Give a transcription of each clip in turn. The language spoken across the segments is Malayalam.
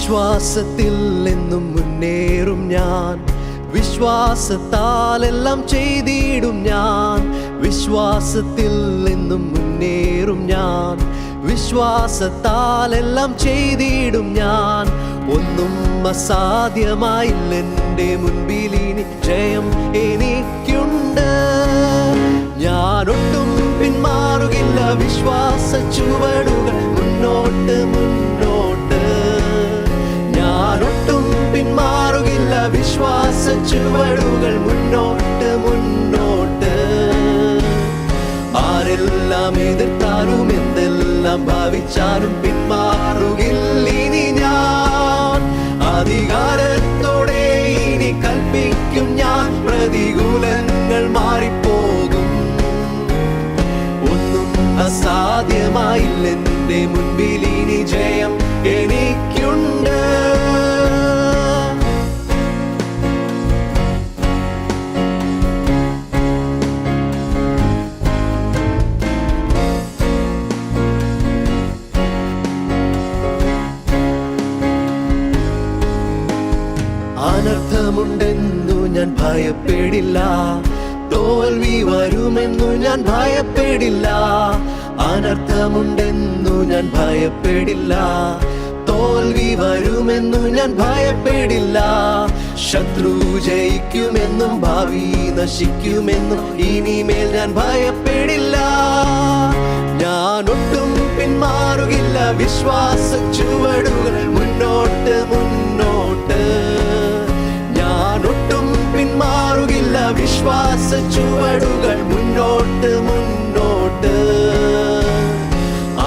വിശ്വാസത്തിൽ എന്നും മുന്നേറും ഞാൻ, വിശ്വാസത്താൽ എല്ലാം ചെയ്തിടും ഞാൻ. വിശ്വാസത്തിൽ എന്നും മുന്നേറും ഞാൻ, വിശ്വാസത്താൽ എല്ലാം ചെയ്തിടും ഞാൻ. ഒന്നും അസാധ്യമായില്ല എൻ്റെ മുൻപിൽ, ഇനി ജയം എനിക്കുണ്ട്. ഞാനൊട്ടും പിന്മാറുകില്ല, വിശ്വാസ ചുവടുകൾ മുന്നോട്ട് മുന്നോട്ട്. ഞാനൊട്ടും പിന്മാറുകില്ല, വിശ്വാസ ചുവടുകൾ മുന്നോട്ട് മുന്നോട്ട്. ആരെല്ലാം എതിർത്താലും എന്തെല്ലാം ഭാവിച്ചാലും പിന്മാറുകില്ല ഇനി ഞാൻ. അധികാരത്തോടെ ഇനി കൽപ്പിക്കും ഞാൻ, പ്രതികൂലങ്ങൾ മാറിപ്പോകും. ഒന്നും അസാധ്യമായില്ല എൻ്റെ മുൻപിൽ, ഇനി ജയം എനിക്കുണ്ട്. അനർത്ഥമുണ്ടെന്നു ഞാൻ ഭയപ്പെടില്ല, തോൽവി വരുമെന്നു ഞാൻ ഭയപ്പെടില്ല. അനർത്ഥമുണ്ടെന്നു ഞാൻ ഭയപ്പെടില്ല, തോൽവി വരുമെന്നു ഞാൻ ഭയപ്പെടില്ല. ശത്രു ജയിക്കുമെന്നും ഭാവി നശിക്കുമെന്നും ഇനിമേൽ ഞാൻ ഭയപ്പെടില്ല. ഞാനൊട്ടും പിന്മാറുകില്ല, വിശ്വാസ ചുവടുകൾ മുന്നോട്ട് മുന്നോട്ട്. ഞാനൊട്ടും പിന്മാറുകില്ല, വിശ്വാസ ചുവടുകൾ മുന്നോട്ട് മുന്നോട്ട്.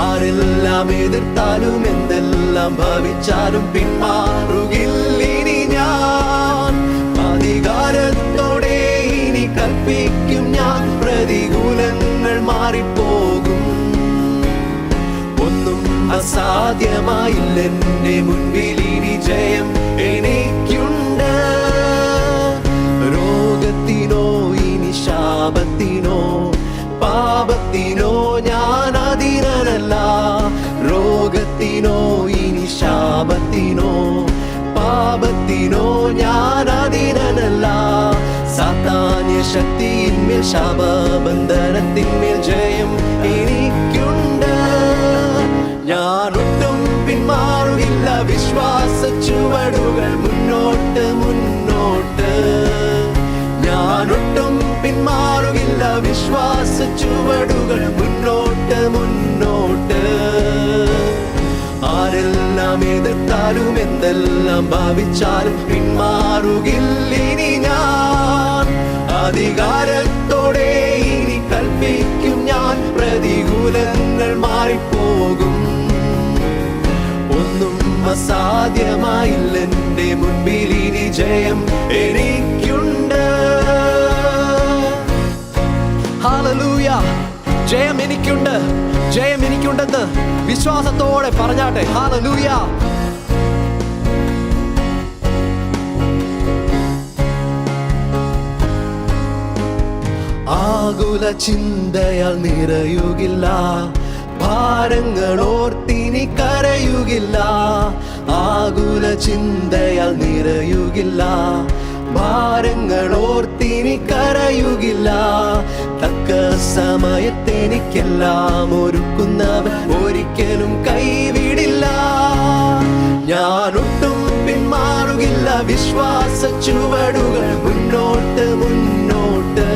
ആരെല്ലാം എതിർത്താലും എന്തെല്ലാം ഭാവിച്ചാലും പിന്മാറുകില്ല ഇനി ഞാൻ. അധികാരത്തോടെ ഇനി കൽപ്പിക്കും ഞാൻ, പ്രതികൂലങ്ങൾ മാറിപ്പോകും. ഒന്നും അസാധ്യമായില്ല എൻ്റെ മുൻപിൽ, ഇനി ജയം എനിക്കുണ്ട്. രോഗത്തിനോ ഇനി ശാപത്തിനോ പാപത്തിനോ ഞാൻ അധീനനല്ല. രോഗത്തിനോ ഇനി ശാപത്തിനോ പാപത്തിനോ ഞാൻ അധീനനല്ല. സാത്താന്യ ശക്തിയിന്മേൽ ശാപബന്ധനത്തിന്മേൽ ജയം എനിക്കുണ്ട്. ഞാനൊട്ടും പിന്മാറുകില്ല, വിശ്വാസ ചുവടുകൾ മുന്നോട്ട് മുന്നോട്ട്. ഞാനൊട്ടും പിന്മാറുകില്ല, വിശ്വാസ ചുവടുകൾ മുന്നോട്ട് മുന്നോട്ട്. ആരെല്ലാം എതിർത്താലും എന്തെല്ലാം ഭാവിച്ചാലും പിന്മാറുകില്ല ഇനി ഞാൻ. അധികാരത്തോടെ ഇനി കൽപ്പിക്കും ഞാൻ, പ്രതികൂലങ്ങൾ മാറിപ്പോകും. ഒന്നും അസാധ്യമായില്ല എൻ്റെ മുൻപിൽ, ഇനി ജയം എനിക്കുണ്ട്. ഹല്ലേലൂയ! ജയം എനിക്കുണ്ട്, ജയം എനിക്കുണ്ടെന്ന് വിശ്വാസത്തോടെ പറഞ്ഞാട്ടെ. ഹല്ലേലൂയ! ആകുല ചിന്തയാൽ നിറയുകില്ല, ഭാരങ്ങളോർത്തിനി കരയുകില്ല. ആകുല ചിന്തയാൽ നിറയുകില്ല, ഭാരങ്ങളോർത്തിനി കരയുകില്ല. തക്ക സമയത്തെനിക്കെല്ലാം ഒരുക്കുന്നവൻ ഒരിക്കലും കൈവിടില്ല. ഞാനൊട്ടും പിന്മാറുകില്ല, വിശ്വാസ ചുവടുകൾ മുന്നോട്ട് മുന്നോട്ട്.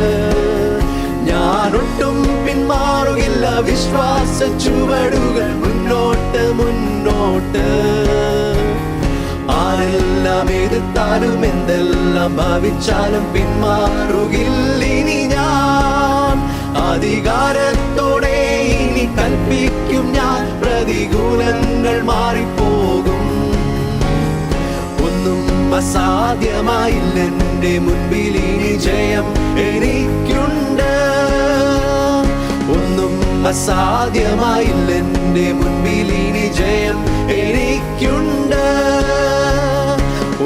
ഞാനൊട്ടും പിന്മാറുകില്ല, വിശ്വാസ ചുവടുകൾ മുന്നോട്ട് മുന്നോട്ട്. ആരെല്ലാം എതിർത്താലും എന്തെല്ലാം ഭാവിച്ചാലും പിന്മാറുകില്ല ഇനി ഞാൻ. അധികാരത്തോടെ ഇനി കൽപ്പിക്കും ഞാൻ, പ്രതികൂലങ്ങൾ മാറിപ്പോകും. ഒന്നും അസാധ്യമായില്ല എൻ്റെ മുൻപിൽ, ഇനി ജയം എനിക്കുണ്ട്. ഒന്നും അസാധ്യമായില്ല എൻ്റെ മുൻപിൽ, ഇനി ജയം എനിക്കുണ്ട്.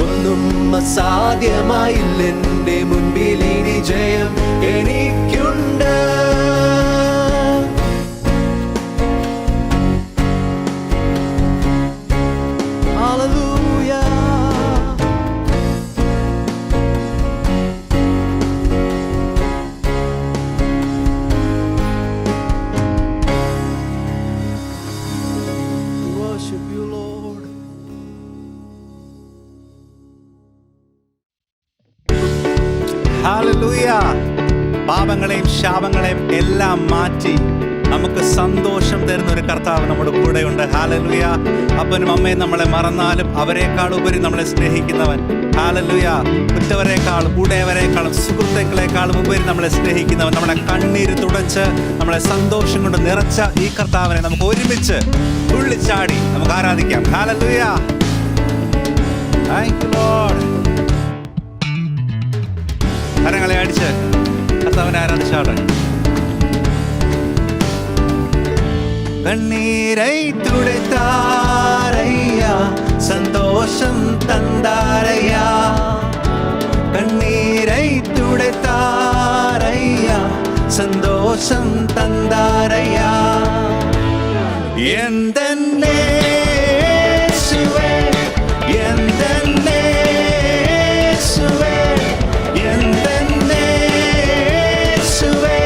ഒന്നും അസാധ്യമായില്ല എൻ്റെ മുൻപിൽ, ഇനി ജയം എനിക്കുണ്ട്. Hallelujah. ശാപങ്ങളെയും എല്ലാം മാറ്റി നമുക്ക് സന്തോഷം തരുന്ന ഒരു കർത്താവ് നമ്മുടെ കൂടെയുണ്ട്. ഹല്ലേലൂയ. അപ്പനും അമ്മയും നമ്മളെ മറന്നാലും അവരെക്കാൾ ഉപരി നമ്മളെ സ്നേഹിക്കുന്നവൻ. ഹല്ലേലൂയ. ഉറ്റവരെക്കാളും ഉടയവരെക്കാളും സുഹൃത്തുക്കളെക്കാളും ഉപരി നമ്മളെ സ്നേഹിക്കുന്നവൻ, നമ്മുടെ കണ്ണീര് തുടച്ച് നമ്മളെ സന്തോഷം കൊണ്ട് നിറച്ച ഈ കർത്താവിനെ നമുക്ക് ഒരുമിച്ച് തുള്ളിച്ചാടി നമുക്ക് ആരാധിക്കാം. ഹല്ലേലൂയ. Thank you Lord. കരങ്ങളെ അടിച്ച് കർത്താവിനെ ആരാധിച്ചാട്ടെ. கண்ணீரை துடைத்தாரையா, சந்தோஷம் தந்தாரையா. கண்ணீரை துடைத்தாரையா, சந்தோஷம் தந்தாரையா. எந்தன்னே சுவே, எந்தன்னே சுவே, எந்தன்னே சுவே,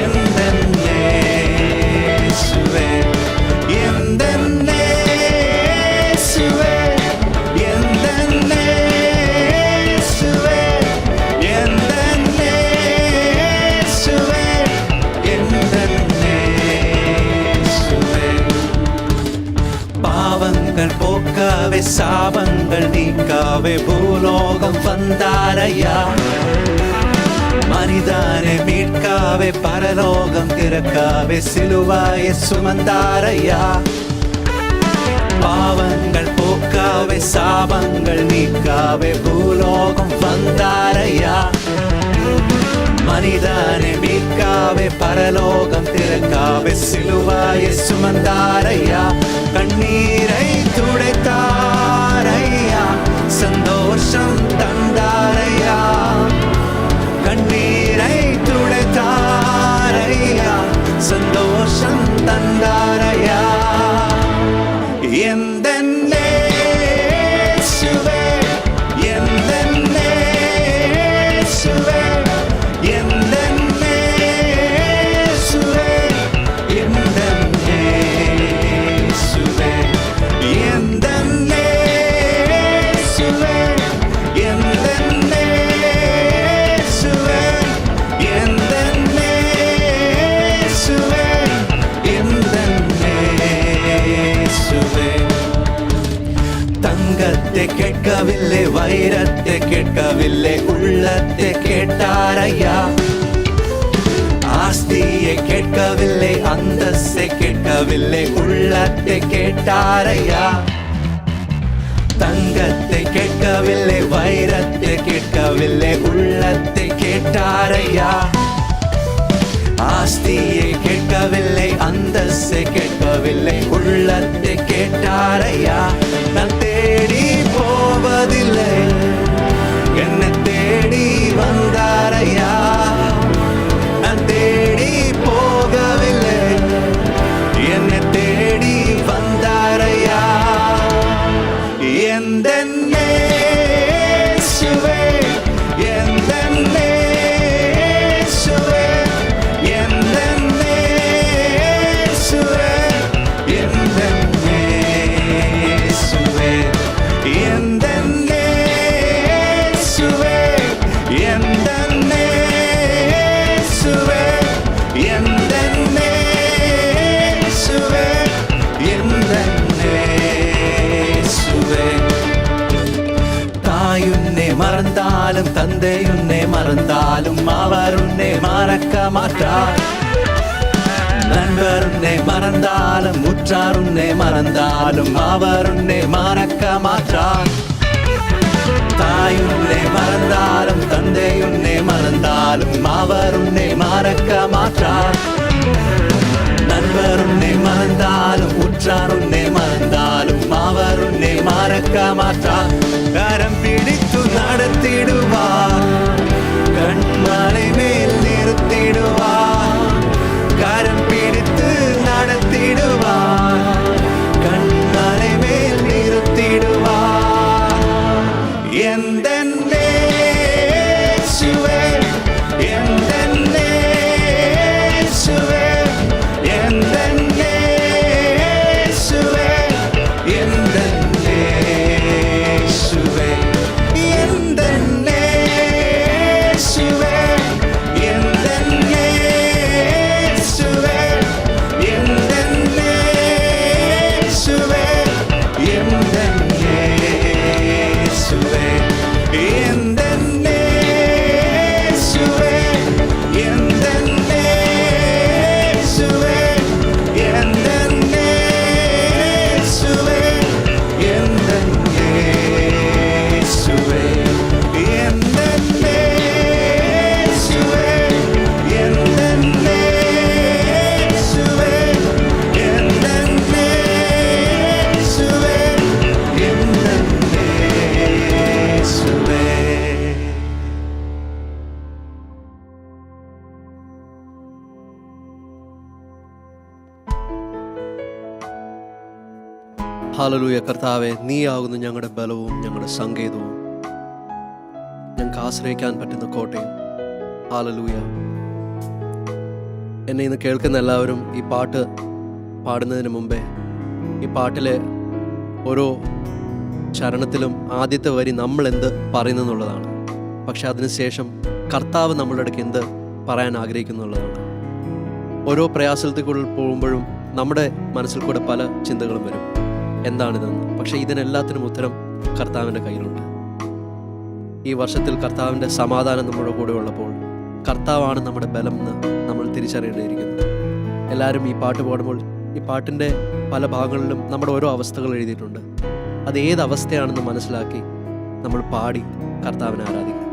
எந்தன்னே சுவே, எந்தன்னே சுவே, எந்தன்னே சுவே, எந்தன்னே சுவே, எந்தன்னே சுவே. பாவங்கள் போக்காவே சாபங்கள் நீக்காவே பூலோகம் வந்தாரையா. மனிதனை மீட்காவே பரலோகம் திறக்காவே சிலுவாயை சுமந்தாரையா. பாவங்கள் போக்காவே சாபங்கள் நீக்காவே பூலோகம் வந்தாரையா. மனிதனை மீட்காவே பரலோகம் திறக்காவே சிலுவாயை சுமந்தாரையா. கண்ணீரை துடைத்தாரையா, சந்தோஷம் தந்தாரையா. கண்ணீரை துடைத்தாரையா, சந்தோஷம் தந்தாரையா. எந்தன்னே சுவே, எந்தன்னே சுவே, எந்தன்னே சுவே, எந்தன்னே சுவே, எந்தன்னே சுவே, எந்தன்னே சுவே, எந்தன்னே சுவே, எந்தன்னே சுவே. தங்கத்தை கேட்கவில்லை, வைரத்தை கேட்கவில்லை, உள்ளத்தை கேட்டாரையா. ஆஸ்தியை கேட்கவில்லை, அந்தஸ்தை கேட்கவில்லை, உள்ளத்தை கேட்டாரையா. தங்கத்தை கேட்கவில்லை, வைரத்தை கேட்கவில்லை, உள்ளத்தை கேட்டாரையா. ஆஸ்தியை கேட்கவில்லை, அந்தஸ்தை கேட்கவில்லை, உள்ளத்தை கேட்டாரையா. நான் தேடி போவதில்லை, என்னை தேடி வந்தாரையா. நான் தேடி போகவில்லை, என்னை தேடி வந்தாரையா. எந்தன்னே சுவே, எந்தன்னே சுவே, எந்தன்னே சுவே, எந்தன்னே சுவே, எந்தன்னே சுவே, எந்தன்னே சுவே, எந்தன்னே சுவே, எந்தன்னே சுவே. தாயுன்னை மறந்தாலும் தந்தையுன்னை மறந்தாலும் அவர் உன்னை மறக்க மாட்டார். நண்பர் உன்னை மறந்தாலும் உற்றார் உன்னை மறந்தாலும் அவர் உன்னை மறக்க மாட்டார். தாய் உன்னை மறந்தாலும் தந்தை உன்னை மறந்தாலும் அவர் உன்னை மறக்க மாட்டார். நண்பர் உன்னை மறந்தாலும் உற்றார் உன்னை மறந்தாலும் அவர் உன்னை மறக்க மாட்டார். கரம் பிடித்து நடத்திடுவார், கண்மலை மேல் நிறுத்திடுவார். கரம் பிடித்து நடத்திடுவார், கண்மலை மேல் நிறுத்திடுவார். எந்தன்னே சுவே, எந்தன்னே சுவே, எந்தன்னே சுவே, எந்தன்னே ഹല്ലേലൂയ. കർത്താവെ, നീയാകുന്നു ഞങ്ങളുടെ ബലവും ഞങ്ങളുടെ സങ്കേതവും, ഞങ്ങൾക്ക് ആശ്രയിക്കാൻ പറ്റുന്ന കോട്ടയും. ഹല്ലേലൂയ. എന്നെ ഇന്ന് കേൾക്കുന്ന എല്ലാവരും ഈ പാട്ട് പാടുന്നതിന് മുമ്പേ ഈ പാട്ടിലെ ഓരോ ചരണത്തിലും ആദ്യത്തെ വരി നമ്മൾ എന്ത് പറയുന്നു എന്നുള്ളതാണ്. പക്ഷെ അതിനുശേഷം കർത്താവ് നമ്മളുടെ ഇടയ്ക്ക് എന്ത് പറയാൻ ആഗ്രഹിക്കുന്നുള്ളതാണ്. ഓരോ പ്രയാസത്തിൽ കൂടെ പോകുമ്പോഴും നമ്മുടെ മനസ്സിൽ കൂടെ പല ചിന്തകളും വരും, എന്താണിതെന്ന്. പക്ഷെ ഇതിനെല്ലാത്തിനും ഉത്തരം കർത്താവിൻ്റെ കയ്യിലുണ്ട്. ഈ വർഷത്തിൽ കർത്താവിൻ്റെ സമാധാനം നമ്മുടെ കൂടെ ഉള്ളപ്പോൾ കർത്താവാണ് നമ്മുടെ ബലം എന്ന് നമ്മൾ തിരിച്ചറിയേണ്ടിയിരിക്കുന്നു. എല്ലാവരും ഈ പാട്ട് പാടുമ്പോൾ ഈ പാട്ടിൻ്റെ പല ഭാഗങ്ങളിലും നമ്മുടെ ഓരോ അവസ്ഥകൾ എഴുതിയിട്ടുണ്ട്. അത് ഏത് അവസ്ഥയാണെന്ന് മനസ്സിലാക്കി നമ്മൾ പാടി കർത്താവിനെ ആരാധിക്കും.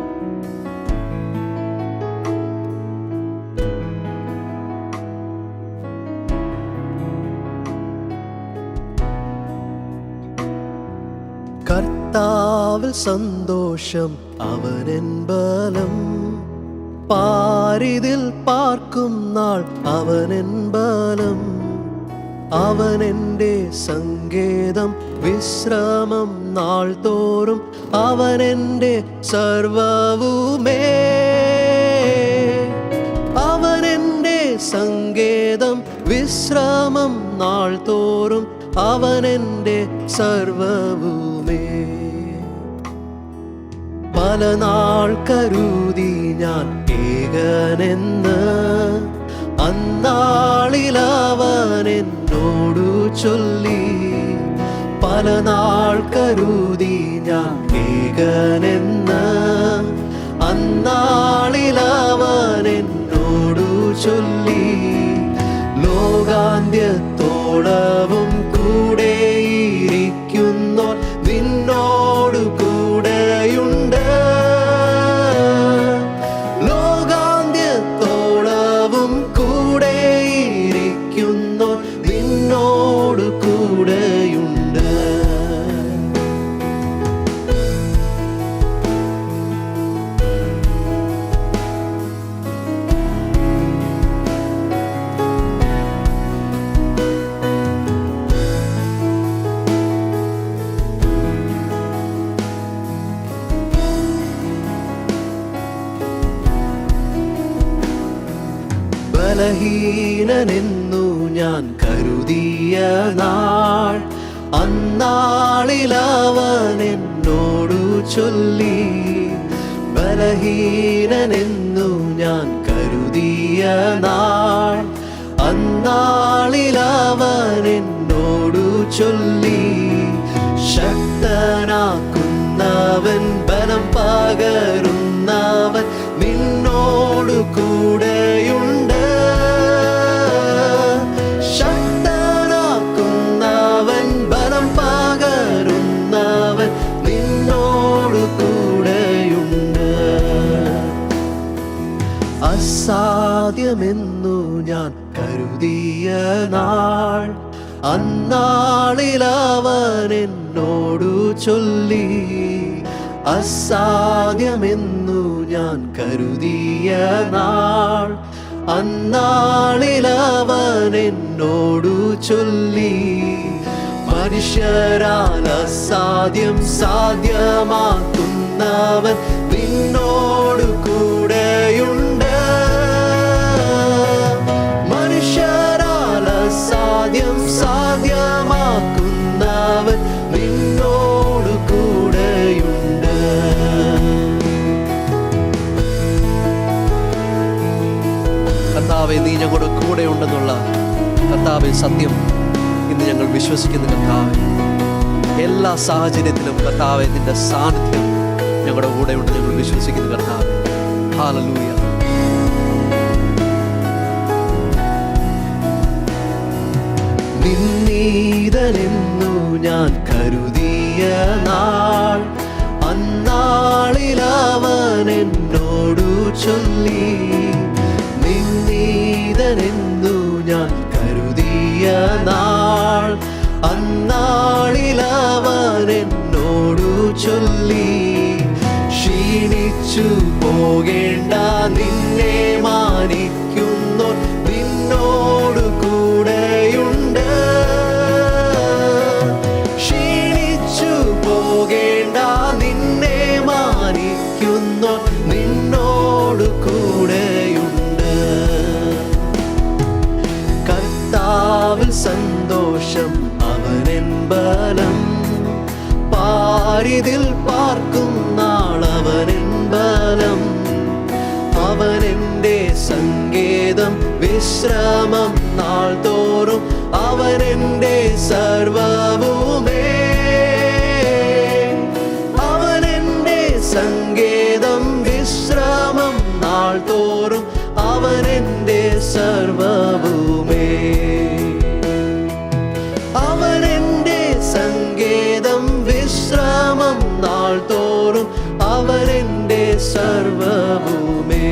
കർത്താവിൽ സന്തോഷം അവനെൻ ബലം, പാരിതിൽ പാർക്കും നാൾ അവനെൻ ബലം, അവനെൻ്റെ സങ്കേതം വിശ്രമം നാൾ തോറും, അവനെൻ്റെ സർവവുമേ, അവനെൻ്റെ സങ്കേതം വിശ്രമം നാൾ തോറും, അവനെൻ്റെ സർവവുമേ. പല നാൾ കരുതി ഞാൻ ഏകനെന്ന്, അന്നാളിൽ അവൻ എന്നോടു ചൊല്ലി. പല നാൾ കരുതി ഞാൻ ഏകനെന്ന്, അന്നാളിൽ അവൻ എന്നോടു ചൊല്ലി. ലോകാന്ത്യത്തോളവും കൂടെയിരിക്കുന്നോർ നിന്നോടു കൂടെയുണ്ട്. ലോകാന്ത്യത്തോളവും കൂടെയിരിക്കുന്നോർ നിന്നോടു കൂടെയുണ്ട്. ബലഹീനനെന്നു ഞാൻ കരുതിയ നാൾ, അന്നാളിൽ അവൻ എന്നോടു ചൊല്ലി. ബലഹീനനെന്നു ഞാൻ കരുതിയ നാൾ, അന്നാളിൽ അവൻ എന്നോടു ചൊല്ലി. ശക്തനാക്കുന്നവൻ ബലം പകരുന്നവൻ നിന്നോടു കൂടെയുണ്ട്. ശക്തനാക്കുന്നവൻ ബലം പകരുന്നവൻ നിന്നോടു കൂടെയുണ്ട്. അസാധ്യമെന്നു ഞാൻ കരുതിയ നാൾ, അന്നാളിൽ അവൻ എന്നോടു ചൊല്ലി. അസാധ്യമെന്നു ഞാൻ കരുതിയ നാൾ, അന്നാളിൽ അവൻ എന്നോടു ചൊല്ലി. മനുഷ്യരാൽ അസാധ്യം സാധ്യമാക്കുന്നവൻ നിന്നോടു കൂടെയുണ്ട്. മനുഷ്യരാൽ അസാധ്യം സാധ്യമാക്കുന്നവൻ നിന്നോടു കൂടെയുണ്ട്. കർത്താവേ, നീ ഞങ്ങളുടെ കൂടെ ഉണ്ടെന്നുള്ള കർത്താവേ സത്യം ഇന്ന് ഞങ്ങൾ വിശ്വസിക്കുന്നു. കർത്താവേ, എല്ലാ സാഹചര്യത്തിലും കർത്താവേ നിന്റെ സാന്നിധ്യം ഞങ്ങളുടെ കൂടെ ഉണ്ട് ഞങ്ങൾ വിശ്വസിക്കുന്നു. കർത്താവേ, ഹല്ലേലൂയ. നിന്നീതനെന്നു ഞാൻ കരുതിയ നാൾ, അന്നാളിൽ അവൻ എന്നോടു ചൊല്ലി. നിന്നീതനെന്നു ഞാൻ കരുതിയ നാൾ, അന്നാളിൽ അവൻ എന്നോടു ചൊല്ലി. ക്ഷീണിച്ചു പോകേണ്ട നിന്നെ മാനിക്കുന്നോർ നിന്നോടു കൂടെയുണ്ട്. കർത്താവിൽ സന്തോഷം, അവനെൻ ബലം. പാരിതിൽ പാർക്കും നാളവനെൻ ബലം. അവനെന്റെ സങ്കേതം, വിശ്രമം നാൾ തോറും. അവനെന്റെ സർവവുമേ. അവനെന്റെ സങ്കേതം, വിശ്രമം നാൾ തോറും. അവനെന്റെ സർവവുമേ. അവനെന്റെ സങ്കേതം, വിശ്രമം നാൾ തോറും. അവനെന്റെ സർവവുമേ.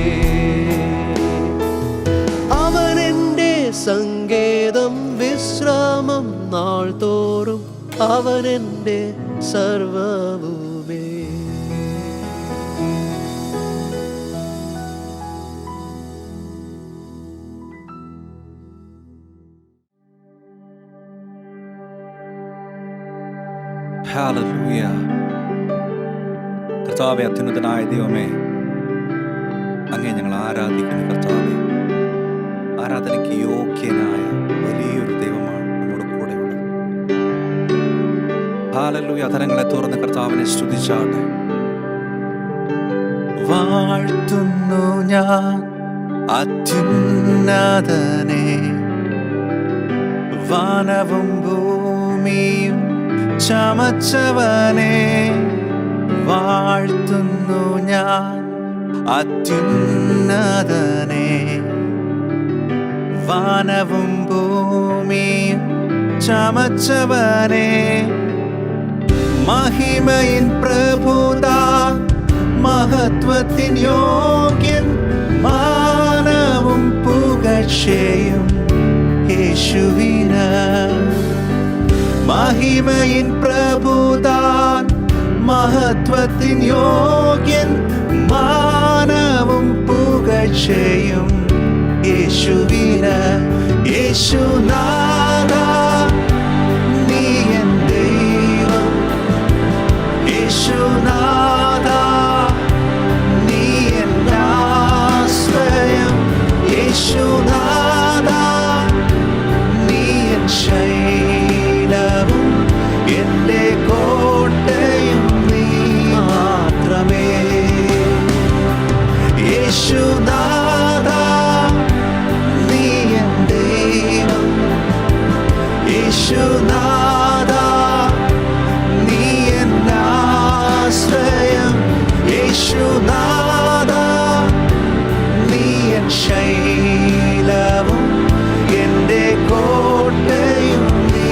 അവനെന്റെ സങ്കേതം, വിശ്രമം നാൾ തോറും. അവനെന്റെ സർവവുമേ. ഹല്ലേലൂയ. കർത്താവേ, അത്യുന്നതനായ ദൈവമേ, അങ്ങേ ഞങ്ങൾ ആരാധിക്കുന്നു. കർത്താവേ, ആരാധനയ്ക്ക് യോഗ്യനായ വലിയൊരു ദൈവമാണ് നമ്മുടെ കൂടെയുള്ളത്. ഹല്ലേലൂയ. അധരങ്ങളെ തുറന്ന് കർത്താവിനെ സ്തുതിച്ചാട്ടെ. വാഴ്ത്തുന്നു ഞാൻ അത്യുന്നതനെ, വാനവും ഭൂമിയും ചമച്ചവനെ. വാഴ്ത്തുന്നു ഞാൻ അത്യുന്നതനെ, വാനവും ഭൂമിയും ചമച്ചവനെ. മഹിമയിൻ പ്രഭുതാൻ, മഹത്വത്തിൻ യോഗ്യൻ, മാനവും പുകഴ്ചയും യേശുവിന്. മഹിമയിൻ പ്രഭുതാൻ, മഹത്വത്തിൻ യോഗ്യൻ, മാനവും പുകഴ്ചയും യേശുവിന്. യേശുനാഥാ, നീ എൻ ദൈവം. യേശുനാഥാ, നീ എൻ ആശ്രയം. യേശുനാഥാ, നീ എൻ ശൈലവും എന്റെ കോട്ടയും നീ മാത്രമേ. യേശുനാഥാ, നീ എൻ ദൈവം. യേശുനാഥാ, നീ എൻ ആശ്രയം. യേശുനാഥാ, നീ എൻ ശൈലവും എന്റെ കോട്ടയും നീ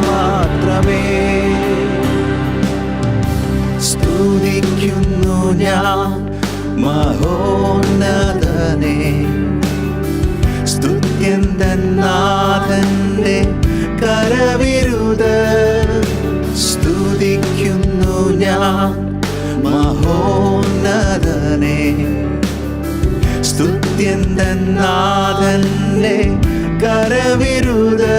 മാത്രമേ. സ്തുതിക്കുന്നു ഞാൻ മഹോന്നതനെ, സ്തുത്യന്തൻ നാഥന്റെ കരവിരുത്. സ്തുതിക്കുന്നു ഞാൻ മഹോന്നതനെ, സ്തുത്യന്തൻ നാഥന്റെ കരവിരുത്.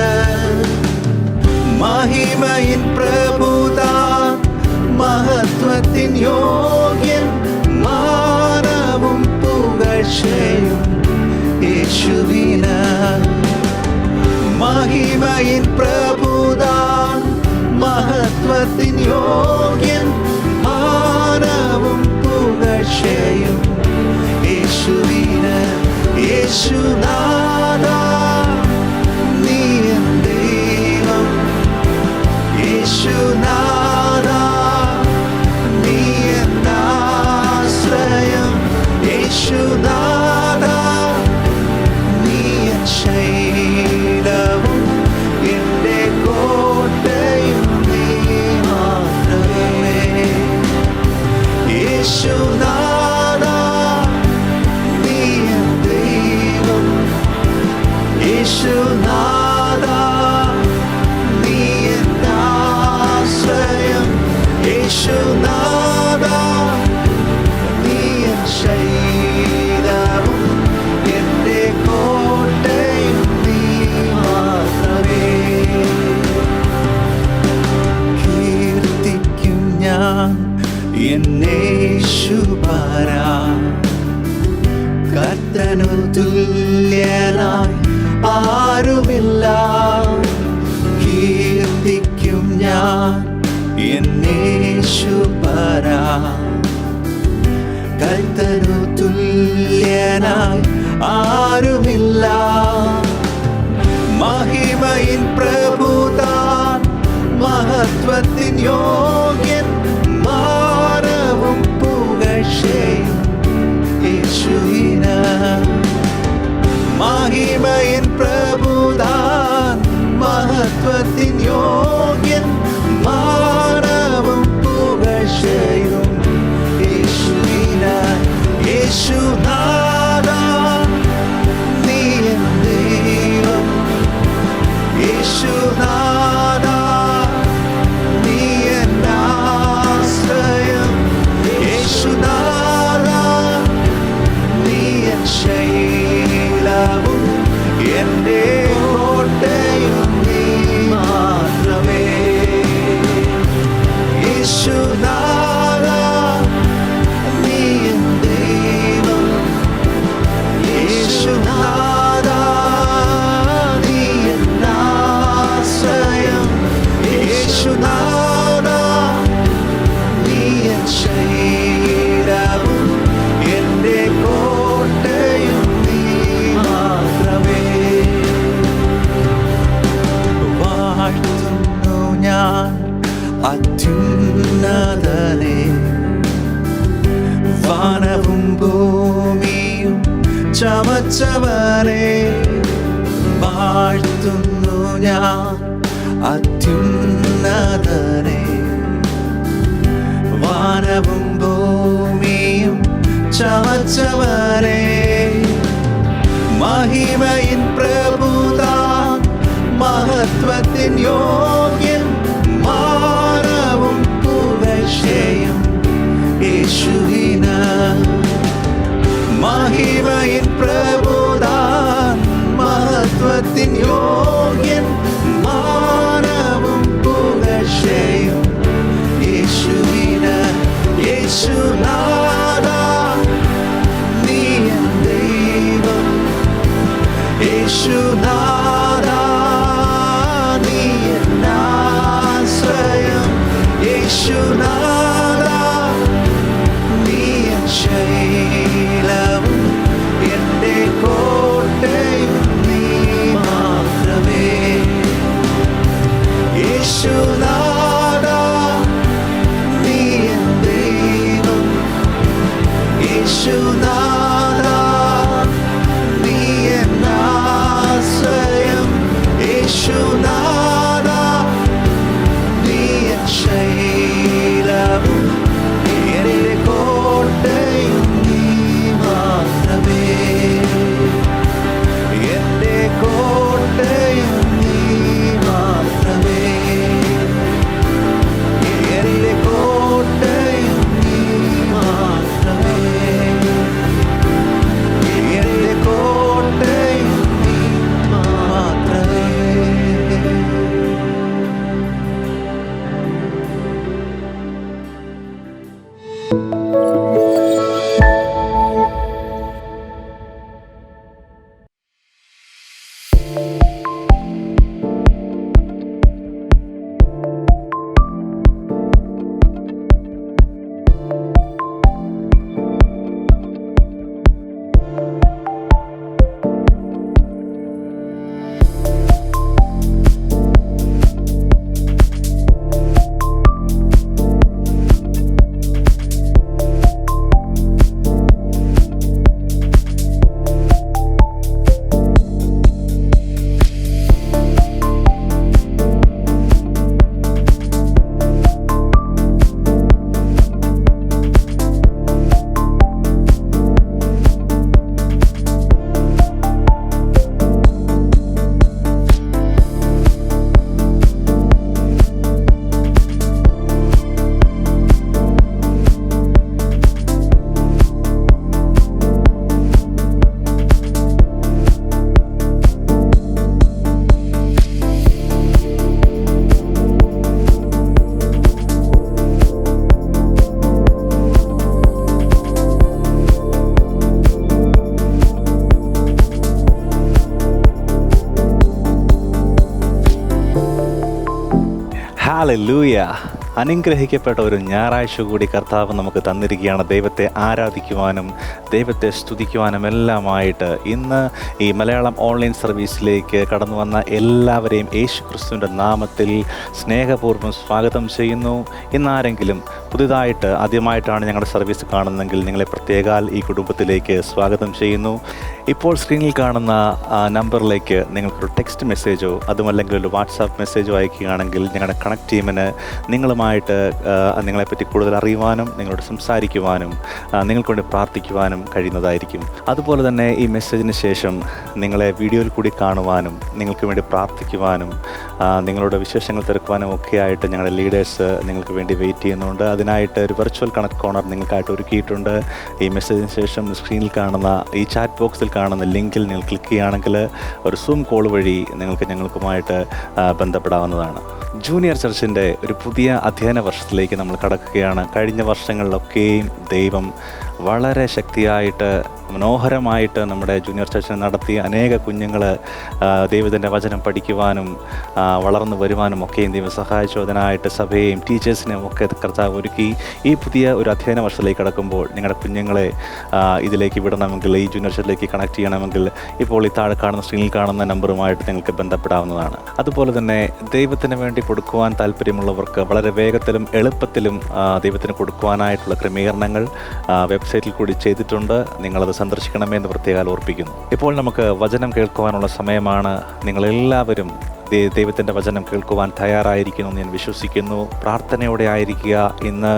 മഹിമയിൻ പ്രഭുതാൻ, മഹത്വത്തിൻ യോഗ്യൻ, മാനവും പുകഴ്ചയും യേശുവിന്. മഹിമയിൻ പ്രഭുതാൻ, മഹത്വത്തിൻ യോഗ്യൻ, മാനവും പുകഴ്ചയും യേശുവിന്. യേശുനാഥാ, നീ എൻ ദൈവം. യേശുനാഥാ, നീ എൻ ആശ്രയം. യേശുനാഥാ, നീ എൻ ശൈലവും എന്റെ കോട്ടയും നീ മാത്രമേ. യേശുനാഥാ, നീ എൻ ദൈവം. യേശുനാഥാ, നീ എൻ ആശ്രയം. യേശുനാഥാ, നീ എൻ ശൈലവും എന്റെ കോട്ടയും നീ മാത്രമേ. കീർത്തിക്കും ഞാൻ എന്നേശുപരാ, കർത്തനു തുല്യനായി ആരുമില്ല. மகிமையின் பிரபுதான் மகத்துவத்தின் யோகியன் மானவும் புகழ்ச்செய்யும் இயேசுவினார் இயேசுநாதா நீ என் தெய்வம் இயேசுநாதா நீ என் ஆശ്രയം இயேசுநாதா നീ എൻ ശൈലവും എൻ്റെ കോട്ടയും നീ മാത്രമേ യേശുനാഥാ നീ എൻ ദൈവം യേശുനാഥാ നീ എൻ ആശ്രയം യേശുനാഥാ നീ എൻ ശൈലവും എൻ്റെ കോട്ടയും നീ മാത്രമേ വാഴ്ത്തുന്നു ഞാൻ അത്യുന്നതനെ വാനവും ഭൂമിയും ചമച്ചവനെ വാഴ്ത്തുന്നു ഞാൻ അത്യുന്നതനെ വാനവും ഭൂമിയും ചമച്ചവനെ മഹിമയിൻ പ്രഭുതാൻ മഹത്വത്തിൻ യോഗ്യൻ മാനവും പുകഴ്ചയും യേശുവിനാർ മഹിമയിൻ പ്രഭുതാൻ മഹത്വത്തിൻ യോഗ്യൻ മാനവും പുകഴ്ചയും യേശുവിനാർ യേശുനാഥാ നീ എൻ ദൈവം യേശുനാഥാ നീ എൻ ആശ്രയം യേശുനാഥാ നീ എൻ ശൈലവും എൻ്റെ കോട്ടയും നീ മാത്രമേ യേശുനാഥാ നീ എൻ ദൈവം യേശുനാഥാ നീ എൻ ആശ്രയം യേശുനാഥാ നീ എൻ ശൈലവും എൻ്റെ കോട്ടയും നീ മാത്രമേ എൻ്റെ കോട്ടയും നീ മാത്രമേ എൻ്റെ കോട്ടയും നീ മാത്രമേ എൻ്റെ കോട്ടയും നീ മാത്രമേ Hallelujah. അനുഗ്രഹിക്കപ്പെട്ട ഒരു ഞായറാഴ്ച കൂടി കർത്താവ് നമുക്ക് തന്നിരിക്കുകയാണ്. ദൈവത്തെ ആരാധിക്കുവാനും ദൈവത്തെ സ്തുതിക്കുവാനും എല്ലാമായിട്ട് ഇന്ന് ഈ മലയാളം ഓൺലൈൻ സർവീസിലേക്ക് കടന്നു വന്ന എല്ലാവരെയും യേശു ക്രിസ്തുവിൻ്റെ നാമത്തിൽ സ്നേഹപൂർവ്വം സ്വാഗതം ചെയ്യുന്നു. ഇന്നാരെങ്കിലും പുതുതായിട്ട് ആദ്യമായിട്ടാണ് ഞങ്ങളുടെ സർവീസ് കാണുന്നതെങ്കിൽ നിങ്ങളെ പ്രത്യേകാൽ ഈ കുടുംബത്തിലേക്ക് സ്വാഗതം ചെയ്യുന്നു. ഇപ്പോൾ സ്ക്രീനിൽ കാണുന്ന നമ്പറിലേക്ക് നിങ്ങൾക്കൊരു ടെക്സ്റ്റ് മെസ്സേജോ അതുമല്ലെങ്കിൽ ഒരു വാട്സാപ്പ് മെസ്സേജോ അയക്കുകയാണെങ്കിൽ ഞങ്ങളുടെ കണക്ട് ടീമിന് നിങ്ങളുമായിട്ട് നിങ്ങളെപ്പറ്റി കൂടുതൽ അറിയുവാനും നിങ്ങളോട് സംസാരിക്കുവാനും നിങ്ങൾക്ക് വേണ്ടി പ്രാർത്ഥിക്കുവാനും കഴിയുന്നതായിരിക്കും. അതുപോലെ തന്നെ ഈ മെസ്സേജിന് ശേഷം നിങ്ങളെ വീഡിയോയിൽ കൂടി കാണുവാനും നിങ്ങൾക്ക് വേണ്ടി പ്രാർത്ഥിക്കുവാനും നിങ്ങളുടെ വിശേഷങ്ങൾ തിരക്കുവാനും ഒക്കെ ആയിട്ട് ഞങ്ങളുടെ ലീഡേഴ്സ് നിങ്ങൾക്ക് വേണ്ടി വെയിറ്റ് ചെയ്യുന്നുണ്ട്. അതിനായിട്ട് ഒരു വെർച്വൽ കണക്ട് കോർണർ നിങ്ങൾക്കായിട്ട് ഒരുക്കിയിട്ടുണ്ട്. ഈ മെസ്സേജിന് ശേഷം സ്ക്രീനിൽ കാണുന്ന ഈ ചാറ്റ് ബോക്സിൽ കാണുന്ന ലിങ്കിൽ നിങ്ങൾ ക്ലിക്ക് ചെയ്യുകയാണെങ്കിൽ ഒരു സൂം കോൾ വഴി നിങ്ങൾക്ക് ഞങ്ങൾക്കുമായിട്ട് ബന്ധപ്പെടാവുന്നതാണ്. ജൂനിയർ ചർച്ചിൻ്റെ ഒരു പുതിയ അധ്യയന വർഷത്തിലേക്ക് നമ്മൾ കടക്കുകയാണ്. കഴിഞ്ഞ വർഷങ്ങളിലൊക്കെയും ദൈവം വളരെ ശക്തിയായിട്ട് മനോഹരമായിട്ട് നമ്മുടെ ജൂനിയർ ചർച്ചിനെ നടത്തി അനേക കുഞ്ഞുങ്ങൾ ദൈവത്തിൻ്റെ വചനം പഠിക്കുവാനും വളർന്നു വരുവാനും ഒക്കെയും ദൈവം സഹായിച്ചു. അതിനായിട്ട് സഭയെയും ടീച്ചേഴ്സിനെയും ഒക്കെ കർത്താവ് ഒരുക്കി. ഈ പുതിയ ഒരു അധ്യയന വർഷത്തിലേക്ക് കടക്കുമ്പോൾ നിങ്ങളുടെ കുഞ്ഞുങ്ങളെ ഇതിലേക്ക് വിടണമെങ്കിൽ, ഈ ജൂനിയർ ചർച്ചിലേക്ക് കണക്ട് ചെയ്യണമെങ്കിൽ ഇപ്പോൾ ഈ താഴെ കാണുന്ന സ്ക്രീനിൽ കാണുന്ന നമ്പറുമായിട്ട് നിങ്ങൾക്ക് ബന്ധപ്പെടാവുന്നതാണ്. അതുപോലെ തന്നെ ദൈവത്തിന് വേണ്ടി കൊടുക്കുവാൻ താല്പര്യമുള്ളവർക്ക് വളരെ വേഗത്തിലും എളുപ്പത്തിലും ദൈവത്തിന് കൊടുക്കുവാനായിട്ടുള്ള ക്രമീകരണങ്ങൾ വെബ്സൈറ്റിൽ കൂടി ചെയ്തിട്ടുണ്ട്. നിങ്ങളത് സന്ദർശിക്കണമെന്ന് പ്രത്യേകം ഓർപ്പിക്കുന്നു. ഇപ്പോൾ നമുക്ക് വചനം കേൾക്കുവാനുള്ള സമയമാണ്. നിങ്ങളെല്ലാവരും ദൈവത്തിൻ്റെ വചനം കേൾക്കുവാൻ തയ്യാറായിരിക്കുന്നു എന്ന് ഞാൻ വിശ്വസിക്കുന്നു. പ്രാർത്ഥനയോടെ ആയിരിക്കുക. ഇന്ന്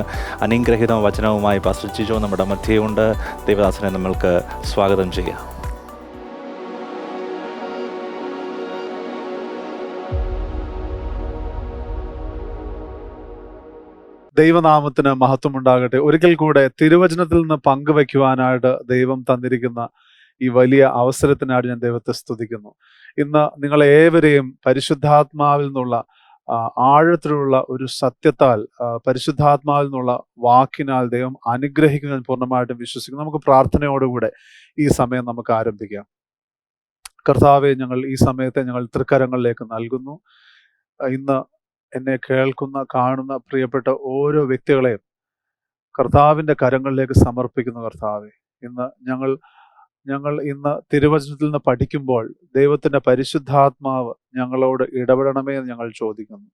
അനുഗ്രഹീത വചനവുമായി പാസ്റ്റർ ജിജോ നമ്മുടെ മധ്യയുണ്ട്. ദൈവദാസനെ നമ്മൾക്ക് സ്വാഗതം ചെയ്യാം. ദൈവനാമത്തിന് മഹത്വമുണ്ടാകട്ടെ. ഒരിക്കൽ കൂടെ തിരുവചനത്തിൽ നിന്ന് പങ്കുവെക്കുവാനായിട്ട് ദൈവം തന്നിരിക്കുന്ന ഈ വലിയ അവസരത്തിനായിട്ട് ഞാൻ ദൈവത്തെ സ്തുതിക്കുന്നു. ഇന്ന് നിങ്ങളെ ഏവരെയും പരിശുദ്ധാത്മാവിൽ നിന്നുള്ള ആഴത്തിലുള്ള ഒരു സത്യത്താൽ, പരിശുദ്ധാത്മാവിൽ നിന്നുള്ള വാക്കിനാൽ ദൈവം അനുഗ്രഹിക്കുന്ന ഞാൻ പൂർണ്ണമായിട്ടും വിശ്വസിക്കുന്നു. നമുക്ക് പ്രാർത്ഥനയോടുകൂടെ ഈ സമയം നമുക്ക് ആരംഭിക്കാം. കർത്താവെ, ഞങ്ങൾ ഈ സമയത്തെ ഞങ്ങൾ തൃക്കരങ്ങളിലേക്ക് നൽകുന്നു. ഇന്ന് എന്നെ കേൾക്കുന്ന കാണുന്ന പ്രിയപ്പെട്ട ഓരോ വ്യക്തികളെയും കർത്താവിൻ്റെ കരങ്ങളിലേക്ക് സമർപ്പിക്കുന്നു. കർത്താവെ, ഇന്ന് ഞങ്ങൾ ഇന്ന് തിരുവചനത്തിൽ നിന്ന് പഠിക്കുമ്പോൾ ദൈവത്തിൻ്റെ പരിശുദ്ധാത്മാവ് ഞങ്ങളോട് ഇടപെടണമേ എന്ന് ഞങ്ങൾ ചോദിക്കുന്നു.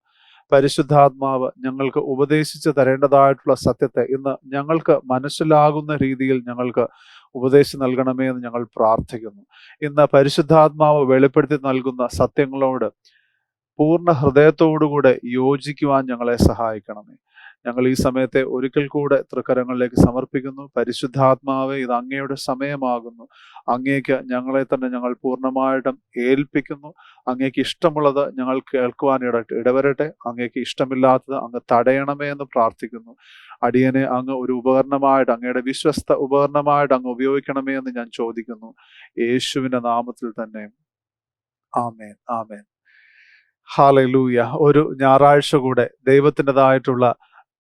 പരിശുദ്ധാത്മാവ് ഞങ്ങൾക്ക് ഉപദേശിച്ച് തരേണ്ടതായിട്ടുള്ള സത്യത്തെ ഇന്ന് ഞങ്ങൾക്ക് മനസ്സിലാകുന്ന രീതിയിൽ ഞങ്ങൾക്ക് ഉപദേശം നൽകണമേ എന്ന് ഞങ്ങൾ പ്രാർത്ഥിക്കുന്നു. ഇന്ന് പരിശുദ്ധാത്മാവ് വെളിപ്പെടുത്തി നൽകുന്ന സത്യങ്ങളോട് പൂർണ്ണ ഹൃദയത്തോടുകൂടെ യോജിക്കുവാൻ ഞങ്ങളെ സഹായിക്കണമേ. ഞങ്ങൾ ഈ സമയത്തെ ഒരിക്കൽ കൂടെ തൃക്കരങ്ങളിലേക്ക് സമർപ്പിക്കുന്നു. പരിശുദ്ധാത്മാവെ, ഇത് അങ്ങയുടെ സമയമാകുന്നു. അങ്ങേക്ക് ഞങ്ങളെ തന്നെ ഞങ്ങൾ പൂർണ്ണമായിട്ടും ഏൽപ്പിക്കുന്നു. അങ്ങേക്ക് ഇഷ്ടമുള്ളത് ഞങ്ങൾ കേൾക്കുവാൻ ഇടവരട്ടെ. അങ്ങേക്ക് ഇഷ്ടമില്ലാത്തത് അങ്ങ് തടയണമേ എന്ന് പ്രാർത്ഥിക്കുന്നു. അടിയനെ അങ്ങ് ഒരു ഉപകരണമായിട്ട്, അങ്ങയുടെ വിശ്വസ്ത ഉപകരണമായിട്ട് അങ്ങ് ഉപയോഗിക്കണമേ എന്ന് ഞാൻ ചോദിക്കുന്നു. യേശുവിൻ്റെ നാമത്തിൽ തന്നെ ആമേൻ, ആമേൻ. ഹല്ലേലൂയ. ഒരു ഞായറാഴ്ച കൂടെ ദൈവത്തിൻ്റെതായിട്ടുള്ള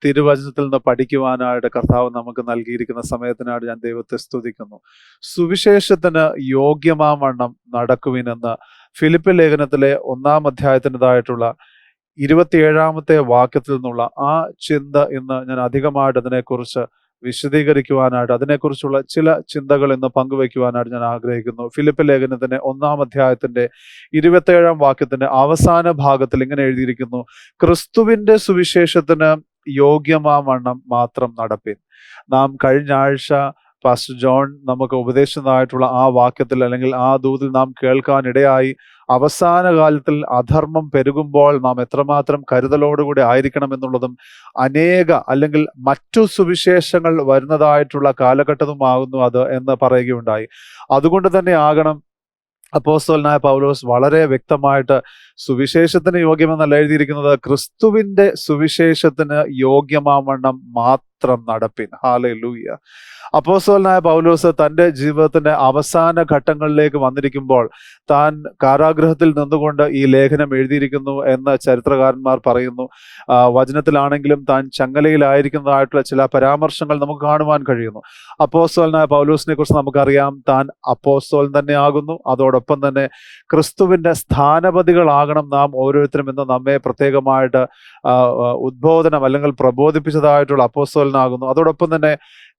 തിരുവചനത്തിൽ നിന്ന് പഠിക്കുവാനായിട്ട് കർത്താവ് നമുക്ക് നൽകിയിരിക്കുന്ന സമയത്തിനായിട്ട് ഞാൻ ദൈവത്തെ സ്തുതിക്കുന്നു. സുവിശേഷത്തിന് യോഗ്യമാവണ്ണം നടക്കുവിനെന്ന് ഫിലിപ്പി ലേഖനത്തിലെ 1-ാം അധ്യായത്തിൻ്റെതായിട്ടുള്ള 27-ാമത്തെ വാക്യത്തിൽ നിന്നുള്ള ആ ചിന്ത ഇന്ന് ഞാൻ അധികമായിട്ട് അതിനെക്കുറിച്ച് വിശദീകരിക്കുവാനായിട്ട്, അതിനെക്കുറിച്ചുള്ള ചില ചിന്തകൾ ഇന്ന് പങ്കുവയ്ക്കുവാനായിട്ട് ഞാൻ ആഗ്രഹിക്കുന്നു. ഫിലിപ്പി ലേഖനത്തിന്റെ 1-ാം അധ്യായത്തിന്റെ 27-ാം വാക്യത്തിന്റെ അവസാന ഭാഗത്തിൽ ഇങ്ങനെ എഴുതിയിരിക്കുന്നു: ക്രിസ്തുവിന്റെ സുവിശേഷത്തിന് യോഗ്യമാവണ്ണം മാത്രം നടപ്പിൻ. നാം കഴിഞ്ഞ ആഴ്ച പാസ്റ്റർ ജോൺ നമുക്ക് ഉപദേശിച്ചതായിട്ടുള്ള ആ വാക്യത്തിൽ അല്ലെങ്കിൽ ആ ദൂതിൽ നാം കേൾക്കാനിടയായി, അവസാന കാലത്തിൽ അധർമ്മം പെരുകുമ്പോൾ നാം എത്രമാത്രം കരുതലോടുകൂടി ആയിരിക്കണം എന്നുള്ളതും അനേക അല്ലെങ്കിൽ മറ്റു സുവിശേഷങ്ങൾ വരുന്നതായിട്ടുള്ള കാലഘട്ടവുമാകുന്നു അത് എന്ന് പറയുകയുണ്ടായി. അതുകൊണ്ട് തന്നെ ആകണം അപ്പോസ്തലനായ പൗലോസ് വളരെ വ്യക്തമായിട്ട് സുവിശേഷത്തിന് യോഗ്യമെന്നല്ല എഴുതിയിരിക്കുന്നത്, ക്രിസ്തുവിന്റെ സുവിശേഷത്തിന് യോഗ്യമാവണ്ണം മാത്രം നടപ്പിൻ. ഹല്ലേലൂയ. അപ്പോസ്തലനായ പൗലോസ് തൻ്റെ ജീവിതത്തിന്റെ അവസാന ഘട്ടങ്ങളിലേക്ക് വന്നിരിക്കുമ്പോൾ താൻ കാരാഗൃഹത്തിൽ നിന്നുകൊണ്ട് ഈ ലേഖനം എഴുതിയിരിക്കുന്നു എന്ന് ചരിത്രകാരന്മാർ പറയുന്നു. വചനത്തിലാണെങ്കിലും താൻ ചങ്ങലയിലായിരിക്കുന്നതായിട്ടുള്ള ചില പരാമർശങ്ങൾ നമുക്ക് കാണുവാൻ കഴിയുന്നു. അപ്പോസ്തലനായ പൗലോസിനെ കുറിച്ച് നമുക്കറിയാം, താൻ അപ്പോസ്തലൻ തന്നെയാകുന്നു. അതോടൊപ്പം തന്നെ ക്രിസ്തുവിന്റെ സ്ഥാനപതികളാകണം നാം ഓരോരുത്തരും എന്ന് നമ്മെ പ്രത്യേകമായിട്ട് ഉദ്ബോധനം അല്ലെങ്കിൽ പ്രബോധിപ്പിച്ചതായിട്ടുള്ള അപ്പോസ്തലനാകുന്നു. അതോടൊപ്പം തന്നെ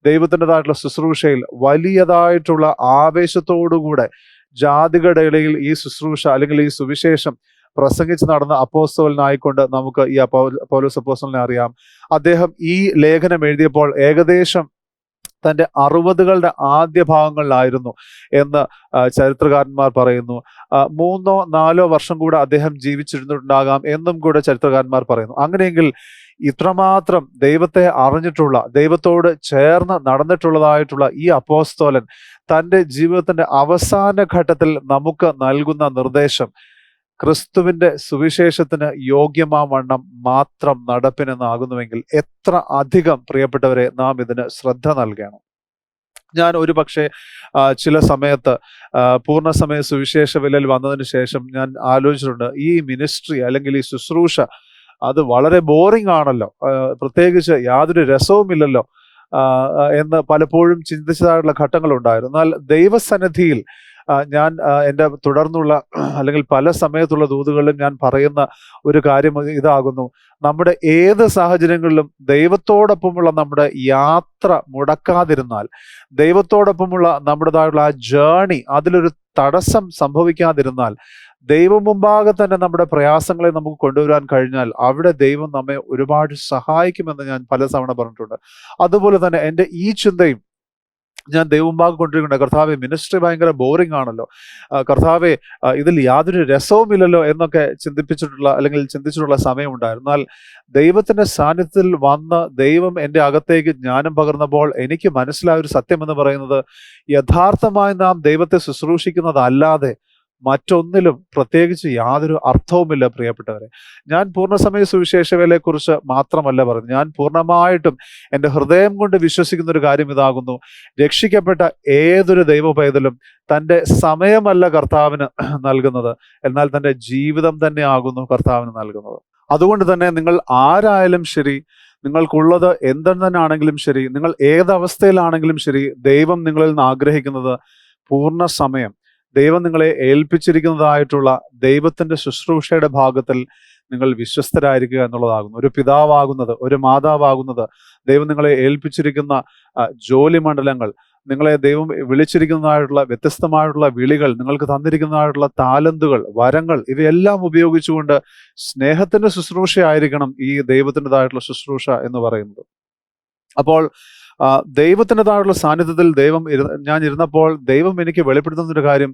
ദൈവത്തിൻ്റെതായിട്ടുള്ള ശുശ്രൂഷയിൽ വലിയതായിട്ടുള്ള ആവേശത്തോടുകൂടെ ജാതികളുടെ ഇടയിൽ ഈ ശുശ്രൂഷ അല്ലെങ്കിൽ ഈ സുവിശേഷം പ്രസംഗിച്ച് നടന്ന അപ്പോസ്തലനായിക്കൊണ്ട് നമുക്ക് ഈ പൗലോസ് അപ്പോസ്തലനെ അറിയാം. അദ്ദേഹം ഈ ലേഖനം എഴുതിയപ്പോൾ ഏകദേശം തൻ്റെ 60കളുടെ ആദ്യ ഭാഗങ്ങളിലായിരുന്നു എന്ന് ചരിത്രകാരന്മാർ പറയുന്നു. 3-4 വർഷം കൂടെ അദ്ദേഹം ജീവിച്ചിരുന്നിട്ടുണ്ടാകാം എന്നും കൂടെ ചരിത്രകാരന്മാർ പറയുന്നു. അങ്ങനെയെങ്കിൽ ഇത്രമാത്രം ദൈവത്തെ അറിഞ്ഞിട്ടുള്ള, ദൈവത്തോട് ചേർന്ന് നടന്നിട്ടുള്ളതായിട്ടുള്ള ഈ അപ്പോസ്തലൻ തൻ്റെ ജീവിതത്തിന്റെ അവസാന ഘട്ടത്തിൽ നമുക്ക് നൽകുന്ന നിർദ്ദേശം ക്രിസ്തുവിന്റെ സുവിശേഷത്തിന് യോഗ്യമാവണ്ണം മാത്രം നടപ്പിനെന്നാകുന്നുവെങ്കിൽ എത്ര അധികം പ്രിയപ്പെട്ടവരെ നാം ഇതിന് ശ്രദ്ധ നൽകണം. ഞാൻ ഒരു പക്ഷേ ചില സമയത്ത് പൂർണ്ണസമയ സുവിശേഷ വിലയിൽ വന്നതിന് ശേഷം ഞാൻ ആലോചിച്ചിട്ടുണ്ട്, ഈ മിനിസ്ട്രി അല്ലെങ്കിൽ ഈ ശുശ്രൂഷ അത് വളരെ ബോറിംഗ് ആണല്ലോ, പ്രത്യേകിച്ച് യാതൊരു രസവുമില്ലല്ലോ എന്ന് പലപ്പോഴും ചിന്തിച്ചതായിട്ടുള്ള ഘട്ടങ്ങളുണ്ടായിരുന്നു. എന്നാൽ ദൈവസന്നിധിയിൽ ഞാൻ എൻ്റെ തുടർന്നുള്ള അല്ലെങ്കിൽ പല സമയത്തുള്ള ദൂതുകളിലും ഞാൻ പറയുന്ന ഒരു കാര്യം ഇതാകുന്നു: നമ്മുടെ ഏത് സാഹചര്യങ്ങളിലും ദൈവത്തോടൊപ്പമുള്ള നമ്മുടെ യാത്ര മുടക്കാതിരുന്നാൽ, ദൈവത്തോടൊപ്പമുള്ള നമ്മുടേതായിട്ടുള്ള ആ ജേണി അതിലൊരു തടസ്സം സംഭവിക്കാതിരുന്നാൽ, ദൈവം മുമ്പാകെ തന്നെ നമ്മുടെ പ്രയാസങ്ങളെ നമുക്ക് കൊണ്ടുവരാൻ കഴിഞ്ഞാൽ അവിടെ ദൈവം നമ്മെ ഒരുപാട് സഹായിക്കുമെന്ന് ഞാൻ പല തവണ പറഞ്ഞിട്ടുണ്ട്. അതുപോലെ തന്നെ എൻ്റെ ഈ ചിന്തയും ഞാൻ ദൈവമുമ്പാകെ കൊണ്ടിരിക്കുന്നുണ്ട്. കർത്താവെ, മിനിസ്ട്രി ഭയങ്കര ബോറിംഗ് ആണല്ലോ, കർത്താവെ ഇതിൽ യാതൊരു രസവുമില്ലല്ലോ എന്നൊക്കെ ചിന്തിച്ചിട്ടുള്ള സമയമുണ്ടായിരുന്നു. എന്നാൽ ദൈവത്തിന്റെ സാന്നിധ്യത്തിൽ വന്ന് ദൈവം എൻ്റെ അകത്തേക്ക് ജ്ഞാനം പകർന്നപ്പോൾ എനിക്ക് മനസ്സിലായ ഒരു സത്യം എന്ന് പറയുന്നത്, യഥാർത്ഥമായി നാം ദൈവത്തെ ശുശ്രൂഷിക്കുന്നതല്ലാതെ മറ്റൊന്നിലും പ്രത്യേകിച്ച് യാതൊരു അർത്ഥവുമില്ല. പ്രിയപ്പെട്ടവരെ, ഞാൻ പൂർണ്ണസമയ സുവിശേഷ വേലയെക്കുറിച്ച് മാത്രമല്ല പറയുന്നത്, ഞാൻ പൂർണ്ണമായിട്ടും എൻ്റെ ഹൃദയം കൊണ്ട് വിശ്വസിക്കുന്ന ഒരു കാര്യം ഇതാകുന്നു: രക്ഷിക്കപ്പെട്ട ഏതൊരു ദൈവ പൈതലും തൻ്റെ സമയമല്ല കർത്താവിന് നൽകുന്നത്, എന്നാൽ തൻ്റെ ജീവിതം തന്നെ ആകുന്നു കർത്താവിന് നൽകുന്നത്. അതുകൊണ്ട് തന്നെ നിങ്ങൾ ആരായാലും ശരി, നിങ്ങൾക്കുള്ളത് എന്തെന്ന് തന്നെ ആണെങ്കിലും ശരി, നിങ്ങൾ ഏതവസ്ഥയിലാണെങ്കിലും ശരി, ദൈവം നിങ്ങളിൽ നിന്ന് ആഗ്രഹിക്കുന്നത് പൂർണ്ണ സമയം ദൈവം നിങ്ങളെ ഏൽപ്പിച്ചിരിക്കുന്നതായിട്ടുള്ള ദൈവത്തിന്റെ ശുശ്രൂഷയുടെ ഭാഗത്തിൽ നിങ്ങൾ വിശ്വസ്തരായിരിക്കുക എന്നുള്ളതാകുന്നു. ഒരു പിതാവാകുന്നത്, ഒരു മാതാവാകുന്നത്, ദൈവം നിങ്ങളെ ഏൽപ്പിച്ചിരിക്കുന്ന ജോലി മണ്ഡലങ്ങൾ, നിങ്ങളെ ദൈവം വിളിച്ചിരിക്കുന്നതായിട്ടുള്ള വ്യത്യസ്തമായിട്ടുള്ള വിളികൾ, നിങ്ങൾക്ക് തന്നിരിക്കുന്നതായിട്ടുള്ള താലന്തുകൾ, വരങ്ങൾ, ഇവയെല്ലാം ഉപയോഗിച്ചുകൊണ്ട് സ്നേഹത്തിന്റെ ശുശ്രൂഷയായിരിക്കണം ഈ ദൈവത്തിൻ്റെതായിട്ടുള്ള ശുശ്രൂഷ എന്ന് പറയുന്നത്. അപ്പോൾ ദൈവത്തിൻ്റെതായുള്ള സാന്നിധ്യത്തിൽ ഞാൻ ഇരുന്നപ്പോൾ ദൈവം എനിക്ക് വെളിപ്പെടുത്തുന്ന ഒരു കാര്യം,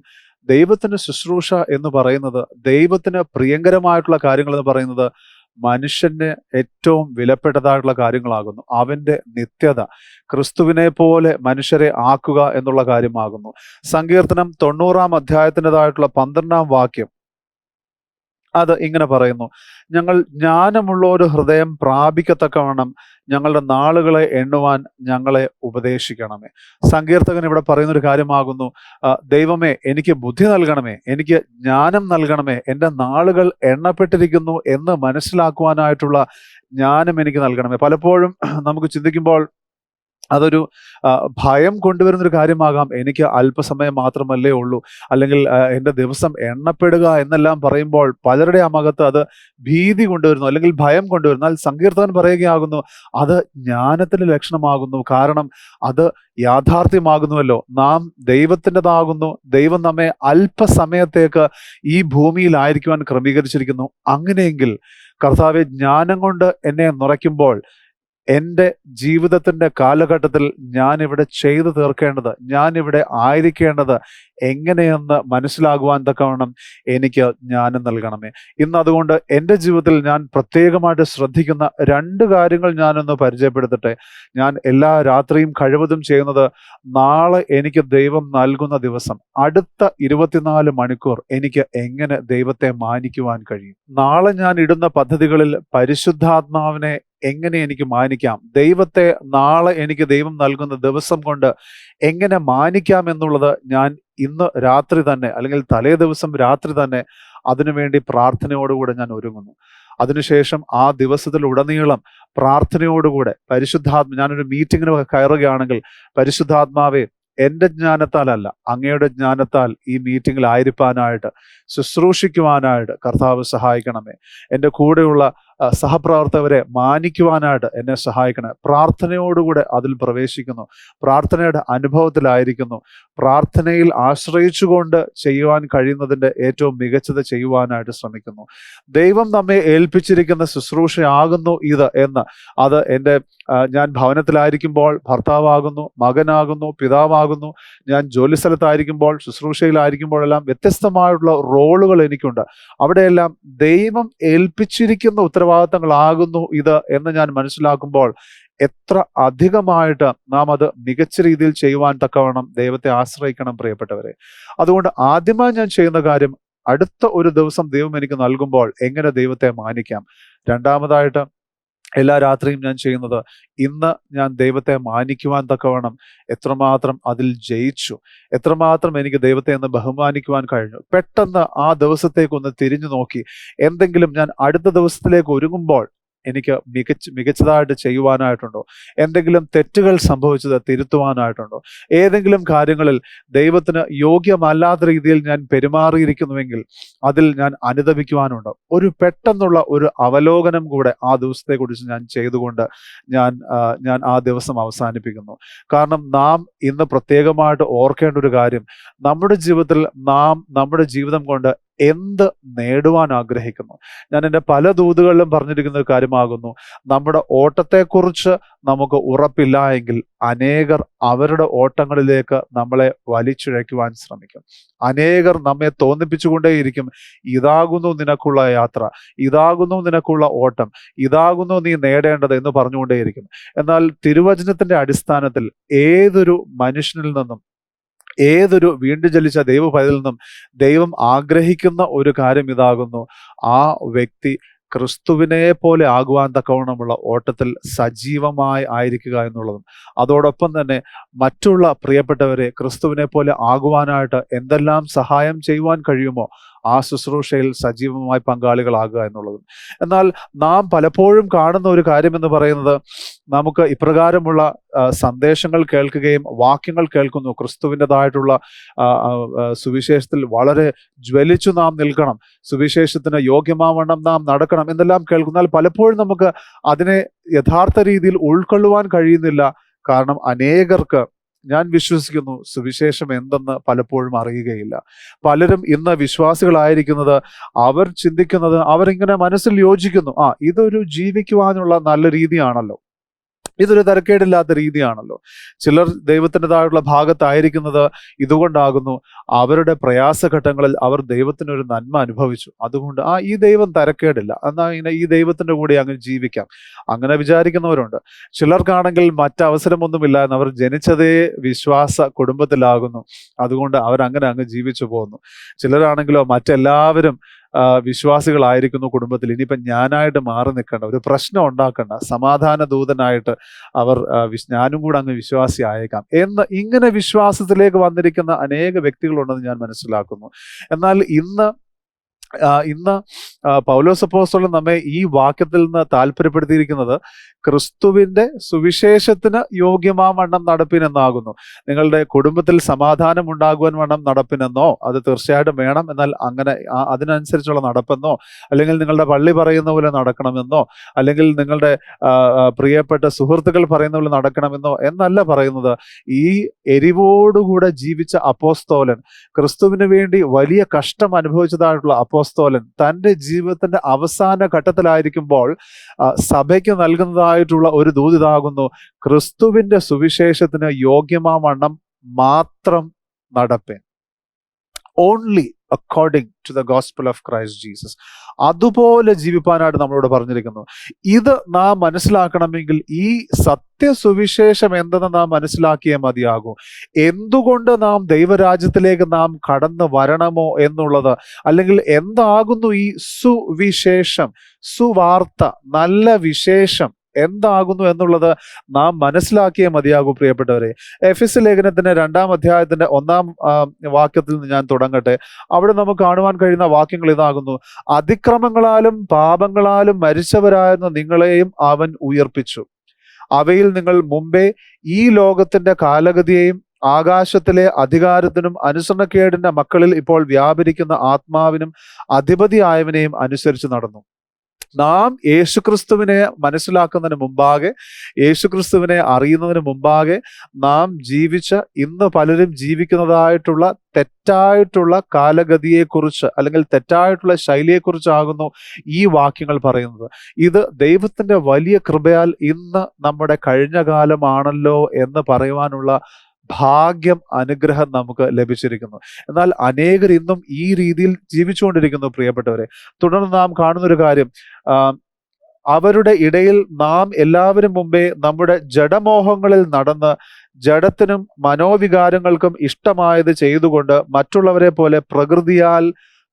ദൈവത്തിന്റെ ശുശ്രൂഷ എന്ന് പറയുന്നത്, ദൈവത്തിന് പ്രിയങ്കരമായിട്ടുള്ള കാര്യങ്ങൾ എന്ന് പറയുന്നത് മനുഷ്യന് ഏറ്റവും വിലപ്പെട്ടതായിട്ടുള്ള കാര്യങ്ങളാകുന്നു. അവന്റെ നിത്യത ക്രിസ്തുവിനെ പോലെ മനുഷ്യരെ ആക്കുക എന്നുള്ള കാര്യമാകുന്നു. സങ്കീർത്തനം 90-ാം അധ്യായത്തിൻ്റെതായിട്ടുള്ള 12-ാം വാക്യം അത് ഇങ്ങനെ പറയുന്നു: ഞങ്ങൾ ജ്ഞാനമുള്ള ഒരു ഹൃദയം പ്രാപിക്കത്തക്കവണ്ണം ഞങ്ങളുടെ നാളുകളെ എണ്ണുവാൻ ഞങ്ങളെ ഉപദേശിക്കണമേ. സങ്കീർത്തകൻ ഇവിടെ പറയുന്നൊരു കാര്യമാകുന്നു, ദൈവമേ, എനിക്ക് ബുദ്ധി നൽകണമേ, എനിക്ക് ജ്ഞാനം നൽകണമേ, എൻ്റെ നാളുകൾ എണ്ണപ്പെട്ടിരിക്കുന്നു എന്ന് മനസ്സിലാക്കുവാനായിട്ടുള്ള ജ്ഞാനം എനിക്ക് നൽകണമേ. പലപ്പോഴും നമുക്ക് ചിന്തിക്കുമ്പോൾ അതൊരു ഭയം കൊണ്ടുവരുന്നൊരു കാര്യമാകാം. എനിക്ക് അല്പസമയം മാത്രമല്ലേ ഉള്ളൂ, അല്ലെങ്കിൽ എൻ്റെ ദിവസം എണ്ണപ്പെടുക എന്നെല്ലാം പറയുമ്പോൾ പലരുടെ അകത്ത് അത് ഭീതി കൊണ്ടുവരുന്നു, അല്ലെങ്കിൽ ഭയം കൊണ്ടുവരുന്നു. എന്നാൽ സങ്കീർത്തകൻ പറയുകയാകുന്നു, അത് ജ്ഞാനത്തിന്റെ ലക്ഷണമാകുന്നു. കാരണം അത് യാഥാർത്ഥ്യമാകുന്നുവല്ലോ, നാം ദൈവത്തിൻ്റെതാകുന്നു, ദൈവം നമ്മെ അല്പസമയത്തേക്ക് ഈ ഭൂമിയിലായിരിക്കുവാൻ ക്രമീകരിച്ചിരിക്കുന്നു. അങ്ങനെയെങ്കിൽ കർത്താവെ, ജ്ഞാനം കൊണ്ട് എന്നെ നിറയ്ക്കുമ്പോൾ എൻ്റെ ജീവിതത്തിൻ്റെ കാലഘട്ടത്തിൽ ഞാനിവിടെ ചെയ്തു തീർക്കേണ്ടത്, ഞാനിവിടെ ആയിരിക്കേണ്ടത് എങ്ങനെയെന്ന് മനസ്സിലാകുവാൻ തക്കവണ്ണം എനിക്ക് ജ്ഞാനം നൽകണമേ. ഇന്ന് അതുകൊണ്ട് എൻ്റെ ജീവിതത്തിൽ ഞാൻ പ്രത്യേകമായിട്ട് ശ്രദ്ധിക്കുന്ന 2 കാര്യങ്ങൾ ഞാനൊന്ന് പരിചയപ്പെടുത്തട്ടെ. ഞാൻ എല്ലാ രാത്രിയും കഴിവതും ചെയ്യുന്നത്, നാളെ എനിക്ക് ദൈവം നൽകുന്ന ദിവസം, അടുത്ത 24 മണിക്കൂർ എനിക്ക് എങ്ങനെ ദൈവത്തെ മാനിക്കുവാൻ കഴിയും, നാളെ ഞാൻ ഇടുന്ന പദ്ധതികളിൽ പരിശുദ്ധാത്മാവിനെ എങ്ങനെ എനിക്ക് മാനിക്കാം, ദൈവത്തെ നാളെ എനിക്ക് ദൈവം നൽകുന്ന ദിവസം കൊണ്ട് എങ്ങനെ മാനിക്കാം എന്നുള്ളത് ഞാൻ ഇന്ന് രാത്രി തന്നെ, അല്ലെങ്കിൽ തലേ ദിവസം രാത്രി തന്നെ അതിനുവേണ്ടി പ്രാർത്ഥനയോടുകൂടെ ഞാൻ ഒരുങ്ങുന്നു. അതിനുശേഷം ആ ദിവസത്തിലുടനീളം പ്രാർത്ഥനയോടുകൂടെ ഞാനൊരു മീറ്റിങ്ങിന് കയറുകയാണെങ്കിൽ, പരിശുദ്ധാത്മാവേ, എൻ്റെ ജ്ഞാനത്താലല്ല, അങ്ങയുടെ ജ്ഞാനത്താൽ ഈ മീറ്റിങ്ങിൽ ആയിരിക്കാനായിട്ട്, ശുശ്രൂഷിക്കുവാനായിട്ട് കർത്താവ് സഹായിക്കണമേ. എൻ്റെ കൂടെയുള്ള സഹപ്രവർത്തകരെ മാനിക്കുവാനായിട്ട് എന്നെ സഹായിക്കണേ. പ്രാർത്ഥനയോടുകൂടെ അതിൽ പ്രവേശിക്കുന്നു, പ്രാർത്ഥനയുടെ അനുഭവത്തിലായിരിക്കുന്നു, പ്രാർത്ഥനയിൽ ആശ്രയിച്ചുകൊണ്ട് ചെയ്യുവാൻ കഴിയുന്നതിൻ്റെ ഏറ്റവും മികച്ചത് ചെയ്യുവാനായിട്ട് ശ്രമിക്കുന്നു. ദൈവം നമ്മെ ഏൽപ്പിച്ചിരിക്കുന്ന ശുശ്രൂഷയാകുന്നു ഇത് എന്ന്, അത് ഞാൻ ഭവനത്തിലായിരിക്കുമ്പോൾ ഭർത്താവാകുന്നു, മകനാകുന്നു, പിതാവാകുന്നു, ഞാൻ ജോലി സ്ഥലത്തായിരിക്കുമ്പോൾ, ശുശ്രൂഷയിലായിരിക്കുമ്പോഴെല്ലാം വ്യത്യസ്തമായിട്ടുള്ള റോളുകൾ എനിക്കുണ്ട്. അവിടെയെല്ലാം ദൈവം ഏൽപ്പിച്ചിരിക്കുന്ന ഉത്തരവാദിത്തങ്ങളാകുന്നു ഇത് എന്ന് ഞാൻ മനസ്സിലാക്കുമ്പോൾ എത്ര അധികമായിട്ട് നാം അത് മികച്ച രീതിയിൽ ചെയ്യുവാൻ തക്കവണ്ണം ദൈവത്തെ ആശ്രയിക്കണം പ്രിയപ്പെട്ടവരെ. അതുകൊണ്ട് ആദ്യമായി ഞാൻ ചെയ്യുന്ന കാര്യം, അടുത്ത ഒരു ദിവസം ദൈവം എനിക്ക് നൽകുമ്പോൾ എങ്ങനെ ദൈവത്തെ മാനിക്കാം. രണ്ടാമതായിട്ട് എല്ലാ രാത്രിയും ഞാൻ ചെയ്യുന്നത്, ഇന്ന് ഞാൻ ദൈവത്തെ മാനിക്കുവാൻ തക്കവണ്ണം എത്രമാത്രം അതിൽ ജയിച്ചു, എത്രമാത്രം എനിക്ക് ദൈവത്തെ ഒന്ന് ബഹുമാനിക്കുവാൻ കഴിഞ്ഞു. പെട്ടെന്ന് ആ ദിവസത്തേക്കൊന്ന് തിരിഞ്ഞു നോക്കി എന്തെങ്കിലും ഞാൻ അടുത്ത ദിവസത്തിലേക്ക് ഒരുങ്ങുമ്പോൾ എനിക്ക് മികച്ചതായിട്ട് ചെയ്യുവാനായിട്ടുണ്ടോ, എന്തെങ്കിലും തെറ്റുകൾ സംഭവിച്ചത് തിരുത്തുവാനായിട്ടുണ്ടോ, ഏതെങ്കിലും കാര്യങ്ങളിൽ ദൈവത്തിന് യോഗ്യമല്ലാത്ത രീതിയിൽ ഞാൻ പെരുമാറിയിരിക്കുന്നുവെങ്കിൽ അതിൽ ഞാൻ അനുതപിക്കുവാനുണ്ടോ, ഒരു പെട്ടെന്നുള്ള ഒരു അവലോകനം കൂടെ ആ ദിവസത്തെക്കുറിച്ച് ഞാൻ ചെയ്തുകൊണ്ട് ഞാൻ ആ ദിവസം അവസാനിപ്പിക്കുന്നു. കാരണം നാം ഇന്ന് പ്രത്യേകമായിട്ട് ഓർക്കേണ്ട ഒരു കാര്യം, നമ്മുടെ ജീവിതത്തിൽ നാം നമ്മുടെ ജീവിതം കൊണ്ട് എന്ത് നേടുവാൻ ആഗ്രഹിക്കുന്നു. ഞാൻ എൻ്റെ പല ദൂതുകളിലും പറഞ്ഞിരിക്കുന്ന ഒരു കാര്യമാകുന്നു, നമ്മുടെ ഓട്ടത്തെക്കുറിച്ച് നമുക്ക് ഉറപ്പില്ല എങ്കിൽ അനേകർ അവരുടെ ഓട്ടങ്ങളിലേക്ക് നമ്മളെ വലിച്ചിഴയ്ക്കുവാൻ ശ്രമിക്കും. അനേകർ നമ്മെ തോന്നിപ്പിച്ചുകൊണ്ടേയിരിക്കും, ഇതാകുന്നു നിനക്കുള്ള യാത്ര, ഇതാകുന്നു നിനക്കുള്ള ഓട്ടം, ഇതാകുന്നു നീ നേടേണ്ടത് എന്ന് പറഞ്ഞുകൊണ്ടേയിരിക്കും. എന്നാൽ തിരുവചനത്തിന്റെ അടിസ്ഥാനത്തിൽ ഏതൊരു മനുഷ്യനിൽ നിന്നും, ഏതൊരു വീണ്ടും ജനിച്ച ദൈവപൈതലിൽ നിന്നും ദൈവം ആഗ്രഹിക്കുന്ന ഒരു കാര്യം ഇതാകുന്നു, ആ വ്യക്തി ക്രിസ്തുവിനെ പോലെ ആകുവാൻ തക്കവണ്ണമുള്ള ഓട്ടത്തിൽ സജീവമായി ആയിരിക്കുക എന്നുള്ളതും, അതോടൊപ്പം തന്നെ മറ്റുള്ള പ്രിയപ്പെട്ടവരെ ക്രിസ്തുവിനെ പോലെ ആകുവാനായിട്ട് എന്തെല്ലാം സഹായം ചെയ്യുവാൻ കഴിയുമോ ആ ശുശ്രൂഷയിൽ സജീവമായി പങ്കാളികളാകുക എന്നുള്ളതും. എന്നാൽ നാം പലപ്പോഴും കാണുന്ന ഒരു കാര്യം എന്ന് പറയുന്നത്, നമുക്ക് ഇപ്രകാരമുള്ള സന്ദേശങ്ങൾ കേൾക്കുകയും വാക്യങ്ങൾ കേൾക്കുന്നു, ക്രിസ്തുവിൻ്റെതായിട്ടുള്ള സുവിശേഷത്തിൽ വളരെ ജ്വലിച്ചു നാം നിൽക്കണം, സുവിശേഷത്തിന് യോഗ്യമാവണ്ണം നാം നടക്കണം എന്നെല്ലാം കേൾക്കുന്നാൽ പലപ്പോഴും നമുക്ക് അതിനെ യഥാർത്ഥ രീതിയിൽ ഉൾക്കൊള്ളുവാൻ കഴിയുന്നില്ല. കാരണം അനേകർക്ക്, ഞാൻ വിശ്വസിക്കുന്നു, സുവിശേഷം എന്തെന്ന് പലപ്പോഴും അറിയുകയില്ല. പലരും ഇന്ന് വിശ്വാസികളായിരിക്കുന്നത്, അവർ ചിന്തിക്കുന്നത്, അവരിങ്ങനെ മനസ്സിൽ യോജിക്കുന്നു, ഇതൊരു ജീവിക്കുവാനുള്ള നല്ല രീതിയാണല്ലോ, ഇതൊരു തരക്കേടില്ലാത്ത രീതിയാണല്ലോ. ചിലർ ദൈവത്തിൻ്റെതായുള്ള ഭാഗത്തായിരിക്കുന്നത് ഇതുകൊണ്ടാകുന്നു, അവരുടെ പ്രയാസഘട്ടങ്ങളിൽ അവർ ദൈവത്തിനൊരു നന്മ അനുഭവിച്ചു, അതുകൊണ്ട് ഈ ദൈവം തരക്കേടില്ല, എന്നാൽ ഇങ്ങനെ ഈ ദൈവത്തിൻ്റെ കൂടെ അങ്ങ് ജീവിക്കാം, അങ്ങനെ വിചാരിക്കുന്നവരുണ്ട്. ചിലർക്കാണെങ്കിൽ മറ്റവസരമൊന്നുമില്ല എന്ന്, അവർ ജനിച്ചതേ വിശ്വാസ കുടുംബത്തിലാകുന്നു, അതുകൊണ്ട് അവരങ്ങനെ അങ്ങ് ജീവിച്ചു പോകുന്നു. ചിലരാണെങ്കിലോ മറ്റെല്ലാവരും വിശ്വാസികളായിരിക്കുന്നു കുടുംബത്തിൽ, ഇനിയിപ്പം ഞാനായിട്ട് മാറി നിൽക്കേണ്ട, ഒരു പ്രശ്നം ഉണ്ടാക്കണ്ട, സമാധാന ദൂതനായിട്ട് ഞാനും കൂടെ അങ്ങ് വിശ്വാസി ആയേക്കാം എന്ന് ഇങ്ങനെ വിശ്വാസത്തിലേക്ക് വന്നിരിക്കുന്ന അനേക വ്യക്തികളുണ്ടെന്ന് ഞാൻ മനസ്സിലാക്കുന്നു. എന്നാൽ ഇന്ന് പൗലോസ് അപ്പോസ്തലൻ നമ്മെ ഈ വാക്യത്തിൽ നിന്ന് താല്പര്യപ്പെടുത്തിയിരിക്കുന്നത് ക്രിസ്തുവിന്റെ സുവിശേഷത്തിന് യോഗ്യമാവണ്ണം നടപ്പിനെന്നാകുന്നു. നിങ്ങളുടെ കുടുംബത്തിൽ സമാധാനം ഉണ്ടാകുവാൻ വണ്ണം നടപ്പിനെന്നോ, അത് തീർച്ചയായിട്ടും വേണം, എന്നാൽ അങ്ങനെ അതിനനുസരിച്ചുള്ള നടപ്പെന്നോ, അല്ലെങ്കിൽ നിങ്ങളുടെ പള്ളി പറയുന്ന പോലെ നടക്കണമെന്നോ, അല്ലെങ്കിൽ നിങ്ങളുടെ പ്രിയപ്പെട്ട സുഹൃത്തുക്കൾ പറയുന്ന പോലെ നടക്കണമെന്നോ എന്നല്ല പറയുന്നത്. ഈ എരിവോടുകൂടെ ജീവിച്ച അപ്പോസ്തോലൻ, ക്രിസ്തുവിന് വേണ്ടി വലിയ കഷ്ടം അനുഭവിച്ചതായിട്ടുള്ള അപ്പോസ്തോലൻ, തൻ്റെ ജീവിതത്തിന്റെ അവസാന ഘട്ടത്തിലായിരിക്കുമ്പോൾ സഭയ്ക്ക് നൽകുന്നതായിട്ടുള്ള ഒരു ദൂതിതാകുന്നു, ക്രിസ്തുവിന്റെ സുവിശേഷത്തിന് യോഗ്യമാവണ്ണം മാത്രം നടപ്പേൻ. Only according to the gospel of Christ Jesus. അതുപോലെ ജീവിപ്പാനായിട്ട് നമ്മളോട് പറഞ്ഞിരിക്കുന്നു. ഇത് നാം മനസ്സിലാക്കണമെങ്കിൽ ഈ സത്യസുവിശേഷം എന്തെന്ന് നാം മനസ്സിലാക്കിയേ മതിയാകൂ. എന്തുകൊണ്ട് നാം ദൈവരാജ്യത്തിലേക്ക് നാം കടന്നു വരണമോ എന്നുള്ളത്, അല്ലെങ്കിൽ എന്താകുന്നു ഈ സുവിശേഷം, സുവാർത്ത, നല്ല വിശേഷം എന്താകുന്നു എന്നുള്ളത് നാം മനസ്സിലാക്കിയേ മതിയാകൂ പ്രിയപ്പെട്ടവരെ. എഫെസ്യ ലേഖനത്തിന്റെ 2-ാം അധ്യായത്തിന്റെ 1-ാം വാക്യത്തിൽ നിന്ന് ഞാൻ തുടങ്ങട്ടെ. അവിടെ നമുക്ക് കാണുവാൻ കഴിയുന്ന വാക്യങ്ങൾ ഇതാകുന്നു: അതിക്രമങ്ങളാലും പാപങ്ങളാലും മരിച്ചവരായിരുന്ന നിങ്ങളെയും അവൻ ഉയർപ്പിച്ചു. അവയിൽ നിങ്ങൾ മുമ്പേ ഈ ലോകത്തിന്റെ കാലഗതിയെയും ആകാശത്തിലെ അധികാരത്തിനും അനുസരണക്കേടിന്റെ മക്കളിൽ ഇപ്പോൾ വ്യാപരിക്കുന്ന ആത്മാവിനും അധിപതിയായവനെയും അനുസരിച്ച് നടന്നു. നാം യേശുക്രിസ്തുവിനെ മനസ്സിലാക്കുന്നതിന് മുമ്പാകെ, യേശുക്രിസ്തുവിനെ അറിയുന്നതിന് മുമ്പാകെ നാം ജീവിച്ച, ഇന്ന് പലരും ജീവിക്കുന്നതായിട്ടുള്ള തെറ്റായിട്ടുള്ള കാലഗതിയെക്കുറിച്ച് അല്ലെങ്കിൽ തെറ്റായിട്ടുള്ള ശൈലിയെക്കുറിച്ചാകുന്നു ഈ വാക്യങ്ങൾ പറയുന്നത്. ഇത് ദൈവത്തിന്റെ വലിയ കൃപയാൽ ഇന്ന് നമ്മുടെ കഴിഞ്ഞ കാലമാണല്ലോ എന്ന് പറയുവാനുള്ള ഭാഗ്യം, അനുഗ്രഹം നമുക്ക് ലഭിച്ചിരിക്കുന്നു. എന്നാൽ അനേകർ ഇന്നും ഈ രീതിയിൽ ജീവിച്ചുകൊണ്ടിരിക്കുന്നു പ്രിയപ്പെട്ടവരെ. തുടർന്ന് നാം കാണുന്നൊരു കാര്യം, അവരുടെ ഇടയിൽ നാം എല്ലാവരും മുമ്പേ നമ്മുടെ ജഡമോഹങ്ങളിൽ നടന്ന് ജഡത്തിനും മനോവികാരങ്ങൾക്കും ഇഷ്ടമായത് ചെയ്തുകൊണ്ട് മറ്റുള്ളവരെ പോലെ പ്രകൃതിയാൽ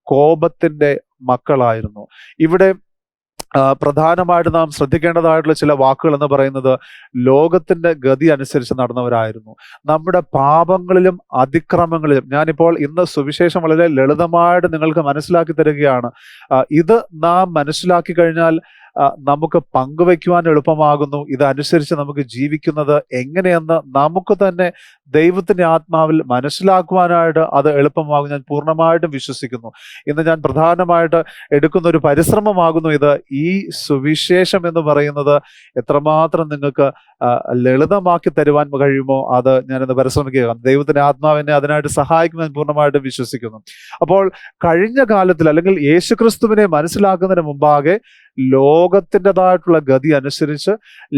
കോപത്തിന്റെ മക്കളായിരുന്നു. ഇവിടെ പ്രധാനമായിട്ട് നാം ശ്രദ്ധിക്കേണ്ടതായിട്ടുള്ള ചില വാക്കുകൾ എന്ന് പറയുന്നത് ലോകത്തിന്റെ ഗതി അനുസരിച്ച് നടന്നവരായിരുന്നു. നമ്മുടെ പാപങ്ങളിലും അതിക്രമങ്ങളിലും, ഞാനിപ്പോൾ ഇന്ന് സുവിശേഷം വളരെ ലളിതമായിട്ട് നിങ്ങൾക്ക് മനസ്സിലാക്കി തരികയാണ്. ഇത് നാം മനസ്സിലാക്കി കഴിഞ്ഞാൽ നമുക്ക് പങ്കുവയ്ക്കുവാൻ എളുപ്പമാകുന്നു. ഇതനുസരിച്ച് നമുക്ക് ജീവിക്കുന്നത് എങ്ങനെയെന്ന് നമുക്ക് തന്നെ ദൈവത്തിന്റെ ആത്മാവിൽ മനസ്സിലാക്കുവാനായിട്ട് അത് എളുപ്പമാകും. ഞാൻ പൂർണ്ണമായിട്ടും വിശ്വസിക്കുന്നു. ഇന്ന് ഞാൻ പ്രധാനമായിട്ട് എടുക്കുന്ന ഒരു പരിശ്രമമാകുന്നു ഇത്. ഈ സുവിശേഷം എന്ന് പറയുന്നത് എത്രമാത്രം നിങ്ങൾക്ക് ലളിതമാക്കി തരുവാൻ കഴിയുമോ അത് ഞാനിന്ന് പരിശ്രമിക്കുക. ദൈവത്തിന്റെ ആത്മാവിനെ അതിനായിട്ട് സഹായിക്കുമെന്ന് പൂർണ്ണമായിട്ടും വിശ്വസിക്കുന്നു. അപ്പോൾ കഴിഞ്ഞ കാലത്തിൽ അല്ലെങ്കിൽ യേശുക്രിസ്തുവിനെ മനസ്സിലാക്കുന്നതിന് മുമ്പാകെ ലോകത്തിൻ്റെതായിട്ടുള്ള ഗതി അനുസരിച്ച്,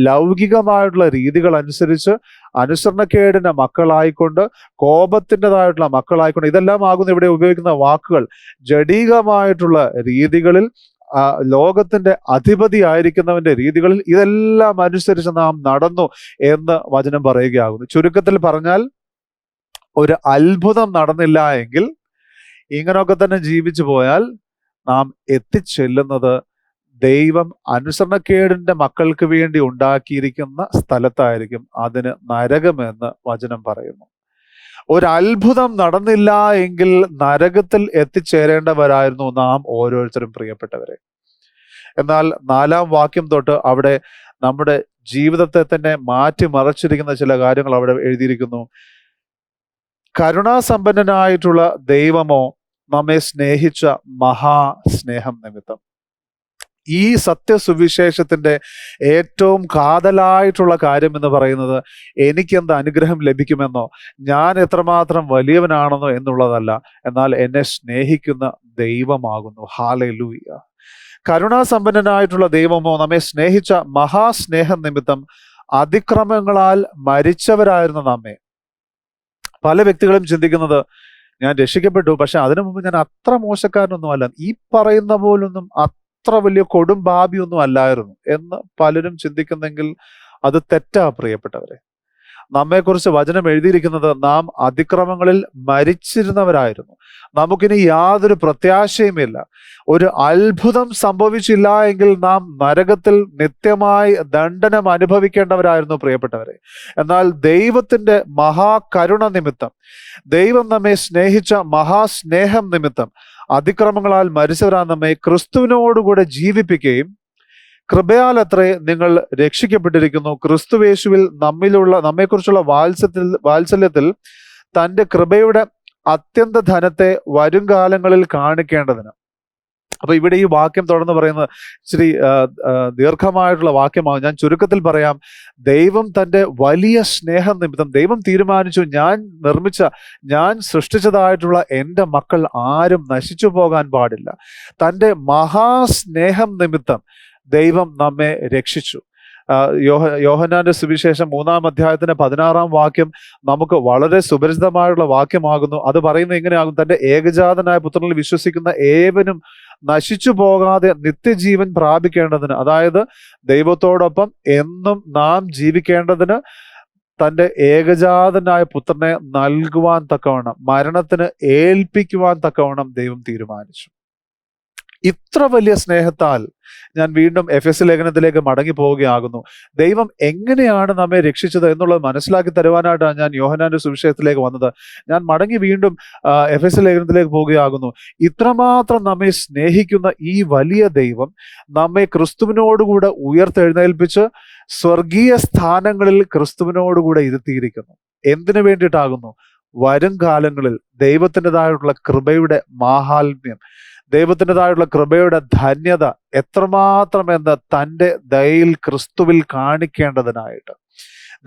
ലൗകികമായിട്ടുള്ള രീതികൾ അനുസരിച്ച്, അനുസരണക്കേടിന്റെ മക്കളായിക്കൊണ്ട്, കോപത്തിൻ്റെതായിട്ടുള്ള മക്കളായിക്കൊണ്ട്, ഇതെല്ലാം ആകുന്നു ഇവിടെ ഉപയോഗിക്കുന്ന വാക്കുകൾ. ജഡീകമായിട്ടുള്ള രീതികളിൽ, ലോകത്തിന്റെ അധിപതി ആയിരിക്കുന്നവന്റെ രീതികളിൽ ഇതെല്ലാം അനുസരിച്ച് നാം നടന്നു എന്ന് വചനം പറയുകയാകുന്നു. ചുരുക്കത്തിൽ പറഞ്ഞാൽ, ഒരു അത്ഭുതം നടന്നില്ല എങ്കിൽ, ഇങ്ങനെയൊക്കെ തന്നെ ജീവിച്ചു പോയാൽ നാം എത്തിച്ചെല്ലുന്നത് ദൈവം അനുസരണക്കേടിന്റെ മക്കൾക്ക് വേണ്ടി ഉണ്ടാക്കിയിരിക്കുന്ന സ്ഥലത്തായിരിക്കും. അതിന് നരകമെന്ന് വചനം പറയുന്നു. ഒരു അത്ഭുതം നടന്നില്ല എങ്കിൽ നരകത്തിൽ എത്തിച്ചേരേണ്ടവരായിരുന്നു നാം ഓരോരുത്തരും പ്രിയപ്പെട്ടവരെ. എന്നാൽ 4-ാം വാക്യം തൊട്ട് അവിടെ നമ്മുടെ ജീവിതത്തെ തന്നെ മാറ്റിമറിച്ചിരിക്കുന്ന ചില കാര്യങ്ങൾ അവിടെ എഴുതിയിരിക്കുന്നു. കരുണാസമ്പന്നനായിട്ടുള്ള ദൈവമോ നമ്മെ സ്നേഹിച്ച മഹാസ്നേഹം നിമിത്തം. ഈ സത്യസുവിശേഷത്തിന്റെ ഏറ്റവും കാതലായിട്ടുള്ള കാര്യം എന്ന് പറയുന്നത് എനിക്കെന്ത് അനുഗ്രഹം ലഭിക്കുമെന്നോ ഞാൻ എത്രമാത്രം വലിയവനാണെന്നോ എന്നുള്ളതല്ല, എന്നാൽ എന്നെ സ്നേഹിക്കുന്ന ദൈവമാകുന്നു. ഹല്ലേലൂയ. കരുണാസമ്പന്നനായിട്ടുള്ള ദൈവമോ നമ്മെ സ്നേഹിച്ച മഹാസ്നേഹം നിമിത്തം അതിക്രമങ്ങളാൽ മരിച്ചവരായിരുന്ന നമ്മെ. പല വ്യക്തികളും ചിന്തിക്കുന്നത്, ഞാൻ രക്ഷിക്കപ്പെട്ടു, പക്ഷെ അതിനു മുമ്പ് ഞാൻ അത്ര മോശക്കാരനൊന്നും അല്ല, ഈ പറയുന്ന പോലൊന്നും അത്ര വലിയ കൊടും ഭാവിയൊന്നും അല്ലായിരുന്നു എന്ന് പലരും ചിന്തിക്കുന്നെങ്കിൽ അത് തെറ്റാ പ്രിയപ്പെട്ടവരെ. നമ്മെക്കുറിച്ച് വചനം എഴുതിയിരിക്കുന്നത് നാം അതിക്രമങ്ങളിൽ മരിച്ചിരുന്നവരായിരുന്നു. നമുക്കിനി യാതൊരു പ്രത്യാശയുമില്ല. ഒരു അത്ഭുതം സംഭവിച്ചില്ല എങ്കിൽ നാം നരകത്തിൽ നിത്യമായി ദണ്ഡനം അനുഭവിക്കേണ്ടവരായിരുന്നു പ്രിയപ്പെട്ടവരെ. എന്നാൽ ദൈവത്തിന്റെ മഹാകരുണ നിമിത്തം, ദൈവം നമ്മെ സ്നേഹിച്ച മഹാസ്നേഹം നിമിത്തം അതിക്രമങ്ങളാൽ മരിച്ചവരാ നമ്മെ ക്രിസ്തുവിനോടുകൂടെ ജീവിപ്പിക്കുകയും കൃപയാലത്രേ നിങ്ങൾ രക്ഷിക്കപ്പെട്ടിരിക്കുന്നു. ക്രിസ്തുവേശുവിൽ നമ്മെക്കുറിച്ചുള്ള വാത്സല്യത്തിൽ തൻ്റെ കൃപയുടെ അത്യന്ത ധനത്തെ വരും കാലങ്ങളിൽ കാണിക്കേണ്ടതിന്. അപ്പൊ ഇവിടെ ഈ വാക്യം തുടർന്ന് പറയുന്നത് ഇച്ചിരി ദീർഘമായിട്ടുള്ള വാക്യമാകും. ഞാൻ ചുരുക്കത്തിൽ പറയാം. ദൈവം തൻ്റെ വലിയ സ്നേഹം നിമിത്തം ദൈവം തീരുമാനിച്ചു, ഞാൻ സൃഷ്ടിച്ചതായിട്ടുള്ള എൻ്റെ മക്കൾ ആരും നശിച്ചു പോകാൻ പാടില്ല. തൻ്റെ മഹാസ്നേഹം നിമിത്തം ദൈവം നമ്മെ രക്ഷിച്ചു. യോഹന്നാന്റെ സുവിശേഷം 3-ാം അധ്യായത്തിന്റെ 16-ാം വാക്യം നമുക്ക് വളരെ സുപരിചിതമായുള്ള വാക്യമാകുന്നു. അത് പറയുന്നത് എങ്ങനെയാകും? തന്റെ ഏകജാതനായ പുത്രനിൽ വിശ്വസിക്കുന്ന ഏവനും നശിച്ചു പോകാതെ നിത്യജീവൻ പ്രാപിക്കേണ്ടതിന്, അതായത് ദൈവത്തോടൊപ്പം എന്നും നാം ജീവിക്കേണ്ടതിന് തൻ്റെ ഏകജാതനായ പുത്രനെ നൽകുവാൻ തക്കവണ്ണം, മരണത്തിന് ഏൽപ്പിക്കുവാൻ തക്കവണ്ണം ദൈവം തീരുമാനിച്ചു. ഇത്ര വലിയ സ്നേഹത്താൽ ഞാൻ വീണ്ടും എഫെസ്യ ലേഖനത്തിലേക്ക് മടങ്ങി പോവുകയാകുന്നു. ദൈവം എങ്ങനെയാണ് നമ്മെ രക്ഷിച്ചത് എന്നുള്ളത് മനസ്സിലാക്കി തരുവാനായിട്ടാണ് ഞാൻ യോഹന്നാന്റെ സുവിശേഷത്തിലേക്ക് വന്നത്. ഞാൻ മടങ്ങി വീണ്ടും എഫെസ്യ ലേഖനത്തിലേക്ക് പോവുകയാകുന്നു. ഇത്രമാത്രം നമ്മെ സ്നേഹിക്കുന്ന ഈ വലിയ ദൈവം നമ്മെ ക്രിസ്തുവിനോടുകൂടെ ഉയർത്തെഴുന്നേൽപ്പിച്ച് സ്വർഗീയ സ്ഥാനങ്ങളിൽ ക്രിസ്തുവിനോടുകൂടെ ഇരുത്തിയിരിക്കുന്നു. എന്തിനു വേണ്ടിയിട്ടാകുന്നു? വരും കാലങ്ങളിൽ ദൈവത്തിൻ്റെതായിട്ടുള്ള കൃപയുടെ മാഹാത്മ്യം, ദൈവത്തിൻ്റെതായിട്ടുള്ള കൃപയുടെ ധന്യത എത്രമാത്രം എന്ന് തൻ്റെ ദയയിൽ ക്രിസ്തുവിൽ കാണിക്കേണ്ടതിനായിട്ട്,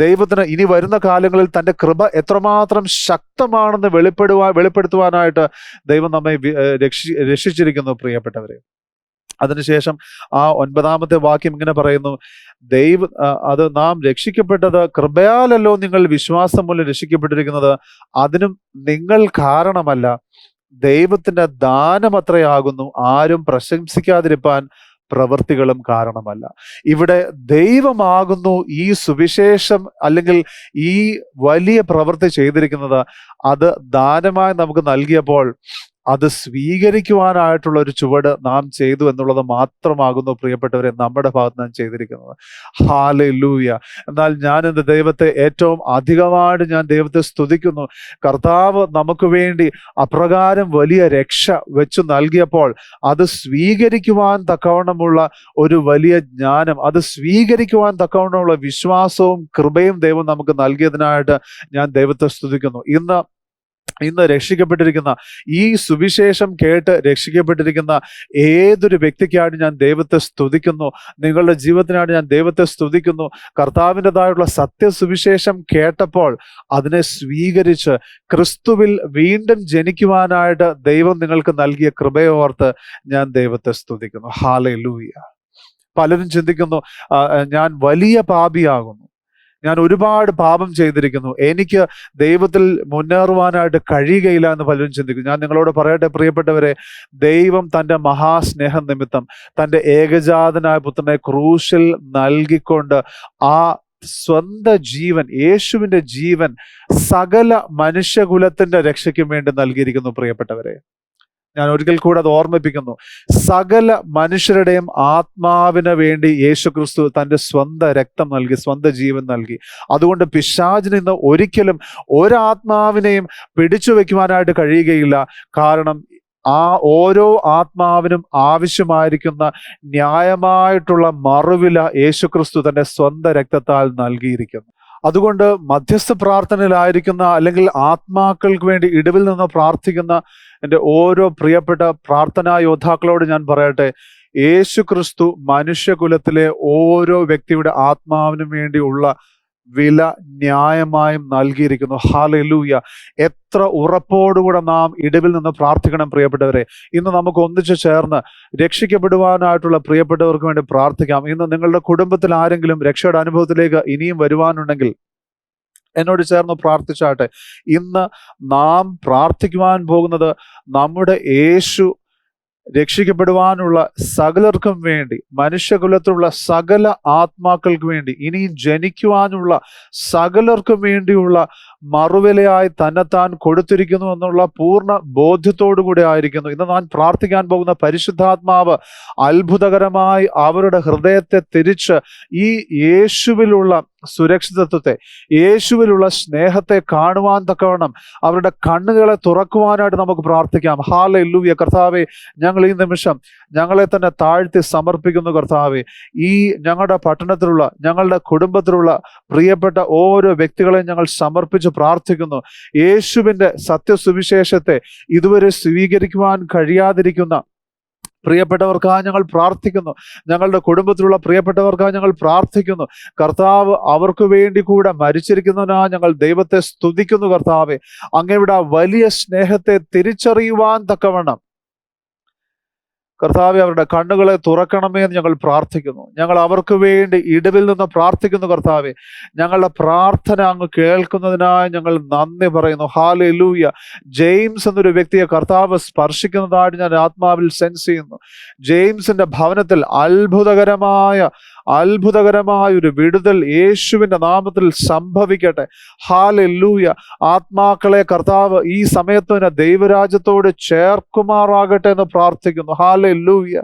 ദൈവത്തിന് ഇനി വരുന്ന കാലങ്ങളിൽ തൻ്റെ കൃപ എത്രമാത്രം ശക്തമാണെന്ന് വെളിപ്പെടുത്തുവാനായിട്ട് ദൈവം നമ്മെ രക്ഷിച്ചിരിക്കുന്നു പ്രിയപ്പെട്ടവരെ. അതിനുശേഷം ആ 9-ാമത്തെ വാക്യം ഇങ്ങനെ പറയുന്നു, അത് നാം രക്ഷിക്കപ്പെട്ടത് കൃപയാലല്ലോ, നിങ്ങൾ വിശ്വാസം മൂലം രക്ഷിക്കപ്പെട്ടിരിക്കുന്നത്, അതിനും നിങ്ങൾ കാരണമല്ല, ദൈവത്തിന്റെ ദാനമത്രയാകുന്നു, ആരും പ്രശംസിക്കാതിരിപ്പാൻ പ്രവൃത്തികളും കാരണമല്ല. ഇവിടെ ദൈവമാകുന്നു ഈ സുവിശേഷം അല്ലെങ്കിൽ ഈ വലിയ പ്രവൃത്തി ചെയ്തിരിക്കുന്നത്. അത് ദാനമായി നമുക്ക് നൽകിയപ്പോൾ അത് സ്വീകരിക്കുവാനായിട്ടുള്ള ഒരു ചുവട് നാം ചെയ്തു എന്നുള്ളത് മാത്രമാകുന്നു പ്രിയപ്പെട്ടവരെ നമ്മുടെ ഭാഗത്ത് നാം ചെയ്തിരിക്കുന്നത്. ഹല്ലേലൂയ. എന്നാൽ ഞാൻ എൻ്റെ ദൈവത്തെ ഏറ്റവും അധികമായിട്ട് ഞാൻ ദൈവത്തെ സ്തുതിക്കുന്നു. കർത്താവ് നമുക്ക് വേണ്ടി അപ്രകാരം വലിയ രക്ഷ വെച്ചു നൽകിയപ്പോൾ അത് സ്വീകരിക്കുവാൻ തക്കവണ്ണമുള്ള ഒരു വലിയ ജ്ഞാനം, അത് സ്വീകരിക്കുവാൻ തക്കവണ്ണമുള്ള വിശ്വാസവും കൃപയും ദൈവം നമുക്ക് നൽകിയതിനായിട്ട് ഞാൻ ദൈവത്തെ സ്തുതിക്കുന്നു. ഇന്ന് രക്ഷിക്കപ്പെട്ടിരിക്കുന്ന, ഈ സുവിശേഷം കേട്ട് രക്ഷിക്കപ്പെട്ടിരിക്കുന്ന ഏതൊരു വ്യക്തിക്കായിട്ട് ഞാൻ ദൈവത്തെ സ്തുതിക്കുന്നു. നിങ്ങളുടെ ജീവിതത്തിനായിട്ട് ഞാൻ ദൈവത്തെ സ്തുതിക്കുന്നു. കർത്താവിൻ്റെതായുള്ള സത്യസുവിശേഷം കേട്ടപ്പോൾ അതിനെ സ്വീകരിച്ച് ക്രിസ്തുവിൽ വീണ്ടും ജനിക്കുവാനായിട്ട് ദൈവം നിങ്ങൾക്ക് നൽകിയ കൃപയോർത്ത് ഞാൻ ദൈവത്തെ സ്തുതിക്കുന്നു. ഹല്ലേലൂയ. പലരും ചിന്തിക്കുന്നു, ഞാൻ വലിയ പാപിയാകുന്നു, ഞാൻ ഒരുപാട് പാപം ചെയ്തിരിക്കുന്നു, എനിക്ക് ദൈവത്തിൽ മുന്നേറുവാനായിട്ട് കഴിയുകയില്ല എന്ന് പലരും ചിന്തിക്കുന്നു. ഞാൻ നിങ്ങളോട് പറയട്ടെ പ്രിയപ്പെട്ടവരെ, ദൈവം തൻ്റെ മഹാസ്നേഹം നിമിത്തം തൻ്റെ ഏകജാതനായ പുത്രനെ ക്രൂശിൽ നൽകിക്കൊണ്ട് ആ സ്വന്തം ജീവൻ, യേശുവിൻ്റെ ജീവൻ സകല മനുഷ്യകുലത്തിൻ്റെ രക്ഷയ്ക്കും വേണ്ടി നൽകിയിരിക്കുന്നു പ്രിയപ്പെട്ടവരെ. ഞാൻ ഒരിക്കൽ കൂടെ അത് ഓർമ്മിപ്പിക്കുന്നു. സകല മനുഷ്യരുടെയും ആത്മാവിന് വേണ്ടി യേശുക്രിസ്തു തൻ്റെ സ്വന്തം രക്തം നൽകി, സ്വന്തം ജീവൻ നൽകി. അതുകൊണ്ട് പിശാചിന് ഇന്ന് ഒരിക്കലും ഒരാത്മാവിനെയും പിടിച്ചു വെക്കുവാനായിട്ട് കഴിയുകയില്ല. കാരണം ആ ഓരോ ആത്മാവിനും ആവശ്യമായിരിക്കുന്ന ന്യായമായിട്ടുള്ള മറുവില യേശുക്രിസ്തു തൻ്റെ സ്വന്തം രക്തത്താൽ നൽകിയിരിക്കുന്നു. അതുകൊണ്ട് മധ്യസ്ഥ പ്രാർത്ഥനയിലായിരിക്കുന്ന അല്ലെങ്കിൽ ആത്മാക്കൾക്ക് വേണ്ടി ഇടിവിൽ നിന്ന് പ്രാർത്ഥിക്കുന്ന എൻ്റെ ഓരോ പ്രിയപ്പെട്ട പ്രാർത്ഥനാ യോദ്ധാക്കളോട് ഞാൻ പറയട്ടെ, യേശു ക്രിസ്തു മനുഷ്യകുലത്തിലെ ഓരോ വ്യക്തിയുടെ ആത്മാവിനും വേണ്ടിയുള്ള വില ന്യായമായും നൽകിയിരിക്കുന്നു. ഹല്ലേലൂയ. എത്ര ഉറപ്പോടുകൂടെ നാം ഇടിവിൽ നിന്ന് പ്രാർത്ഥിക്കണം പ്രിയപ്പെട്ടവരെ. ഇന്ന് നമുക്ക് ഒന്നിച്ചു ചേർന്ന് രക്ഷിക്കപ്പെടുവാനായിട്ടുള്ള പ്രിയപ്പെട്ടവർക്ക് വേണ്ടി പ്രാർത്ഥിക്കാം. ഇന്ന് നിങ്ങളുടെ കുടുംബത്തിൽ ആരെങ്കിലും രക്ഷയുടെ അനുഭവത്തിലേക്ക് ഇനിയും വരുവാനുണ്ടെങ്കിൽ എന്നോട് ചേർന്ന് പ്രാർത്ഥിച്ചാട്ടെ. ഇന്ന് നാം പ്രാർത്ഥിക്കുവാൻ പോകുന്നത് നമ്മുടെ യേശു രക്ഷിക്കപ്പെടുവാനുള്ള സകലർക്കും വേണ്ടി, മനുഷ്യകുലത്തിലുള്ള സകല ആത്മാക്കൾക്ക് വേണ്ടി, ഇനിയും ജനിക്കുവാനുള്ള സകലർക്കും വേണ്ടിയുള്ള മറുവിലയായി തന്നെത്താൻ കൊടുത്തിരിക്കുന്നു എന്നുള്ള പൂർണ്ണ ബോധ്യത്തോടു കൂടി ആയിരിക്കുന്നു. ഇന്ന് ഞാൻ പ്രാർത്ഥിക്കാൻ പോകുന്ന പരിശുദ്ധാത്മാവ് അത്ഭുതകരമായി അവരുടെ ഹൃദയത്തെ തിരിച്ച് ഈ യേശുവിലുള്ള സുരക്ഷിതത്വത്തെ, യേശുവിലുള്ള സ്നേഹത്തെ കാണുവാൻ തക്കവണ്ണം അവരുടെ കണ്ണുകളെ തുറക്കുവാനായിട്ട് നമുക്ക് പ്രാർത്ഥിക്കാം. ഹല്ലേലൂയ. കർത്താവേ, ഞങ്ങൾ ഈ നിമിഷം ഞങ്ങളെ തന്നെ താഴ്ത്തി സമർപ്പിക്കുന്നു. കർത്താവേ, ഈ ഞങ്ങളുടെ പട്ടണത്തിലുള്ള, ഞങ്ങളുടെ കുടുംബത്തിലുള്ള പ്രിയപ്പെട്ട ഓരോ വ്യക്തികളെയും ഞങ്ങൾ സമർപ്പിച്ച് പ്രാർത്ഥിക്കുന്നു. യേശുവിൻ്റെ സത്യസുവിശേഷത്തെ ഇതുവരെ സ്വീകരിക്കുവാൻ കഴിയാതിരിക്കുന്ന പ്രിയപ്പെട്ടവർക്കായി ഞങ്ങൾ പ്രാർത്ഥിക്കുന്നു. ഞങ്ങളുടെ കുടുംബത്തിലുള്ള പ്രിയപ്പെട്ടവർക്കായി ഞങ്ങൾ പ്രാർത്ഥിക്കുന്നു. കർത്താവ് അവർക്ക് വേണ്ടി കൂടെ മരിച്ചിരിക്കുന്നതിനായി ഞങ്ങൾ ദൈവത്തെ സ്തുതിക്കുന്നു. കർത്താവെ, അങ്ങയുടെ വലിയ സ്നേഹത്തെ തിരിച്ചറിയുവാൻ തക്കവണ്ണം കർത്താവെ അവരുടെ കണ്ണുകളെ തുറക്കണമേ എന്ന് ഞങ്ങൾ പ്രാർത്ഥിക്കുന്നു. ഞങ്ങൾ അവർക്ക് വേണ്ടി ഇടിവിൽ നിന്ന് പ്രാർത്ഥിക്കുന്നു. കർത്താവെ, ഞങ്ങളുടെ പ്രാർത്ഥന അങ്ങ് കേൾക്കുന്നതിനായി ഞങ്ങൾ നന്ദി പറയുന്നു. ഹല്ലേലൂയ. ജെയിംസ് എന്നൊരു വ്യക്തിയെ കർത്താവ് സ്പർശിക്കുന്നതായിട്ട് ഞാൻ ആത്മാവിൽ സെൻസ് ചെയ്യുന്നു. ജെയിംസിന്റെ ഭവനത്തിൽ അത്ഭുതകരമായ അത്ഭുതകരമായ ഒരു വിടുതൽ യേശുവിൻ്റെ നാമത്തിൽ സംഭവിക്കട്ടെ. ഹല്ലേലൂയ. ആത്മാക്കളെ കർത്താവ് ഈ സമയത്ത് തന്നെ ദൈവരാജ്യത്തോട് ചേർക്കുമാറാകട്ടെ എന്ന് പ്രാർത്ഥിക്കുന്നു. ഹല്ലേലൂയ.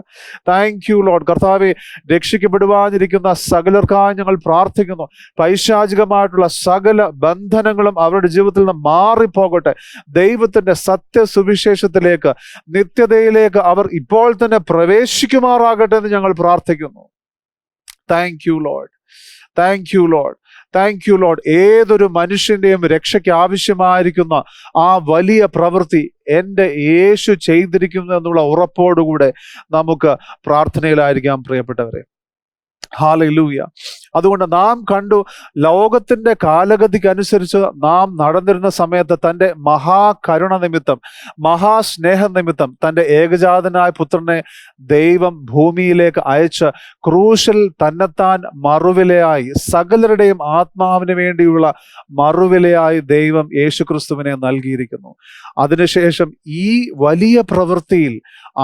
Thank you Lord. കർത്താവെ, രക്ഷിക്കപ്പെടുവാനിരിക്കുന്ന സകലർക്കായി ഞങ്ങൾ പ്രാർത്ഥിക്കുന്നു. പൈശാചികമായിട്ടുള്ള സകല ബന്ധനങ്ങളും അവരുടെ ജീവിതത്തിൽ നിന്ന് മാറിപ്പോകട്ടെ. ദൈവത്തിന്റെ സത്യസുവിശേഷത്തിലേക്ക്, നിത്യതയിലേക്ക് അവർ ഇപ്പോൾ തന്നെ പ്രവേശിക്കുമാറാകട്ടെ എന്ന് ഞങ്ങൾ പ്രാർത്ഥിക്കുന്നു. Thank you Lord. Thank you Lord. Thank you Lord. ഏതൊരു മനുഷ്യന്റെയും രക്ഷയ്ക്ക് ആവശ്യമായിരിക്കുന്ന ആ വലിയ പ്രവൃത്തി എൻ്റെ യേശു ചെയ്തിരിക്കുന്നു എന്നുള്ള ഉറപ്പോടുകൂടെ നമുക്ക് പ്രാർത്ഥനയിലായിരിക്കാം പ്രിയപ്പെട്ടവരെ. ഹല്ലേലൂയ. അതുകൊണ്ട് നാം കണ്ടു, ലോകത്തിന്റെ കാലഗതിക്ക് അനുസരിച്ച് നാം നടന്നിരുന്ന സമയത്ത് തൻ്റെ മഹാകരുണ നിമിത്തം, മഹാസ്നേഹ നിമിത്തം തൻ്റെ ഏകജാതനായ പുത്രനെ ദൈവം ഭൂമിയിലേക്ക് അയച്ച് ക്രൂശിൽ തന്നെത്താൻ മറുവിലയായി, സകലരുടെയും ആത്മാവിന് വേണ്ടിയുള്ള മറുവിലയായി ദൈവം യേശുക്രിസ്തുവിനെ നൽകിയിരിക്കുന്നു. അതിനുശേഷം ഈ വലിയ പ്രവൃത്തിയിൽ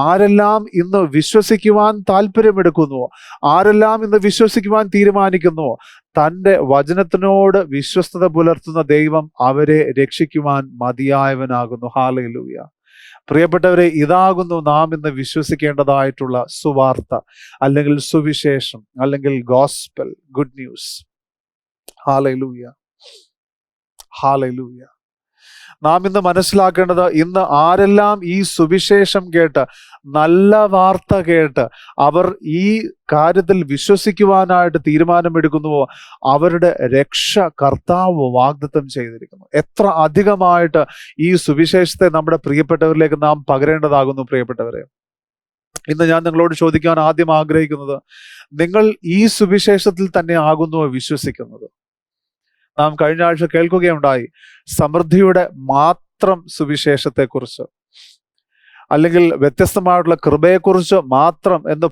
ആരെല്ലാം ഇന്ന് വിശ്വസിക്കുവാൻ താല്പര്യമെടുക്കുന്നുവോ, ആരെല്ലാം ഇന്ന് വിശ്വസിക്കുവാൻ തീരുമാനിക്കുന്നുവോ, തൻ്റെ വചനത്തിനോട് വിശ്വസ്തത പുലർത്തുന്ന ദൈവം അവരെ രക്ഷിക്കുവാൻ മതിയായവനാകുന്നു. ഹല്ലേലൂയ. പ്രിയപ്പെട്ടവരെ, ഇതാകുന്നു നാം ഇന്ന് വിശ്വസിക്കേണ്ടതായിട്ടുള്ള സുവാർത്ത, അല്ലെങ്കിൽ സുവിശേഷം, അല്ലെങ്കിൽ gospel, good news. Hallelujah. Hallelujah. നാം ഇന്ന് മനസ്സിലാക്കേണ്ടത്, ഇന്ന് ആരെല്ലാം ഈ സുവിശേഷം കേട്ട്, നല്ല വാർത്ത കേട്ട് അവർ ഈ കാര്യത്തിൽ വിശ്വസിക്കുവാനായിട്ട് തീരുമാനമെടുക്കുന്നുവോ, അവരുടെ രക്ഷ കർത്താവ് വാഗ്ദത്തം ചെയ്തിരിക്കുന്നു. എത്ര അധികമായിട്ട് ഈ സുവിശേഷത്തെ നമ്മുടെ പ്രിയപ്പെട്ടവരിലേക്ക് നാം പകരേണ്ടതാകുന്നു പ്രിയപ്പെട്ടവരെ. ഇന്ന് ഞാൻ നിങ്ങളോട് ചോദിക്കാൻ ആദ്യം ആഗ്രഹിക്കുന്നത്, നിങ്ങൾ ഈ സുവിശേഷത്തിൽ തന്നെ ആകുന്നുവോ വിശ്വസിക്കുന്നത്? നാം കഴിഞ്ഞ ആഴ്ച കേൾക്കുകയുണ്ടായി സമൃദ്ധിയുടെ മാത്രം സുവിശേഷത്തെക്കുറിച്ച്, അല്ലെങ്കിൽ വ്യത്യസ്തമായിട്ടുള്ള കൃപയെക്കുറിച്ച് മാത്രം എന്ന്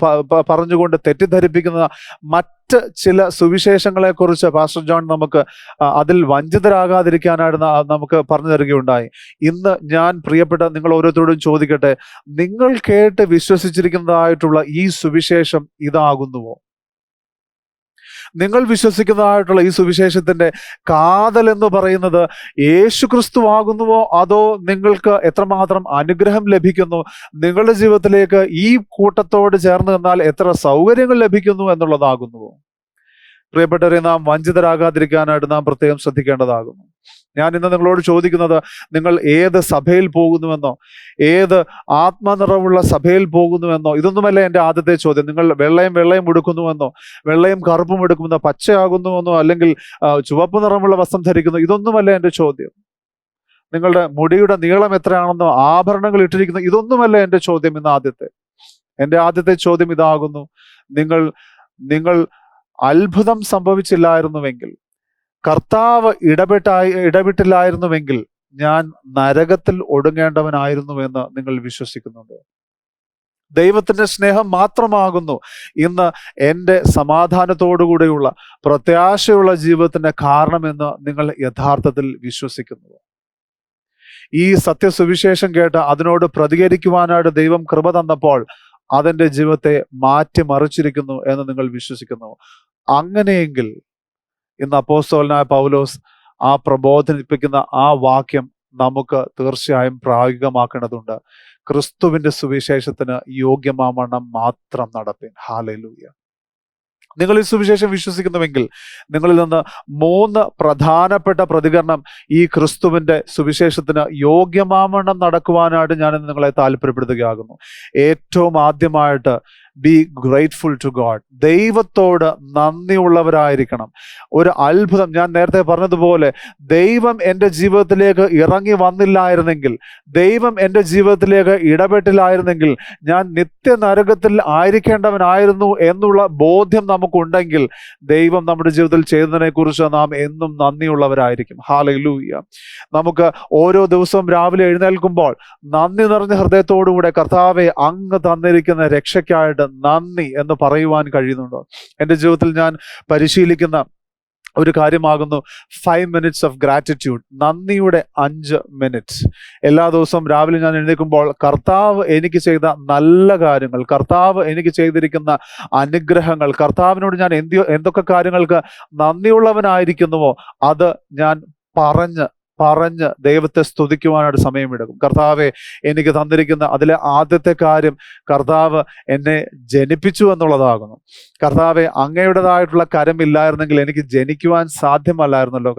പറഞ്ഞുകൊണ്ട് തെറ്റിദ്ധരിപ്പിക്കുന്ന മറ്റ് ചില സുവിശേഷങ്ങളെക്കുറിച്ച് പാസ്റ്റർ ജോൺ നമുക്ക് അതിൽ വഞ്ചിതരാകാതിരിക്കാനായിട്ട് നമുക്ക് പറഞ്ഞു തരികയുണ്ടായി. ഇന്ന് ഞാൻ പ്രിയപ്പെട്ട നിങ്ങൾ ഓരോരുത്തരോടും ചോദിക്കട്ടെ, നിങ്ങൾ കേട്ട് വിശ്വസിച്ചിരിക്കുന്നതായിട്ടുള്ള ഈ സുവിശേഷം ഇതാകുന്നുവോ? നിങ്ങൾ വിശ്വസിക്കുന്നതായിട്ടുള്ള ഈ സുവിശേഷത്തിന്റെ കാതൽ എന്ന് പറയുന്നത് യേശുക്രിസ്തു ആകുന്നുവോ, അതോ നിങ്ങൾക്ക് എത്രമാത്രം അനുഗ്രഹം ലഭിക്കുന്നു, നിങ്ങളുടെ ജീവിതത്തിലേക്ക് ഈ കൂട്ടത്തോട് ചേർന്ന് നിന്നാൽ എത്ര സൗകര്യങ്ങൾ ലഭിക്കുന്നു എന്നുള്ളതാകുന്നുവോ? പ്രിയപ്പെട്ടവരെ, നാം വഞ്ചിതരാകാതിരിക്കാനായിട്ട് നാം പ്രത്യേകം ശ്രദ്ധിക്കേണ്ടതാകുന്നു. ഞാൻ ഇന്ന് നിങ്ങളോട് ചോദിക്കുന്നത്, നിങ്ങൾ ഏത് സഭയിൽ പോകുന്നുവെന്നോ, ഏത് ആത്മനിറവുള്ള സഭയിൽ പോകുന്നുവെന്നോ, ഇതൊന്നുമല്ല എൻ്റെ ആദ്യത്തെ ചോദ്യം. നിങ്ങൾ വെള്ളയും ഉടുക്കുന്നുവെന്നോ, വെള്ളയും കറുപ്പും എടുക്കുമെന്നോ, പച്ചയാകുന്നുവെന്നോ, അല്ലെങ്കിൽ ചുവപ്പ് നിറമുള്ള വസ്ത്രം ധരിക്കുന്നു, ഇതൊന്നുമല്ല എൻ്റെ ചോദ്യം. നിങ്ങളുടെ മുടിയുടെ നീളം എത്രയാണെന്നോ, ആഭരണങ്ങൾ ഇട്ടിരിക്കുന്നു, ഇതൊന്നുമല്ല എൻ്റെ ചോദ്യം. എൻ്റെ ആദ്യത്തെ ചോദ്യം ഇതാകുന്നു: നിങ്ങൾ അത്ഭുതം സംഭവിച്ചില്ലായിരുന്നുവെങ്കിൽ, കർത്താവ് ഇടപെട്ടില്ലായിരുന്നുവെങ്കിൽ ഞാൻ നരകത്തിൽ ഒടുങ്ങേണ്ടവനായിരുന്നു എന്ന് നിങ്ങൾ വിശ്വസിക്കുന്നുണ്ട്? ദൈവത്തിന്റെ സ്നേഹം മാത്രമാകുന്നു ഇന്ന് എൻ്റെ സമാധാനത്തോടുകൂടെയുള്ള പ്രത്യാശയുള്ള ജീവിതത്തിന്റെ കാരണമെന്ന് നിങ്ങൾ യഥാർത്ഥത്തിൽ വിശ്വസിക്കുന്നു? ഈ സത്യസുവിശേഷം കേട്ട് അതിനോട് പ്രതികരിക്കുവാനായിട്ട് ദൈവം കൃപ തന്നപ്പോൾ അതെൻ്റെ ജീവിതത്തെ മാറ്റിമറിച്ചിരിക്കുന്നു എന്ന് നിങ്ങൾ വിശ്വസിക്കുന്നു? അങ്ങനെയെങ്കിൽ ഇന്ന് അപ്പോസ്തലനായ പൗലോസ് ആ പ്രബോധനിപ്പിക്കുന്ന ആ വാക്യം നമുക്ക് തീർച്ചയായും പ്രായോഗികമാക്കേണ്ടതുണ്ട്. ക്രിസ്തുവിന്റെ സുവിശേഷത്തിന് യോഗ്യമാവണ്ണം മാത്രം നടപ്പിൻ. ഹല്ലേലൂയ. നിങ്ങൾ ഈ സുവിശേഷം വിശ്വസിക്കുന്നുവെങ്കിൽ നിങ്ങളിൽ നിന്ന് 3 പ്രധാനപ്പെട്ട പ്രതികരണം ഈ ക്രിസ്തുവിന്റെ സുവിശേഷത്തിന് യോഗ്യമാവണ്ണം നടക്കുവാനായിട്ട് ഞാൻ നിങ്ങളെ താല്പര്യപ്പെടുത്തുകയാകുന്നു. ഏറ്റവും ആദ്യമായിട്ട്, ബി ഗ്രേറ്റ്ഫുൾ ടു ഗോഡ്. ദൈവത്തോട് നന്ദിയുള്ളവരായിരിക്കണം. ഒരു അത്ഭുതം, ഞാൻ നേരത്തെ പറഞ്ഞതുപോലെ, ദൈവം എൻ്റെ ജീവിതത്തിലേക്ക് ഇറങ്ങി വന്നില്ലായിരുന്നെങ്കിൽ, ദൈവം എൻ്റെ ജീവിതത്തിലേക്ക് ഇടപെട്ടില്ലായിരുന്നെങ്കിൽ ഞാൻ നിത്യനരകത്തിൽ ആയിരിക്കേണ്ടവനായിരുന്നു എന്നുള്ള ബോധ്യം നമുക്കുണ്ടെങ്കിൽ ദൈവം നമ്മുടെ ജീവിതത്തിൽ ചെയ്തതിനെ കുറിച്ച് നാം എന്നും നന്ദിയുള്ളവരായിരിക്കും. ഹല്ലേലൂയ. നമുക്ക് ഓരോ ദിവസവും രാവിലെ എഴുന്നേൽക്കുമ്പോൾ നന്ദി നിറഞ്ഞ ഹൃദയത്തോടുകൂടെ കർത്താവെ, അങ്ങ് തന്നിരിക്കുന്ന രക്ഷയ്ക്കായിട്ട് നന്ദി എന്ന് പറയുവാൻ കഴിയുന്നുണ്ടോ? എൻ്റെ ജീവിതത്തിൽ ഞാൻ പരിശീലിക്കുന്ന ഒരു കാര്യമാകുന്നു 5 minutes ഓഫ് ഗ്രാറ്റിറ്റ്യൂഡ്, നന്ദിയുടെ 5 minutes. എല്ലാ ദിവസവും രാവിലെ ഞാൻ എഴുന്നേൽക്കുമ്പോൾ കർത്താവ് എനിക്ക് ചെയ്ത നല്ല കാര്യങ്ങൾ, കർത്താവ് എനിക്ക് ചെയ്തിരിക്കുന്ന അനുഗ്രഹങ്ങൾ, കർത്താവിനോട് ഞാൻ എന്തൊക്കെ കാര്യങ്ങൾക്ക് നന്ദിയുള്ളവനായിരിക്കുന്നുവോ അത് ഞാൻ പറഞ്ഞ് ദൈവത്തെ സ്തുതിക്കുവാനായിട്ട് സമയമെടുക്കും. കർത്താവെ, എനിക്ക് തന്നിരിക്കുന്ന അതിലെ ആദ്യത്തെ കാര്യം കർത്താവ് എന്നെ ജനിപ്പിച്ചു എന്നുള്ളതാകുന്നു. കർത്താവെ, അങ്ങയുടേതായിട്ടുള്ള കരമില്ലായിരുന്നെങ്കിൽ എനിക്ക് ജനിക്കുവാൻ സാധ്യമല്ലായിരുന്നല്ലോ.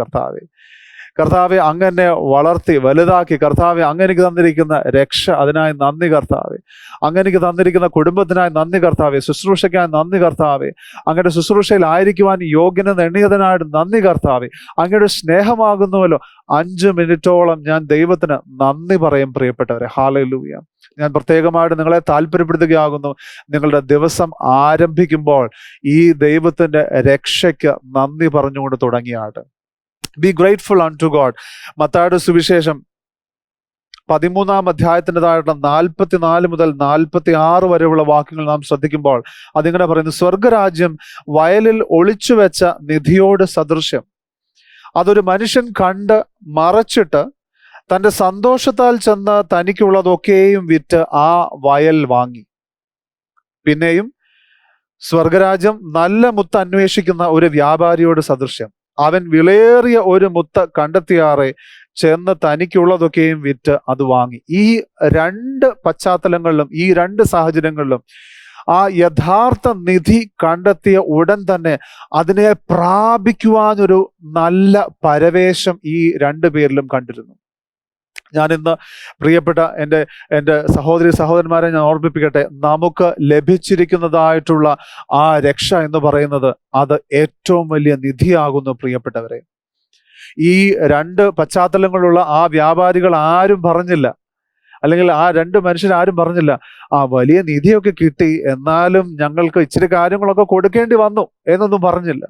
കർത്താവെ, അങ്ങ് എന്നെ വളർത്തി വലുതാക്കി. കർത്താവെ, അങ്ങ് എനിക്ക് തന്നിരിക്കുന്ന രക്ഷ, അതിനായി നന്ദി കർത്താവെ. അങ്ങ് എനിക്ക് തന്നിരിക്കുന്ന കുടുംബത്തിനായി നന്ദി കർത്താവെ. ശുശ്രൂഷയ്ക്കായി നന്ദി കർത്താവെ. അങ്ങയുടെ ശുശ്രൂഷയിൽ ആയിരിക്കുവാൻ യോഗ്യനെന്ന് എണ്ണിയതിനായിട്ട് നന്ദി കർത്താവെ. അങ്ങയുടെ സ്നേഹമാകുന്നുവല്ലോ. 5 മിനിറ്റോളം ഞാൻ ദൈവത്തിന് നന്ദി പറയും പ്രിയപ്പെട്ടവരെ. ഹല്ലേലൂയ. ഞാൻ പ്രത്യേകമായിട്ട് നിങ്ങളെ താല്പര്യപ്പെടുത്തുകയാകുന്നു. നിങ്ങളുടെ ദിവസം ആരംഭിക്കുമ്പോൾ ഈ ദൈവത്തിന്റെ രക്ഷയ്ക്ക് നന്ദി പറഞ്ഞുകൊണ്ട് തുടങ്ങിയാട്ട്. Be grateful unto God. മത്തായിയുടെ സുവിശേഷം 13-ാം അധ്യായത്തിൻ്റെതായിട്ടുള്ള 44 മുതൽ 46 വരെയുള്ള വാക്യങ്ങൾ നാം ശ്രദ്ധിക്കുമ്പോൾ അതിങ്ങനെ പറയുന്നു: സ്വർഗരാജ്യം വയലിൽ ഒളിച്ചു വെച്ച നിധിയോട് സദൃശ്യം. അതൊരു മനുഷ്യൻ കണ്ട് മറച്ചിട്ട് തൻ്റെ സന്തോഷത്താൽ ചെന്ന് തനിക്കുള്ളതൊക്കെയും വിറ്റ് ആ വയൽ വാങ്ങി. പിന്നെയും സ്വർഗരാജ്യം നല്ല മുത്ത് അന്വേഷിക്കുന്ന ഒരു വ്യാപാരിയോട് സദൃശ്യം. അവൻ വിലയേറിയ ഒരു മുത്ത് കണ്ടെത്തിയാറെ ചെന്ന് തനിക്കുള്ളതൊക്കെയും വിറ്റ് അത് വാങ്ങി. ഈ 2 പശ്ചാത്തലങ്ങളിലും ഈ 2 സാഹചര്യങ്ങളിലും ആ യഥാർത്ഥ നിധി കണ്ടെത്തിയ ഉടൻ തന്നെ അതിനെ പ്രാപിക്കുവാനൊരു നല്ല പരവേശം ഈ 2 പേരിലും കണ്ടിരുന്നു. ഞാൻ ഇന്ന് പ്രിയപ്പെട്ട എൻ്റെ സഹോദരന്മാരെ ഞാൻ ഓർമ്മിപ്പിക്കട്ടെ, നമുക്ക് ലഭിച്ചിരിക്കുന്നതായിട്ടുള്ള ആ രക്ഷ എന്ന് പറയുന്നത് അത് ഏറ്റവും വലിയ നിധിയാകുന്നു പ്രിയപ്പെട്ടവരെ. ഈ 2 പശ്ചാത്തലങ്ങളുള്ള ആ വ്യാപാരികൾ ആരും പറഞ്ഞില്ല, അല്ലെങ്കിൽ ആ 2 മനുഷ്യരാരും പറഞ്ഞില്ല, ആ വലിയ നിധിയൊക്കെ കിട്ടി എന്നാലും ഞങ്ങൾക്ക് ഇച്ചിരി കാര്യങ്ങളൊക്കെ കൊടുക്കേണ്ടി വന്നു എന്നൊന്നും പറഞ്ഞില്ല.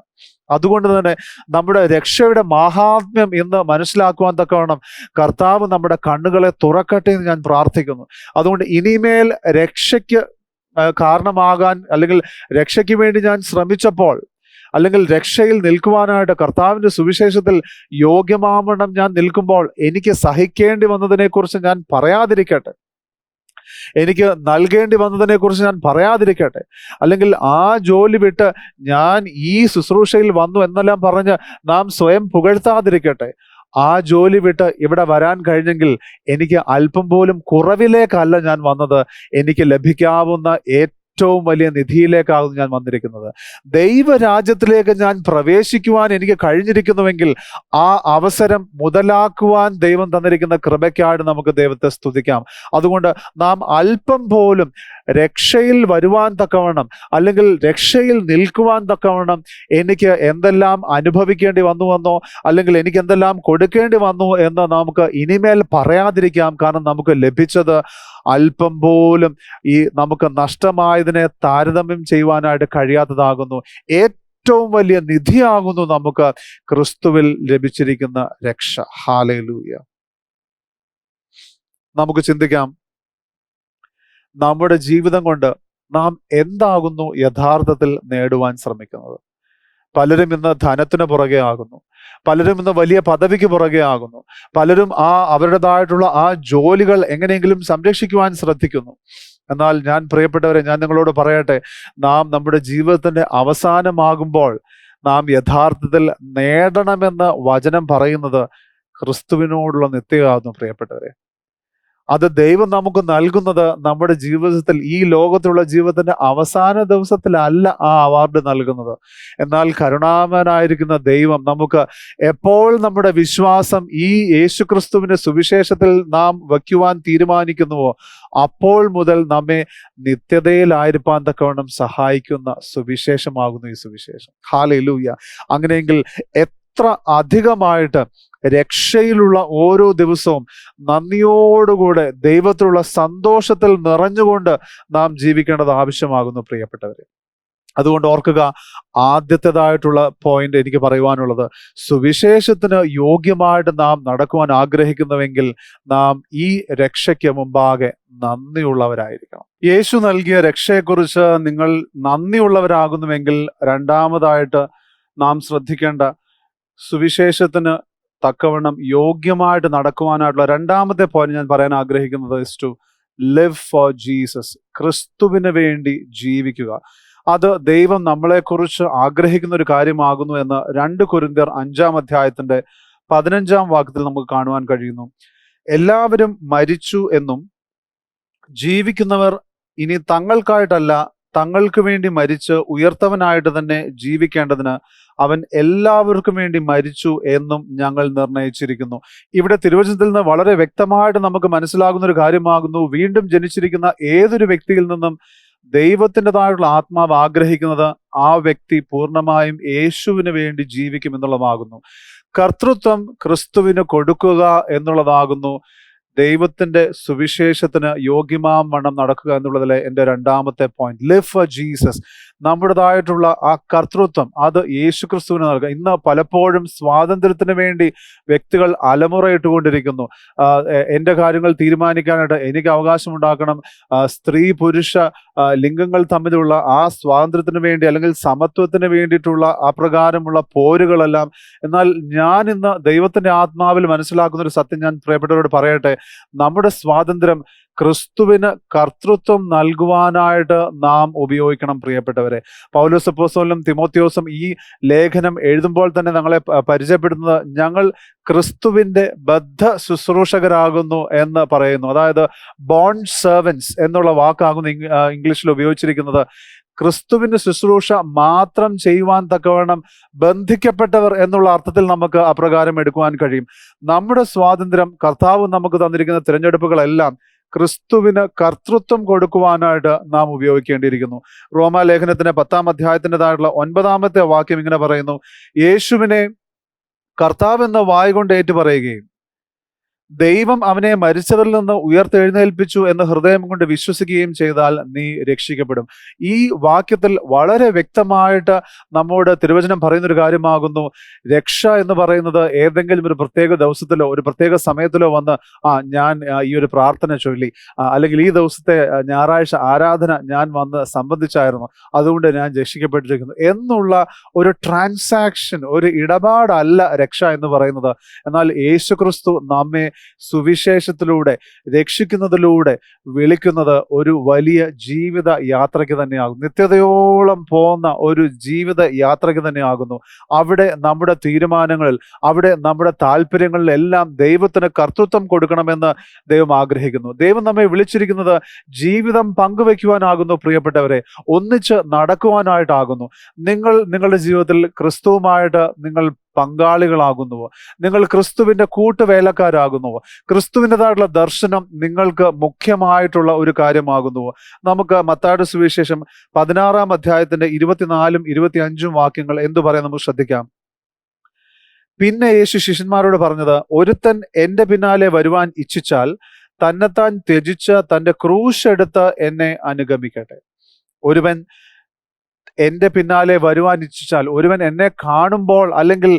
അതുകൊണ്ട് തന്നെ നമ്മുടെ രക്ഷയുടെ മാഹാത്മ്യം ഇന്ന് മനസ്സിലാക്കുവാൻ തക്കവണ്ണം കർത്താവ് നമ്മുടെ കണ്ണുകളെ തുറക്കട്ടെ എന്ന് ഞാൻ പ്രാർത്ഥിക്കുന്നു. അതുകൊണ്ട് ഇനിമേൽ രക്ഷയ്ക്ക് കാരണമാകാൻ, അല്ലെങ്കിൽ രക്ഷയ്ക്ക് വേണ്ടി ഞാൻ ശ്രമിച്ചപ്പോൾ, അല്ലെങ്കിൽ രക്ഷയിൽ നിൽക്കുവാനായിട്ട് കർത്താവിൻ്റെ സുവിശേഷത്തിൽ യോഗ്യമാവണ്ണം ഞാൻ നിൽക്കുമ്പോൾ എനിക്ക് സഹിക്കേണ്ടി വന്നതിനെക്കുറിച്ച് ഞാൻ പറയാതിരിക്കട്ടെ, എനിക്ക് നൽകേണ്ടി വന്നതിനെ കുറിച്ച് ഞാൻ പറയാതിരിക്കട്ടെ, അല്ലെങ്കിൽ ആ ജോലി വിട്ട് ഞാൻ ഈ ശുശ്രൂഷയിൽ വന്നു എന്നെല്ലാം പറഞ്ഞ് നാം സ്വയം പുകഴ്ത്താതിരിക്കട്ടെ. ആ ജോലി വിട്ട് ഇവിടെ വരാൻ കഴിഞ്ഞെങ്കിൽ എനിക്ക് അല്പം പോലും കുറവിലേക്കല്ല ഞാൻ വന്നത്, എനിക്ക് ലഭിക്കാവുന്ന ഏറ്റവും വലിയ നിധിയിലേക്കാകുന്നു ഞാൻ വന്നിരിക്കുന്നത്. ദൈവരാജ്യത്തിലേക്ക് ഞാൻ പ്രവേശിക്കുവാൻ എനിക്ക് കഴിഞ്ഞിരിക്കുന്നുവെങ്കിൽ ആ അവസരം മുതലാക്കുവാൻ ദൈവം തന്നിരിക്കുന്ന കൃപയ്ക്കായിട്ട് നമുക്ക് ദൈവത്തെ സ്തുതിക്കാം. അതുകൊണ്ട് നാം അല്പം പോലും രക്ഷയിൽ വരുവാൻ തക്കവണ്ണം, അല്ലെങ്കിൽ രക്ഷയിൽ നിൽക്കുവാൻ തക്കവണ്ണം എനിക്ക് എന്തെല്ലാം അനുഭവിക്കേണ്ടി വന്നുവെന്നോ, അല്ലെങ്കിൽ എനിക്ക് എന്തെല്ലാം കൊടുക്കേണ്ടി വന്നു എന്ന് നമുക്ക് ഇനിമേൽ പറയാതിരിക്കാം. കാരണം നമുക്ക് ലഭിച്ചത് അല്പം പോലും ഈ നമുക്ക് നഷ്ടമായതിനെ താരതമ്യം ചെയ്യുവാനായിട്ട് കഴിയാത്തതാകുന്നു. ഏറ്റവും വലിയ നിധിയാകുന്നു നമുക്ക് ക്രിസ്തുവിൽ ലഭിച്ചിരിക്കുന്ന രക്ഷ. ഹല്ലേലൂയ. നമുക്ക് ചിന്തിക്കാം, നമ്മുടെ ജീവിതം കൊണ്ട് നാം എന്താകുന്നു യഥാർത്ഥത്തിൽ നേടുവാൻ ശ്രമിക്കുന്നത്. പലരും ഇന്ന് ധനത്തിന് പുറകെ ആകുന്നു, പലരും ഇന്ന് വലിയ പദവിക്ക് പുറകെ ആകുന്നു, പലരും അവരുടേതായിട്ടുള്ള ആ ജോലികൾ എങ്ങനെയെങ്കിലും സംരക്ഷിക്കുവാൻ ശ്രദ്ധിക്കുന്നു. എന്നാൽ ഞാൻ പ്രിയപ്പെട്ടവരെ, ഞാൻ നിങ്ങളോട് പറയട്ടെ, നാം നമ്മുടെ ജീവിതത്തിന്റെ അവസാനമാകുമ്പോൾ നാം യഥാർത്ഥത്തിൽ നേടണമെന്ന് വചനം പറയുന്നത് ക്രിസ്തുവിനോടുള്ള നിത്യമാകുന്നു പ്രിയപ്പെട്ടവരെ. അത് ദൈവം നമുക്ക് നൽകുന്നത് നമ്മുടെ ജീവിതത്തിൽ, ഈ ലോകത്തുള്ള ജീവിതത്തിന്റെ അവസാന ദിവസത്തിലല്ല ആ അവാർഡ് നൽകുന്നത്. എന്നാൽ കരുണാമനായിരിക്കുന്ന ദൈവം നമുക്ക് എപ്പോൾ നമ്മുടെ വിശ്വാസം ഈ യേശുക്രിസ്തുവിന്റെ സുവിശേഷത്തിൽ നാം വയ്ക്കുവാൻ തീരുമാനിക്കുന്നുവോ അപ്പോൾ മുതൽ നമ്മെ നിത്യതയിലായിരിക്കാൻ തക്കവണ്ണം സഹായിക്കുന്ന സുവിശേഷമാകുന്നു ഈ സുവിശേഷം. ഹല്ലേലൂയ. അങ്ങനെയെങ്കിൽ എത്ര അധികമായിട്ട് രക്ഷയിലുള്ള ഓരോ ദിവസവും നന്ദിയോടുകൂടെ ദൈവത്തിലുള്ള സന്തോഷത്തിൽ നിറഞ്ഞുകൊണ്ട് നാം ജീവിക്കേണ്ടത് ആവശ്യമാകുന്നു പ്രിയപ്പെട്ടവരെ. അതുകൊണ്ട് ഓർക്കുക, ആദ്യത്തേതായിട്ടുള്ള പോയിന്റ് എനിക്ക് പറയുവാനുള്ളത്, സുവിശേഷത്തിന് യോഗ്യമായിട്ട് നാം നടക്കുവാൻ ആഗ്രഹിക്കുന്നുവെങ്കിൽ നാം ഈ രക്ഷയ്ക്ക് മുമ്പാകെ നന്ദിയുള്ളവരായിരിക്കണം. യേശു നൽകിയ രക്ഷയെക്കുറിച്ച് നിങ്ങൾ നന്ദിയുള്ളവരാകുന്നുവെങ്കിൽ രണ്ടാമതായിട്ട് നാം ശ്രദ്ധിക്കേണ്ട സുവിശേഷത്തിന് തക്കവണ്ണം യോഗ്യമായിട്ട് നടക്കുവാനായിട്ടുള്ള രണ്ടാമത്തെ പോയിന്റ് ഞാൻ പറയാൻ ആഗ്രഹിക്കുന്നത് is to live for Jesus. ക്രിസ്തുവിന് വേണ്ടി ജീവിക്കുക. അത് ദൈവം നമ്മളെക്കുറിച്ച് ആഗ്രഹിക്കുന്ന ഒരു കാര്യമാകുന്നു എന്ന് 2 കൊരിന്ത്യർ 5-ാം അധ്യായത്തിന്റെ 15-ാം വാക്യത്തിൽ നമുക്ക് കാണുവാൻ കഴിയുന്നു. എല്ലാവരും മരിച്ചു എന്നും ജീവിക്കുന്നവർ ഇനി തങ്ങൾക്കായിട്ടല്ല തങ്ങൾക്ക് വേണ്ടി മരിച്ച് ഉയർത്തവനായിട്ട് തന്നെ ജീവിക്കേണ്ടതിന് അവൻ എല്ലാവർക്കും വേണ്ടി മരിച്ചു എന്നും ഞങ്ങൾ നിർണയിച്ചിരിക്കുന്നു. ഇവിടെ തിരുവചനത്തിൽ നിന്ന് വളരെ വ്യക്തമായിട്ട് നമുക്ക് മനസ്സിലാകുന്ന ഒരു കാര്യമാകുന്നു, വീണ്ടും ജനിച്ചിരിക്കുന്ന ഏതൊരു വ്യക്തിയിൽ നിന്നും ദൈവത്തിൻ്റെതായിട്ടുള്ള ആത്മാവ് ആഗ്രഹിക്കുന്നത് ആ വ്യക്തി പൂർണ്ണമായും യേശുവിന് വേണ്ടി ജീവിക്കും എന്നുള്ളതാകുന്നു. കർത്തൃത്വം ക്രിസ്തുവിന് കൊടുക്കുക എന്നുള്ളതാകുന്നു ദൈവത്തിന്റെ സുവിശേഷത്തിന് യോഗ്യമാം വണ്ണം നടക്കുക എന്നുള്ളതിലെ എൻ്റെ രണ്ടാമത്തെ പോയിന്റ്. Live for Jesus. നമ്മുടേതായിട്ടുള്ള ആ കർത്തൃത്വം അത് യേശു ക്രിസ്തുവിന് നൽകുക. ഇന്ന് പലപ്പോഴും സ്വാതന്ത്ര്യത്തിന് വേണ്ടി വ്യക്തികൾ അലമുറയിട്ടുകൊണ്ടിരിക്കുന്നു. എൻ്റെ കാര്യങ്ങൾ തീരുമാനിക്കാനായിട്ട് എനിക്ക് അവകാശമുണ്ടാക്കണം. സ്ത്രീ പുരുഷ ലിംഗങ്ങൾ തമ്മിലുള്ള ആ സ്വാതന്ത്ര്യത്തിന് വേണ്ടി അല്ലെങ്കിൽ സമത്വത്തിന് വേണ്ടിയിട്ടുള്ള അപ്രകാരമുള്ള പോരുകളെല്ലാം. എന്നാൽ ഞാൻ ഇന്ന് ദൈവത്തിന്റെ ആത്മാവിൽ മനസ്സിലാക്കുന്ന ഒരു സത്യം ഞാൻ പ്രിയപ്പെട്ടവരോട് പറയട്ടെ. നമ്മുടെ സ്വാതന്ത്ര്യം ക്രിസ്തുവിന് കർത്തൃത്വം നൽകുവാനായിട്ട് നാം ഉപയോഗിക്കണം പ്രിയപ്പെട്ടവരെ. പൗലോസ് അപ്പോസ്തലനും തിമോത്തിയോസും ഈ ലേഖനം എഴുതുമ്പോൾ തന്നെ ഞങ്ങളെ പരിചയപ്പെടുന്നത് ഞങ്ങൾ ക്രിസ്തുവിന്റെ ബദ്ധ ശുശ്രൂഷകരാകുന്നു എന്ന് പറയുന്നു. അതായത് ബോണ്ട് സെർവൻസ് എന്നുള്ള വാക്കാകുന്നു ഇംഗ്ലീഷിൽ ഉപയോഗിച്ചിരിക്കുന്നത്. ക്രിസ്തുവിന്റെ ശുശ്രൂഷ മാത്രം ചെയ്യുവാൻ തക്കവണ്ണം ബന്ധിക്കപ്പെട്ടവർ എന്നുള്ള അർത്ഥത്തിൽ നമുക്ക് അപ്രകാരം എടുക്കുവാൻ കഴിയും. നമ്മുടെ സ്വാതന്ത്ര്യം കർത്താവ് നമുക്ക് തന്നിരിക്കുന്ന തിരഞ്ഞെടുപ്പുകളെല്ലാം ക്രിസ്തുവിന് കർത്തൃത്വം കൊടുക്കുവാനായിട്ട് നാം ഉപയോഗിക്കേണ്ടിയിരിക്കുന്നു. റോമാലേഖനത്തിന്റെ 10-ാം അധ്യായത്തിൻ്റെതായിട്ടുള്ള 9-ാമത്തെ വാക്യം ഇങ്ങനെ പറയുന്നു, യേശുവിനെ കർത്താവ് എന്ന വായ് കൊണ്ട് ഏറ്റുപറയുകയും ദൈവം അവനെ മരിച്ചവരിൽ നിന്ന് ഉയർത്തെഴുന്നേൽപ്പിച്ചു എന്ന് ഹൃദയം കൊണ്ട് വിശ്വസിക്കുകയും ചെയ്താൽ നീ രക്ഷിക്കപ്പെടും. ഈ വാക്യത്തിൽ വളരെ വ്യക്തമായിട്ട് നമ്മോട് തിരുവചനം പറയുന്നൊരു കാര്യമാകുന്നു. രക്ഷ എന്ന് പറയുന്നത് ഏതെങ്കിലും ഒരു പ്രത്യേക ദിവസത്തിലോ ഒരു പ്രത്യേക സമയത്തിലോ വന്ന് ഞാൻ ഈ ഒരു പ്രാർത്ഥന ചൊല്ലി, അല്ലെങ്കിൽ ഈ ദിവസത്തെ ഞായറാഴ്ച ആരാധന ഞാൻ വന്ന് സംബന്ധിച്ചായിരുന്നു, അതുകൊണ്ട് ഞാൻ രക്ഷിക്കപ്പെട്ടിരിക്കുന്നു എന്നുള്ള ഒരു ട്രാൻസാക്ഷൻ, ഒരു ഇടപാടല്ല രക്ഷ എന്ന് പറയുന്നത്. എന്നാൽ യേശുക്രിസ്തു നമ്മെ സുവിശേഷത്തിലൂടെ രക്ഷിക്കുന്നതിലൂടെ വിളിക്കുന്നത് ഒരു വലിയ ജീവിത യാത്രയ്ക്ക് തന്നെയാകും. നിത്യതയോളം പോകുന്ന ഒരു ജീവിത യാത്രയ്ക്ക് തന്നെയാകുന്നു. അവിടെ നമ്മുടെ തീരുമാനങ്ങളിൽ, അവിടെ നമ്മുടെ താല്പര്യങ്ങളിലെല്ലാം ദൈവത്തിന് കർത്തൃത്വം കൊടുക്കണമെന്ന് ദൈവം ആഗ്രഹിക്കുന്നു. ദൈവം നമ്മെ വിളിച്ചിരിക്കുന്നത് ജീവിതം പങ്കുവെക്കുവാനാകുന്നു പ്രിയപ്പെട്ടവരെ, ഒന്നിച്ച് നടക്കുവാനായിട്ടാകുന്നു. നിങ്ങളുടെ ജീവിതത്തിൽ ക്രിസ്തുവുമായിട്ട് നിങ്ങൾ പങ്കാളികളാകുന്നുവോ? നിങ്ങൾ ക്രിസ്തുവിന്റെ കൂട്ടുവേലക്കാരാകുന്നുവോ? ക്രിസ്തുവിൻ്റെതായിട്ടുള്ള ദർശനം നിങ്ങൾക്ക് മുഖ്യമായിട്ടുള്ള ഒരു കാര്യമാകുന്നുവോ? നമുക്ക് മത്തായിയുടെ സുവിശേഷം 16-ാം അധ്യായത്തിന്റെ 24-ഉം 25-ഉം വാക്യങ്ങൾ എന്തു പറയാൻ നമുക്ക് ശ്രദ്ധിക്കാം. പിന്നെ യേശു ശിഷ്യന്മാരോട് പറഞ്ഞത്, ഒരുത്തൻ എൻ്റെ പിന്നാലെ വരുവാൻ ഇച്ഛിച്ചാൽ തന്നെത്താൻ ത്യജിച്ച് തൻ്റെ ക്രൂശ് എടുത്ത് എന്നെ അനുഗമിക്കട്ടെ. ഒരുവൻ എൻ്റെ പിന്നാലെ വരുവാൻ ഇച്ഛിച്ചാൽ, ഒരുവൻ എന്നെ കാണുമ്പോൾ, അല്ലെങ്കിൽ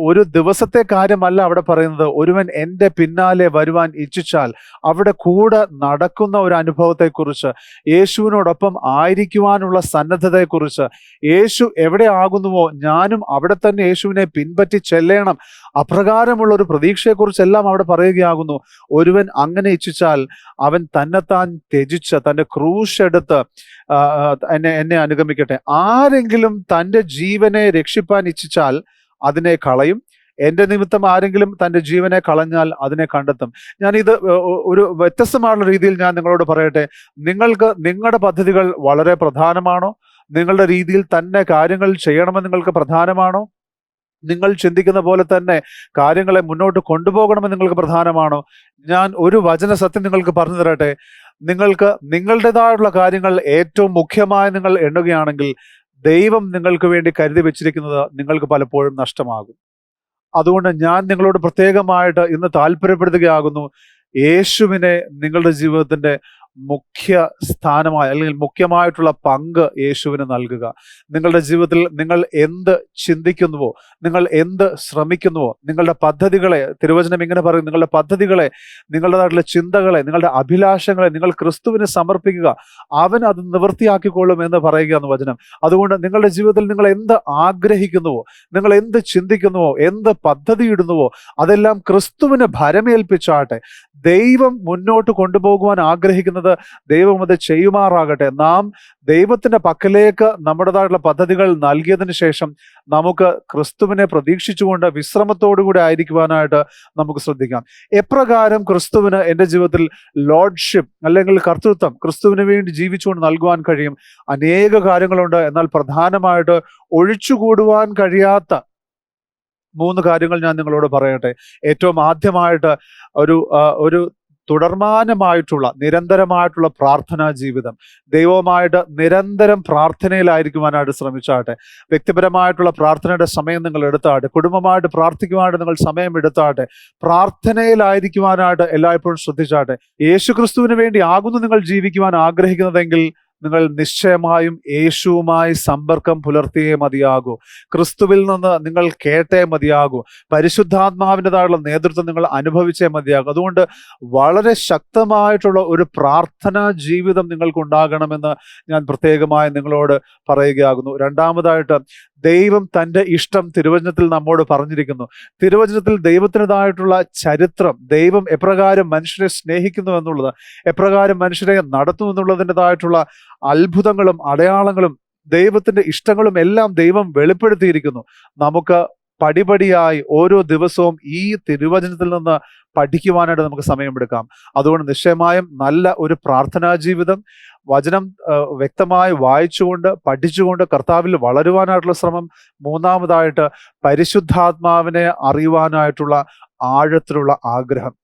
ഒരു ദിവസത്തെ കാര്യമല്ല അവിടെ പറയുന്നത്, ഒരുവൻ എൻ്റെ പിന്നാലെ വരുവാൻ ഇച്ഛിച്ചാൽ അവിടെ കൂടെ നടക്കുന്ന ഒരു അനുഭവത്തെക്കുറിച്ച്, യേശുവിനോടൊപ്പം ആയിരിക്കുവാനുള്ള സന്നദ്ധതയെക്കുറിച്ച്, യേശു എവിടെ ആകുന്നുവോ ഞാനും അവിടെ തന്നെ യേശുവിനെ പിൻപറ്റി ചെല്ലണം, അപ്രകാരമുള്ള ഒരു പ്രതീക്ഷയെക്കുറിച്ചെല്ലാം അവിടെ പറയുകയാകുന്നു. ഒരുവൻ അങ്ങനെ ഇച്ഛിച്ചാൽ അവൻ തന്നെത്താൻ ത്യജിച്ച് തൻ്റെ ക്രൂശ് എടുത്ത് എന്നെ അനുഗമിക്കട്ടെ. ആരെങ്കിലും തൻ്റെ ജീവനെ രക്ഷിപ്പാൻ ഇച്ഛിച്ചാൽ അതിനെ കളയും, എൻ്റെ നിമിത്തം ആരെങ്കിലും തൻ്റെ ജീവനെ കളഞ്ഞാൽ അതിനെ കണ്ടെത്തും. ഞാനിത് ഒരു വ്യത്യസ്തമായുള്ള രീതിയിൽ ഞാൻ നിങ്ങളോട് പറയട്ടെ. നിങ്ങൾക്ക് നിങ്ങളുടെ പദ്ധതികൾ വളരെ പ്രധാനമാണോ? നിങ്ങളുടെ രീതിയിൽ തന്നെ കാര്യങ്ങൾ ചെയ്യണമെന്ന് നിങ്ങൾക്ക് പ്രധാനമാണോ? നിങ്ങൾ ചിന്തിക്കുന്ന പോലെ തന്നെ കാര്യങ്ങളെ മുന്നോട്ട് കൊണ്ടുപോകണമെന്ന് നിങ്ങൾക്ക് പ്രധാനമാണോ? ഞാൻ ഒരു വചന സത്യം നിങ്ങൾക്ക് പറഞ്ഞു തരട്ടെ. നിങ്ങൾക്ക് നിങ്ങളുടേതായുള്ള കാര്യങ്ങൾ ഏറ്റവും മുഖ്യമായി നിങ്ങൾ എണ്ണുകയാണെങ്കിൽ ദൈവം നിങ്ങൾക്ക് വേണ്ടി കരുതി വെച്ചിരിക്കുന്നത് നിങ്ങൾക്ക് പലപ്പോഴും നഷ്ടമാകും. അതുകൊണ്ട് ഞാൻ നിങ്ങളോട് പ്രത്യേകമായിട്ട് ഇന്ന് താല്പര്യപ്പെടുത്തുകയാകുന്നു, യേശുവിനെ നിങ്ങളുടെ ജീവിതത്തിന്റെ മുഖ്യ സ്ഥാനമായ അല്ലെങ്കിൽ മുഖ്യമായിട്ടുള്ള പങ്ക് യേശുവിന് നൽകുക. നിങ്ങളുടെ ജീവിതത്തിൽ നിങ്ങൾ എന്ത് ചിന്തിക്കുന്നുവോ, നിങ്ങൾ എന്ത് ശ്രമിക്കുന്നുവോ, നിങ്ങളുടെ പദ്ധതികളെ, തിരുവചനം ഇങ്ങനെ പറയും, നിങ്ങളുടെ പദ്ധതികളെ, നിങ്ങളുടേതായിട്ടുള്ള ചിന്തകളെ, നിങ്ങളുടെ അഭിലാഷങ്ങളെ നിങ്ങൾ ക്രിസ്തുവിന് സമർപ്പിക്കുക, അവൻ അത് നിവൃത്തിയാക്കിക്കൊള്ളും എന്ന് പറയുകയാണ് വചനം. അതുകൊണ്ട് നിങ്ങളുടെ ജീവിതത്തിൽ നിങ്ങൾ എന്ത് ആഗ്രഹിക്കുന്നുവോ, നിങ്ങൾ എന്ത് ചിന്തിക്കുന്നുവോ, എന്ത് പദ്ധതി ഇടുന്നുവോ, അതെല്ലാം ക്രിസ്തുവിന് ഭരമേൽപ്പിച്ചാട്ടെ. ദൈവം മുന്നോട്ട് കൊണ്ടുപോകുവാൻ ആഗ്രഹിക്കുന്നത് ദൈവം അത് ചെയ്യുമാറാകട്ടെ. നാം ദൈവത്തിന്റെ പക്കലേക്ക് നമ്മുടേതായിട്ടുള്ള പദ്ധതികൾ നൽകിയതിനു ശേഷം നമുക്ക് ക്രിസ്തുവിനെ പ്രതീക്ഷിച്ചുകൊണ്ട് വിശ്രമത്തോടുകൂടി ആയിരിക്കുവാനായിട്ട് നമുക്ക് ശ്രദ്ധിക്കാം. എപ്രകാരം ക്രിസ്തുവിന് എൻ്റെ ജീവിതത്തിൽ ലോർഡ്ഷിപ്പ് അല്ലെങ്കിൽ കർത്തൃത്വം ക്രിസ്തുവിന് വേണ്ടി ജീവിച്ചുകൊണ്ട് നൽകുവാൻ കഴിയും? അനേക കാര്യങ്ങളുണ്ട്. എന്നാൽ പ്രധാനമായിട്ട് ഒഴിച്ചുകൂടുവാൻ കഴിയാത്ത 3 കാര്യങ്ങൾ ഞാൻ നിങ്ങളോട് പറയട്ടെ. ഏറ്റവും ആദ്യമായിട്ട് ഒരു തുടർമാനമായിട്ടുള്ള നിരന്തരമായിട്ടുള്ള പ്രാർത്ഥനാ ജീവിതം. ദൈവവുമായിട്ട് നിരന്തരം പ്രാർത്ഥനയിലായിരിക്കുവാനായിട്ട് ശ്രമിച്ചാട്ടെ. വ്യക്തിപരമായിട്ടുള്ള പ്രാർത്ഥനയുടെ സമയം നിങ്ങൾ എടുത്താട്ടെ. കുടുംബമായിട്ട് പ്രാർത്ഥിക്കുവാനായിട്ട് നിങ്ങൾ സമയം എടുത്താട്ടെ. പ്രാർത്ഥനയിലായിരിക്കുവാനായിട്ട് എല്ലായ്പ്പോഴും ശ്രദ്ധിച്ചാട്ടെ. യേശുക്രിസ്തുവിന് വേണ്ടി ആകുന്നു നിങ്ങൾ ജീവിക്കുവാൻ ആഗ്രഹിക്കുന്നതെങ്കിൽ നിങ്ങൾ നിശ്ചയമായും യേശുവുമായി സമ്പർക്കം പുലർത്തിയേ മതിയാകൂ. ക്രിസ്തുവിൽ നിന്ന് നിങ്ങൾ കേട്ടേ മതിയാകൂ. പരിശുദ്ധാത്മാവിൻ്റെതായുള്ള നേതൃത്വം നിങ്ങൾ അനുഭവിച്ചേ മതിയാകൂ. അതുകൊണ്ട് വളരെ ശക്തമായിട്ടുള്ള ഒരു പ്രാർത്ഥനാ ജീവിതം നിങ്ങൾക്കുണ്ടാകണമെന്ന് ഞാൻ പ്രത്യേകമായി നിങ്ങളോട് പറയുകയാകുന്നു. രണ്ടാമതായിട്ട്, ദൈവം തൻ്റെ ഇഷ്ടം തിരുവചനത്തിൽ നമ്മോട് പറഞ്ഞിരിക്കുന്നു. തിരുവചനത്തിൽ ദൈവത്തിൻ്റെതായിട്ടുള്ള ചരിത്രം, ദൈവം എപ്രകാരം മനുഷ്യരെ സ്നേഹിക്കുന്നു എന്നുള്ളത്, എപ്രകാരം മനുഷ്യരെ നടത്തുന്നു എന്നുള്ളതിൻ്റെതായിട്ടുള്ള അത്ഭുതങ്ങളും അടയാളങ്ങളും ദൈവത്തിന്റെ ഇഷ്ടങ്ങളും എല്ലാം ദൈവം വെളിപ്പെടുത്തിയിരിക്കുന്നു. നമുക്ക് പടിപടിയായി ഓരോ ദിവസവും ഈ തിരുവചനത്തിൽ നിന്ന് പഠിക്കുവാനായിട്ട് നമുക്ക് സമയമെടുക്കാം. അതുകൊണ്ട് നിശ്ചയമായും നല്ല ഒരു പ്രാർത്ഥനാ ജീവിതം, വചനം വ്യക്തമായി വായിച്ചുകൊണ്ട് പഠിച്ചുകൊണ്ട് കർത്താവിൽ വളരുവാനായിട്ടുള്ള ശ്രമം. മൂന്നാമതായിട്ട്, പരിശുദ്ധാത്മാവിനെ അറിയുവാനായിട്ടുള്ള ആഴത്തിലുള്ള ആഗ്രഹം.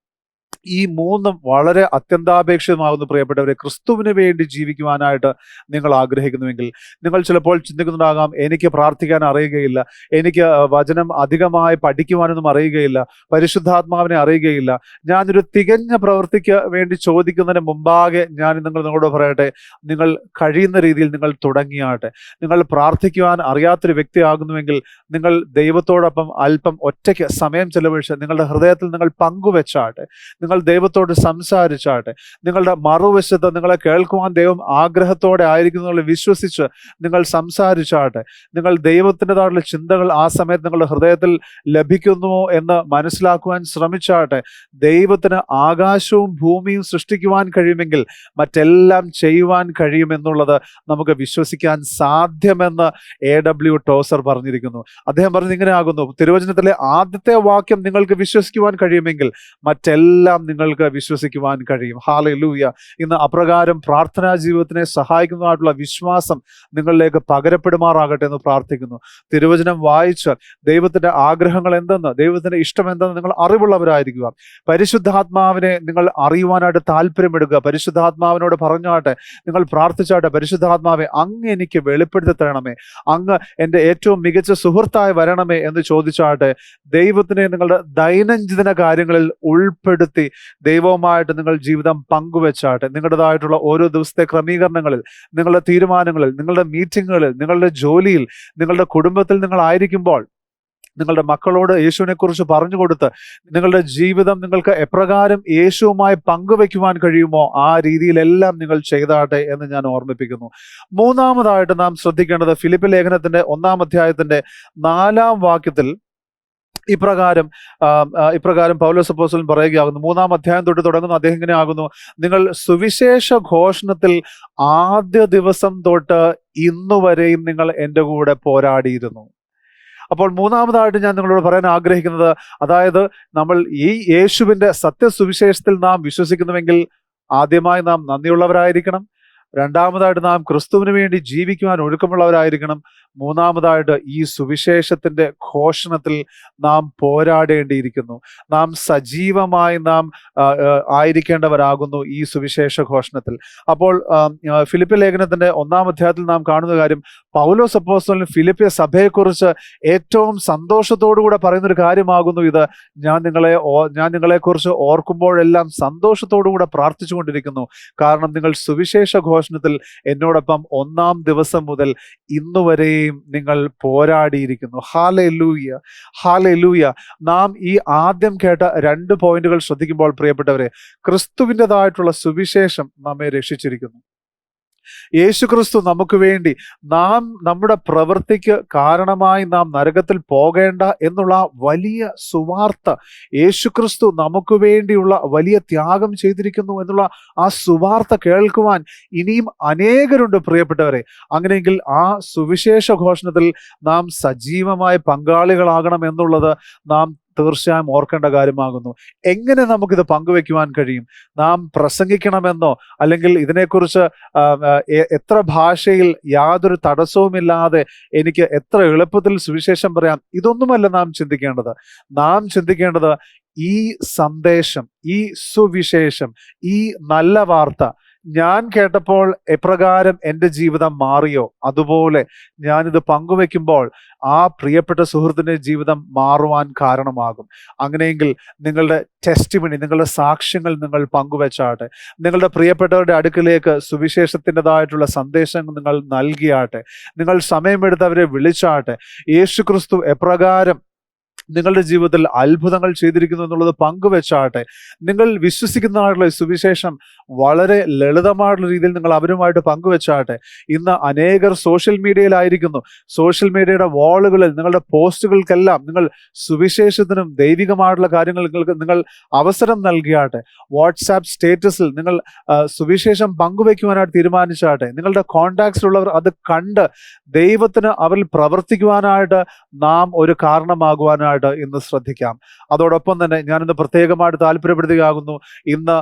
ഈ 3ഉം വളരെ അത്യന്താപേക്ഷിതമാകുന്നു പ്രിയപ്പെട്ടവരെ. ക്രിസ്തുവിന് വേണ്ടി ജീവിക്കുവാനായിട്ട് നിങ്ങൾ ആഗ്രഹിക്കുന്നുവെങ്കിൽ, നിങ്ങൾ ചിലപ്പോൾ ചിന്തിക്കുന്നുണ്ടാകാം, എനിക്ക് പ്രാർത്ഥിക്കാൻ അറിയുകയില്ല, എനിക്ക് വചനം അധികമായി പഠിക്കുവാനൊന്നും അറിയുകയില്ല, പരിശുദ്ധാത്മാവിനെ അറിയുകയില്ല. ഞാനൊരു തികഞ്ഞ പ്രവൃത്തിക്ക് വേണ്ടി ചോദിക്കുന്നതിന് മുമ്പാകെ ഞാൻ നിങ്ങളോട് പറയട്ടെ, നിങ്ങൾ കഴിയുന്ന രീതിയിൽ നിങ്ങൾ തുടങ്ങിയാട്ടെ. നിങ്ങൾ പ്രാർത്ഥിക്കുവാൻ അറിയാത്തൊരു വ്യക്തിയാകുന്നുവെങ്കിൽ നിങ്ങൾ ദൈവത്തോടൊപ്പം അല്പം ഒറ്റയ്ക്ക് സമയം ചെലവഴിച്ച് നിങ്ങളുടെ ഹൃദയത്തിൽ നിങ്ങൾ പങ്കുവെച്ചാട്ടെ. നിങ്ങൾ ദൈവത്തോട് സംസാരിച്ചാട്ടെ. നിങ്ങളുടെ മറുവശത്ത് നിങ്ങളെ കേൾക്കുവാൻ ദൈവം ആഗ്രഹത്തോടെ ആയിരിക്കുന്നു വിശ്വസിച്ച് നിങ്ങൾ സംസാരിച്ചാട്ടെ. നിങ്ങൾ ദൈവത്തിൻ്റെതായിട്ടുള്ള ചിന്തകൾ ആ സമയത്ത് നിങ്ങളുടെ ഹൃദയത്തിൽ ലഭിക്കുന്നുവോ എന്ന് മനസ്സിലാക്കുവാൻ ശ്രമിച്ചാട്ടെ. ദൈവത്തിന് ആകാശവും ഭൂമിയും സൃഷ്ടിക്കുവാൻ കഴിയുമെങ്കിൽ മറ്റെല്ലാം ചെയ്യുവാൻ കഴിയുമെന്നുള്ളത് നമുക്ക് വിശ്വസിക്കാൻ സാധ്യമെന്ന് A.W. ടോസർ പറഞ്ഞിരിക്കുന്നു. അദ്ദേഹം പറഞ്ഞത് ഇങ്ങനെ ആകുന്നു, തിരുവചനത്തിലെ ആദ്യത്തെ വാക്യം നിങ്ങൾക്ക് വിശ്വസിക്കുവാൻ കഴിയുമെങ്കിൽ മറ്റെല്ലാം നിങ്ങൾക്ക് വിശ്വസിക്കുവാൻ കഴിയും. ഹല്ലേലൂയ. ഇന്ന് അപ്രകാരം പ്രാർത്ഥനാ ജീവിതത്തിനെ സഹായിക്കുന്നതായിട്ടുള്ള വിശ്വാസം നിങ്ങളിലേക്ക് പകരപ്പെടുമാറാകട്ടെ എന്ന് പ്രാർത്ഥിക്കുന്നു. തിരുവചനം വായിച്ച് ദൈവത്തിന്റെ ആഗ്രഹങ്ങൾ എന്തെന്ന്, ദൈവത്തിന്റെ ഇഷ്ടം എന്തെന്ന് നിങ്ങൾ അറിവുള്ളവരായിരിക്കുക. പരിശുദ്ധാത്മാവിനെ നിങ്ങൾ അറിയുവാനായിട്ട് താല്പര്യമെടുക്കുക. പരിശുദ്ധാത്മാവിനോട് പറഞ്ഞാട്ടെ, നിങ്ങൾ പ്രാർത്ഥിച്ചാട്ടെ, പരിശുദ്ധാത്മാവെ അങ്ങ് എനിക്ക് വെളിപ്പെടുത്തി തരണമേ, അങ്ങ് എൻ്റെ ഏറ്റവും മികച്ച സുഹൃത്തായി വരണമേ എന്ന് ചോദിച്ചാട്ടെ. ദൈവത്തിനെ നിങ്ങളുടെ ദൈനംദിന കാര്യങ്ങളിൽ ഉൾപ്പെടുത്തി ദൈവവുമായിട്ട് നിങ്ങൾ ജീവിതം പങ്കുവെച്ചാട്ടെ. നിങ്ങളുടേതായിട്ടുള്ള ഓരോ ദിവസത്തെ ക്രമീകരണങ്ങളിൽ, നിങ്ങളുടെ തീരുമാനങ്ങളിൽ, നിങ്ങളുടെ മീറ്റിങ്ങുകളിൽ, നിങ്ങളുടെ ജോലിയിൽ, നിങ്ങളുടെ കുടുംബത്തിൽ നിങ്ങളായിരിക്കുമ്പോൾ നിങ്ങളുടെ മക്കളോട് യേശുവിനെ കുറിച്ച് പറഞ്ഞു കൊടുത്ത് നിങ്ങളുടെ ജീവിതം നിങ്ങൾക്ക് എപ്രകാരം യേശുവുമായി പങ്കുവെക്കുവാൻ കഴിയുമോ ആ രീതിയിലെല്ലാം നിങ്ങൾ ചെയ്താട്ടെ എന്ന് ഞാൻ ഓർമ്മിപ്പിക്കുന്നു. മൂന്നാമതായിട്ട് നാം ശ്രദ്ധിക്കേണ്ടത് ഫിലിപ്പി ലേഖനത്തിന്റെ 1-ാം അധ്യായത്തിന്റെ 4-ാം വാക്യത്തിൽ ഇപ്രകാരം പൗലോസ് അപ്പോസ്തലൻ പറയുകയാകുന്നു. 3-ാം അധ്യായം തൊട്ട് തുടങ്ങുന്നു. അദ്ദേഹം ഇങ്ങനെ ആകുന്നു, നിങ്ങൾ സുവിശേഷ ഘോഷണത്തിൽ ആദ്യ ദിവസം തൊട്ട് ഇന്നുവരെയും നിങ്ങൾ എൻ്റെ കൂടെ പോരാടിയിരുന്നു. അപ്പോൾ മൂന്നാമതായിട്ട് ഞാൻ നിങ്ങളോട് പറയാൻ ആഗ്രഹിക്കുന്നത്, അതായത് നമ്മൾ ഈ യേശുവിൻ്റെ സത്യസുവിശേഷത്തിൽ നാം വിശ്വസിക്കുന്നുവെങ്കിൽ ആദ്യമായി നാം നന്ദിയുള്ളവരായിരിക്കണം. രണ്ടാമതായിട്ട് നാം ക്രിസ്തുവിന് വേണ്ടി ജീവിക്കുവാൻ ഒഴുക്കമുള്ളവരായിരിക്കണം. മൂന്നാമതായിട്ട് ഈ സുവിശേഷത്തിന്റെ ഘോഷണത്തിൽ നാം പോരാടേണ്ടിയിരിക്കുന്നു. നാം സജീവമായി നാം ആയിരിക്കേണ്ടവരാകുന്നു ഈ സുവിശേഷ ഘോഷണത്തിൽ. അപ്പോൾ ഫിലിപ്പിയ ലേഖനത്തിന്റെ 1-ാം അധ്യായത്തിൽ നാം കാണുന്ന കാര്യം, പൗലോസ് അപ്പോസ്തലൻ ഫിലിപ്പിയ സഭയെക്കുറിച്ച് ഏറ്റവും സന്തോഷത്തോടുകൂടെ പറയുന്നൊരു കാര്യമാകുന്നു ഇത്. ഞാൻ നിങ്ങളെക്കുറിച്ച് ഓർക്കുമ്പോഴെല്ലാം സന്തോഷത്തോടുകൂടെ പ്രാർത്ഥിച്ചുകൊണ്ടിരിക്കുന്നു. കാരണം നിങ്ങൾ സുവിശേഷ ഘോഷണത്തിൽ എന്നോടൊപ്പം 1-ാം ദിവസം മുതൽ ഇന്നുവരെയും നിങ്ങൾ പോരാടിയിരിക്കുന്നു. Hallelujah, hallelujah. നാം ഈ ആദ്യം കേട്ട 2 പോയിന്റുകൾ ശ്രദ്ധിക്കുമ്പോൾ പ്രിയപ്പെട്ടവരെ, ക്രിസ്തുവിൻ്റെതായിട്ടുള്ള സുവിശേഷം നമ്മെ രക്ഷിച്ചിരിക്കുന്നു. യേശുക്രിസ്തു നമുക്ക് വേണ്ടി നമ്മുടെ പ്രവൃത്തിക്ക് കാരണമായി നാം നരകത്തിൽ പോകേണ്ട എന്നുള്ള വലിയ സുവാർത്ത, യേശുക്രിസ്തു നമുക്ക് വേണ്ടിയുള്ള വലിയ ത്യാഗം ചെയ്തിരിക്കുന്നു എന്നുള്ള ആ സുവാർത്ത കേൾക്കുവാൻ ഇനിയും അനേകരുണ്ട് പ്രിയപ്പെട്ടവരെ. അങ്ങനെയെങ്കിൽ ആ സുവിശേഷ ഘോഷണത്തിൽ നാം സജീവമായ പങ്കാളികളാകണം എന്നുള്ളത് നാം തീർച്ചയായും ഓർക്കേണ്ട കാര്യമാകുന്നു. എങ്ങനെ നമുക്കിത് പങ്കുവെക്കുവാൻ കഴിയും? നാം പ്രസംഗിക്കണമെന്നോ അല്ലെങ്കിൽ ഇതിനെക്കുറിച്ച് എത്ര ഭാഷയിൽ യാതൊരു തടസ്സവുമില്ലാതെ എനിക്ക് എത്ര എളുപ്പത്തിൽ സുവിശേഷം പറയാം, ഇതൊന്നുമല്ല നാം ചിന്തിക്കേണ്ടത്. നാം ചിന്തിക്കേണ്ടത് ഈ സന്ദേശം, ഈ സുവിശേഷം, ഈ നല്ല വാർത്ത ഞാൻ കേട്ടപ്പോൾ എപ്രകാരം എൻ്റെ ജീവിതം മാറിയോ അതുപോലെ ഞാനിത് പങ്കുവെക്കുമ്പോൾ ആ പ്രിയപ്പെട്ട സുഹൃത്തിൻ്റെ ജീവിതം മാറുവാൻ കാരണമാകും. അങ്ങനെയെങ്കിൽ നിങ്ങളുടെ ടെസ്റ്റിമണി, നിങ്ങളുടെ സാക്ഷ്യങ്ങൾ നിങ്ങൾ പങ്കുവെച്ചാട്ടെ. നിങ്ങളുടെ പ്രിയപ്പെട്ടവരുടെ അടുക്കിലേക്ക് സുവിശേഷത്തിൻ്റെതായിട്ടുള്ള സന്ദേശം നിങ്ങൾ നൽകിയാട്ടെ. നിങ്ങൾ സമയമെടുത്ത് അവരെ വിളിച്ചാട്ടെ. യേശുക്രിസ്തു എപ്രകാരം നിങ്ങളുടെ ജീവിതത്തിൽ അത്ഭുതങ്ങൾ ചെയ്തിരിക്കുന്നു എന്നുള്ളത് പങ്കുവെച്ചാട്ടെ. നിങ്ങൾ വിശ്വസിക്കുന്നതായിട്ടുള്ള സുവിശേഷം വളരെ ലളിതമായിട്ടുള്ള രീതിയിൽ നിങ്ങൾ അവരുമായിട്ട് പങ്കുവെച്ചാട്ടെ. ഇന്ന് അനേകർ സോഷ്യൽ മീഡിയയിലായിരിക്കുന്നു. സോഷ്യൽ മീഡിയയുടെ വാളുകളിൽ നിങ്ങളുടെ പോസ്റ്റുകൾക്കെല്ലാം നിങ്ങൾ സുവിശേഷത്തിനും ദൈവികമായിട്ടുള്ള കാര്യങ്ങൾക്ക് നിങ്ങൾ അവസരം നൽകിയാട്ടെ. വാട്സാപ്പ് സ്റ്റേറ്റസിൽ നിങ്ങൾ സുവിശേഷം പങ്കുവെക്കുവാനായിട്ട് തീരുമാനിച്ചാട്ടെ. നിങ്ങളുടെ കോണ്ടാക്ട്സിലുള്ളവർ അത് കണ്ട് ദൈവത്തിന് അവരിൽ പ്രവർത്തിക്കുവാനായിട്ട് നാം ഒരു കാരണമാകുവാനായിട്ട് ഇന്ന് ശ്രദ്ധിക്കാം. അതോടൊപ്പം തന്നെ ഞാനിന്ന് പ്രത്യേകമായിട്ട് താല്പര്യപ്പെടുത്തുകയാകുന്നു, ഇന്ന്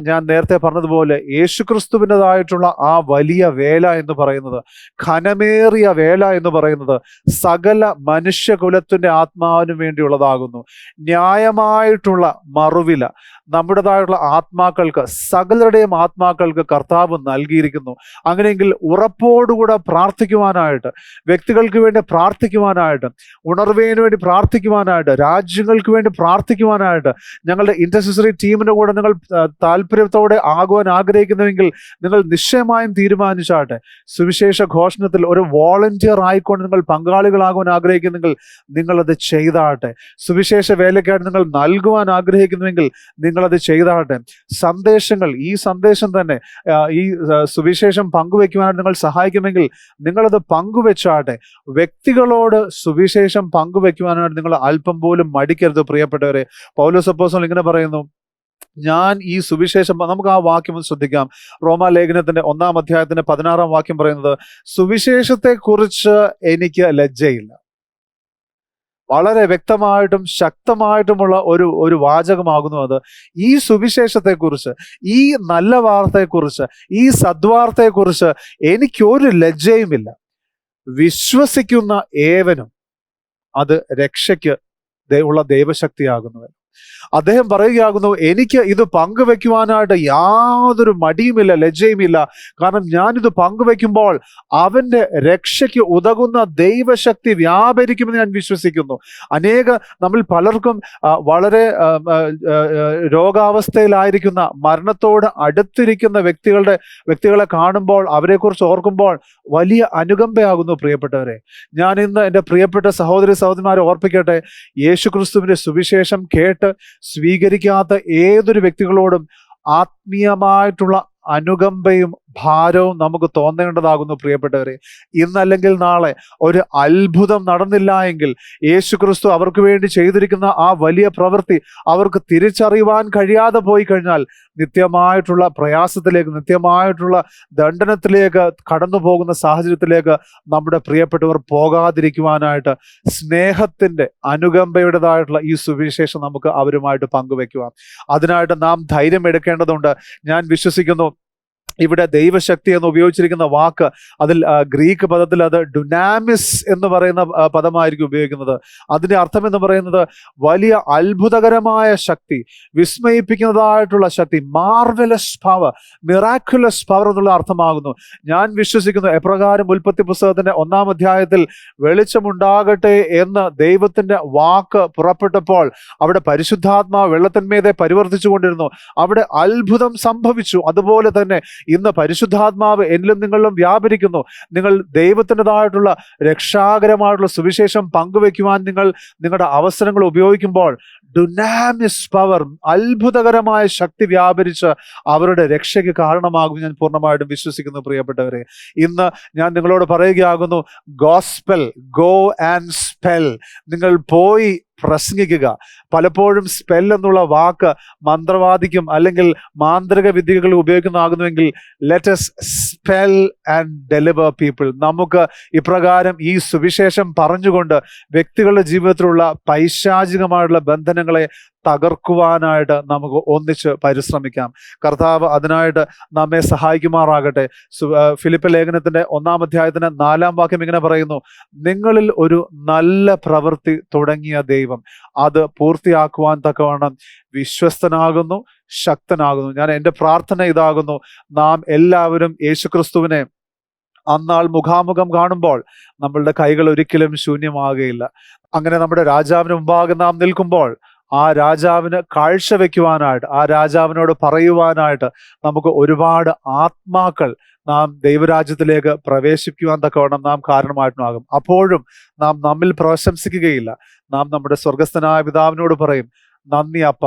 ഞാൻ നേരത്തെ പറഞ്ഞതുപോലെ യേശുക്രിസ്തുവിൻ്റെതായിട്ടുള്ള ആ വലിയ വേല എന്ന് പറയുന്നത്, ഘനമേറിയ വേല എന്ന് പറയുന്നത് സകല മനുഷ്യകുലത്തിൻ്റെ ആത്മാവിന് വേണ്ടിയുള്ളതാകുന്നു. ന്യായമായിട്ടുള്ള മറുവില നമ്മുടേതായിട്ടുള്ള ആത്മാക്കൾക്ക്, സകലരുടെയും ആത്മാക്കൾക്ക് കർത്താവ് നൽകിയിരിക്കുന്നു. അങ്ങനെയെങ്കിൽ ഉറപ്പോടുകൂടെ പ്രാർത്ഥിക്കുവാനായിട്ട്, വ്യക്തികൾക്ക് വേണ്ടി പ്രാർത്ഥിക്കുവാനായിട്ട്, ഉണർവേന് വേണ്ടി പ്രാർത്ഥിക്കുവാനായിട്ട്, രാജ്യങ്ങൾക്ക് വേണ്ടി പ്രാർത്ഥിക്കുവാനായിട്ട് ഞങ്ങളുടെ ഇന്റർസെസറി ടീമിൻ്റെ കൂടെ നിങ്ങൾ താല്പര്യത്തോടെ ആകുവാൻ ആഗ്രഹിക്കുന്നുവെങ്കിൽ നിങ്ങൾ നിശ്ചയമായും തീരുമാനിച്ചാട്ടെ. സുവിശേഷ ഘോഷണത്തിൽ ഒരു വോളണ്ടിയർ ആയിക്കൊണ്ട് നിങ്ങൾ പങ്കാളികളാകുവാൻ ആഗ്രഹിക്കുന്നെങ്കിൽ നിങ്ങളത് ചെയ്താട്ടെ. സുവിശേഷ വേലയ്ക്കായിട്ട് നിങ്ങൾ നൽകുവാൻ ആഗ്രഹിക്കുന്നുവെങ്കിൽ നിങ്ങളത് ചെയ്താട്ടെ. സന്ദേശങ്ങൾ, ഈ സന്ദേശം തന്നെ, ഈ സുവിശേഷം പങ്കുവെക്കുവാനായിട്ട് നിങ്ങൾ സഹായിക്കുമെങ്കിൽ നിങ്ങളത് പങ്കുവെച്ചാട്ടെ. വ്യക്തികളോട് സുവിശേഷം പങ്കുവെക്കുവാനായിട്ട് നിങ്ങൾ അല്പം പോലും മടിക്കരുത് പ്രിയപ്പെട്ടവരെ. പൗലോസ് അപ്പോസ്തലൻ ഇങ്ങനെ പറയുന്നു, ഞാൻ ഈ സുവിശേഷം, നമുക്ക് ആ വാക്യം ഒന്ന് ശ്രദ്ധിക്കാം. റോമാലേഖനത്തിന്റെ 1-ാം അധ്യായത്തിന്റെ 16-ാം വാക്യം പറയുന്നത്, സുവിശേഷത്തെക്കുറിച്ച് എനിക്ക് ലജ്ജയില്ല. വളരെ വ്യക്തമായിട്ടും ശക്തമായിട്ടുമുള്ള ഒരു വാചകമാകുന്നു അത്. ഈ സുവിശേഷത്തെക്കുറിച്ച്, ഈ നല്ല വാർത്തയെക്കുറിച്ച്, ഈ സദ്വാർത്തയെക്കുറിച്ച് എനിക്കൊരു ലജ്ജയുമില്ല. വിശ്വസിക്കുന്ന ഏവനും അത് രക്ഷയ്ക്ക് ഉള്ള ദൈവശക്തിയാകുന്നു. അദ്ദേഹം പറയുകയാകുന്നു, എനിക്ക് ഇത് പങ്കുവെക്കുവാനായിട്ട് യാതൊരു മടിയുമില്ല, ലജ്ജയുമില്ല. കാരണം ഞാനിത് പങ്കുവെക്കുമ്പോൾ അവൻ്റെ രക്ഷയ്ക്ക് ഉതകുന്ന ദൈവശക്തി വ്യാപരിക്കുമെന്ന് ഞാൻ വിശ്വസിക്കുന്നു. നമ്മിൽ പലർക്കും വളരെ രോഗാവസ്ഥയിലായിരിക്കുന്ന, മരണത്തോട് അടുത്തിരിക്കുന്ന വ്യക്തികളെ കാണുമ്പോൾ, അവരെക്കുറിച്ച് ഓർക്കുമ്പോൾ വലിയ അനുകമ്പയാകുന്നു പ്രിയപ്പെട്ടവരെ. ഞാൻ ഇന്ന് എൻ്റെ പ്രിയപ്പെട്ട സഹോദരന്മാരെ ഓർപ്പിക്കട്ടെ, യേശുക്രിസ്തുവിൻ്റെ സുവിശേഷം കേട്ട് സ്വീകരിക്കാത്ത ഏതൊരു വ്യക്തികളോടും ആത്മീയമായിട്ടുള്ള അനുകമ്പയും ഭാരവും നമുക്ക് തോന്നേണ്ടതാകുന്നു പ്രിയപ്പെട്ടവരെ. ഇന്നല്ലെങ്കിൽ നാളെ ഒരു അത്ഭുതം നടന്നില്ല എങ്കിൽ, യേശുക്രിസ്തു അവർക്ക് വേണ്ടി ചെയ്തിരിക്കുന്ന ആ വലിയ പ്രവൃത്തി അവർക്ക് തിരിച്ചറിയുവാൻ കഴിയാതെ പോയി കഴിഞ്ഞാൽ നിത്യമായിട്ടുള്ള പ്രയാസത്തിലേക്ക്, നിത്യമായിട്ടുള്ള ദണ്ഡനത്തിലേക്ക് കടന്നു പോകുന്ന സാഹചര്യത്തിലേക്ക് നമ്മുടെ പ്രിയപ്പെട്ടവർ പോകാതിരിക്കുവാനായിട്ട് സ്നേഹത്തിൻ്റെ, അനുകമ്പയുടേതായിട്ടുള്ള ഈ സുവിശേഷം നമുക്ക് അവരുമായിട്ട് പങ്കുവെക്കുവാം. അതിനായിട്ട് നാം ധൈര്യം എടുക്കേണ്ടതുണ്ട്. ഞാൻ വിശ്വസിക്കുന്നു ഇവിടെ ദൈവശക്തി എന്ന് ഉപയോഗിച്ചിരിക്കുന്ന വാക്ക് അതിൽ ഗ്രീക്ക് പദത്തിൽ അത് ഡുനാമിസ് എന്ന് പറയുന്ന പദമായിരിക്കും ഉപയോഗിക്കുന്നത്. അതിൻ്റെ അർത്ഥം എന്ന് പറയുന്നത് വലിയ അത്ഭുതകരമായ ശക്തി, വിസ്മയിപ്പിക്കുന്നതായിട്ടുള്ള ശക്തി, മാർവലസ് പവർ, മിറാക്കുലസ് പവർ എന്നുള്ള അർത്ഥമാകുന്നു. ഞാൻ വിശ്വസിക്കുന്നു എപ്രകാരം ഉൽപ്പത്തി പുസ്തകത്തിന്റെ 1-ാം അധ്യായത്തിൽ വെളിച്ചമുണ്ടാകട്ടെ എന്ന് ദൈവത്തിന്റെ വാക്ക് പുറപ്പെട്ടപ്പോൾ അവിടെ പരിശുദ്ധാത്മാവ് വെള്ളത്തിന്മീതെ പരിവർത്തിച്ചു കൊണ്ടിരുന്നു, അവിടെ അത്ഭുതം സംഭവിച്ചു. അതുപോലെ തന്നെ ഇന്ന് പരിശുദ്ധാത്മാവ് എന്നിലും നിങ്ങളിലും വ്യാപരിക്കുന്നു. നിങ്ങൾ ദൈവത്തിൻ്റെതായിട്ടുള്ള രക്ഷാകരമായിട്ടുള്ള സുവിശേഷം പങ്കുവെക്കുവാൻ നിങ്ങൾ നിങ്ങളുടെ അവസരങ്ങൾ ഉപയോഗിക്കുമ്പോൾ ഡുനാമിസ് പവർ, അത്ഭുതകരമായ ശക്തി വ്യാപരിച്ച് അവരുടെ രക്ഷയ്ക്ക് കാരണമാകും. ഞാൻ പൂർണ്ണമായിട്ടും വിശ്വസിക്കുന്നു പ്രിയപ്പെട്ടവരെ. ഇന്ന് ഞാൻ നിങ്ങളോട് പറയുകയാകുന്നു, ഗോസ്പെൽ, ഗോ ആൻഡ് സ്പെൽ. നിങ്ങൾ പോയി പ്രസംഗിക്കുക. പലപ്പോഴും സ്പെൽ എന്നുള്ള വാക്ക് മന്ത്രവാദിക്കും അല്ലെങ്കിൽ മാന്ത്രിക വിദ്യകൾ ഉപയോഗിക്കുന്നതാകുന്നുവെങ്കിൽ let us spell and deliver people. നമുക്ക് ഇപ്രകാരം ഈ സുവിശേഷം പറഞ്ഞുകൊണ്ട് വ്യക്തികളുടെ ജീവിതത്തിലുള്ള പൈശാചികമായിട്ടുള്ള ബന്ധനങ്ങളെ തകർക്കുവാനായിട്ട് നമുക്ക് ഒന്നിച്ച് പരിശ്രമിക്കാം. കർത്താവ് അതിനായിട്ട് നമ്മെ സഹായിക്കുമാറാകട്ടെ. ഫിലിപ്പ് ലേഖനത്തിന്റെ 1-ാം അധ്യായത്തിന് 4-ാം വാക്യം ഇങ്ങനെ പറയുന്നു, നിങ്ങളിൽ ഒരു നല്ല പ്രവൃത്തി തുടങ്ങിയ ദൈവം അത് പൂർത്തിയാക്കുവാൻ തക്കവണ്ണം വിശ്വസ്തനാകുന്നു, ശക്തനാകുന്നു. എൻ്റെ പ്രാർത്ഥന ഇതാകുന്നു, നാം എല്ലാവരും യേശുക്രിസ്തുവിനെ അന്നാൾ മുഖാമുഖം കാണുമ്പോൾ നമ്മളുടെ കൈകൾ ഒരിക്കലും ശൂന്യമാകുകയില്ല. അങ്ങനെ നമ്മുടെ രാജാവിന് മുമ്പാകെ നാം നിൽക്കുമ്പോൾ ആ രാജാവിന് കാഴ്ചവെക്കുവാനായിട്ട്, ആ രാജാവിനോട് പറയുവാനായിട്ട് നമുക്ക് ഒരുപാട് ആത്മാക്കൾ നാം ദൈവരാജ്യത്തിലേക്ക് പ്രവേശിക്കുവാൻ തക്കവണ്ണം നാം കാരണമായിട്ടുമാകും. അപ്പോഴും നാം നമ്മിൽ പ്രശംസിക്കുകയില്ല. നാം നമ്മുടെ സ്വർഗസ്ഥനായ പിതാവിനോട് പറയും, നന്ദി അപ്പ,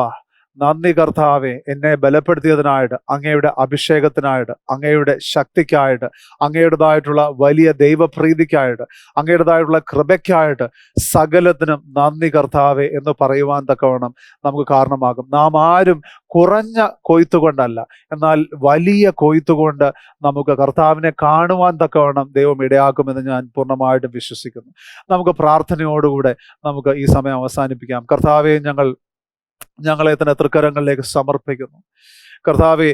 നന്ദി കർത്താവെ, എന്നെ ബലപ്പെടുത്തിയതിനായിട്ട്, അങ്ങയുടെ അഭിഷേകത്തിനായിട്ട്, അങ്ങയുടെ ശക്തിക്കായിട്ട്, അങ്ങയുടേതായിട്ടുള്ള വലിയ ദൈവപ്രീതിക്കായിട്ട്, അങ്ങയുടേതായിട്ടുള്ള കൃപയ്ക്കായിട്ട്, സകലത്തിനും നന്ദി കർത്താവെ എന്ന് പറയുവാൻ തക്കവണ്ണം നമുക്ക് കാരണമാകും. നാം ആരും കുറഞ്ഞ കൊയ്ത്തുകൊണ്ടല്ല, എന്നാൽ വലിയ കൊയ്ത്തുകൊണ്ട് നമുക്ക് കർത്താവിനെ കാണുവാൻ തക്കവണ്ണം ദൈവം ഇടയാക്കുമെന്ന് ഞാൻ പൂർണ്ണമായിട്ടും വിശ്വസിക്കുന്നു. നമുക്ക് പ്രാർത്ഥനയോടുകൂടെ നമുക്ക് ഈ സമയം അവസാനിപ്പിക്കാം. കർത്താവെ, ഞങ്ങളെ തന്നെ തൃക്കരങ്ങളിലേക്ക് സമർപ്പിക്കുന്നു. കർത്താവെ,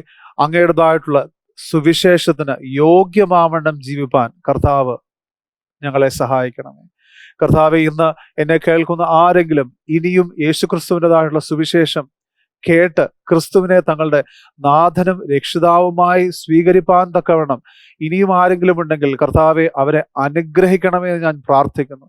അങ്ങയുടേതായിട്ടുള്ള സുവിശേഷത്തിന് യോഗ്യമാവണ്ണം ജീവിപ്പാൻ കർത്താവ് ഞങ്ങളെ സഹായിക്കണമേ. കർത്താവെ, ഇന്ന് എന്നെ കേൾക്കുന്ന ആരെങ്കിലും ഇനിയും യേശുക്രിസ്തുവിൻ്റെതായിട്ടുള്ള സുവിശേഷം കേട്ട് ക്രിസ്തുവിനെ തങ്ങളുടെ നാഥനും രക്ഷിതാവുമായി സ്വീകരിപ്പാൻ തക്കവണ്ണം ഇനിയും ആരെങ്കിലും ഉണ്ടെങ്കിൽ കർത്താവെ, അവരെ അനുഗ്രഹിക്കണമേ എന്ന് ഞാൻ പ്രാർത്ഥിക്കുന്നു.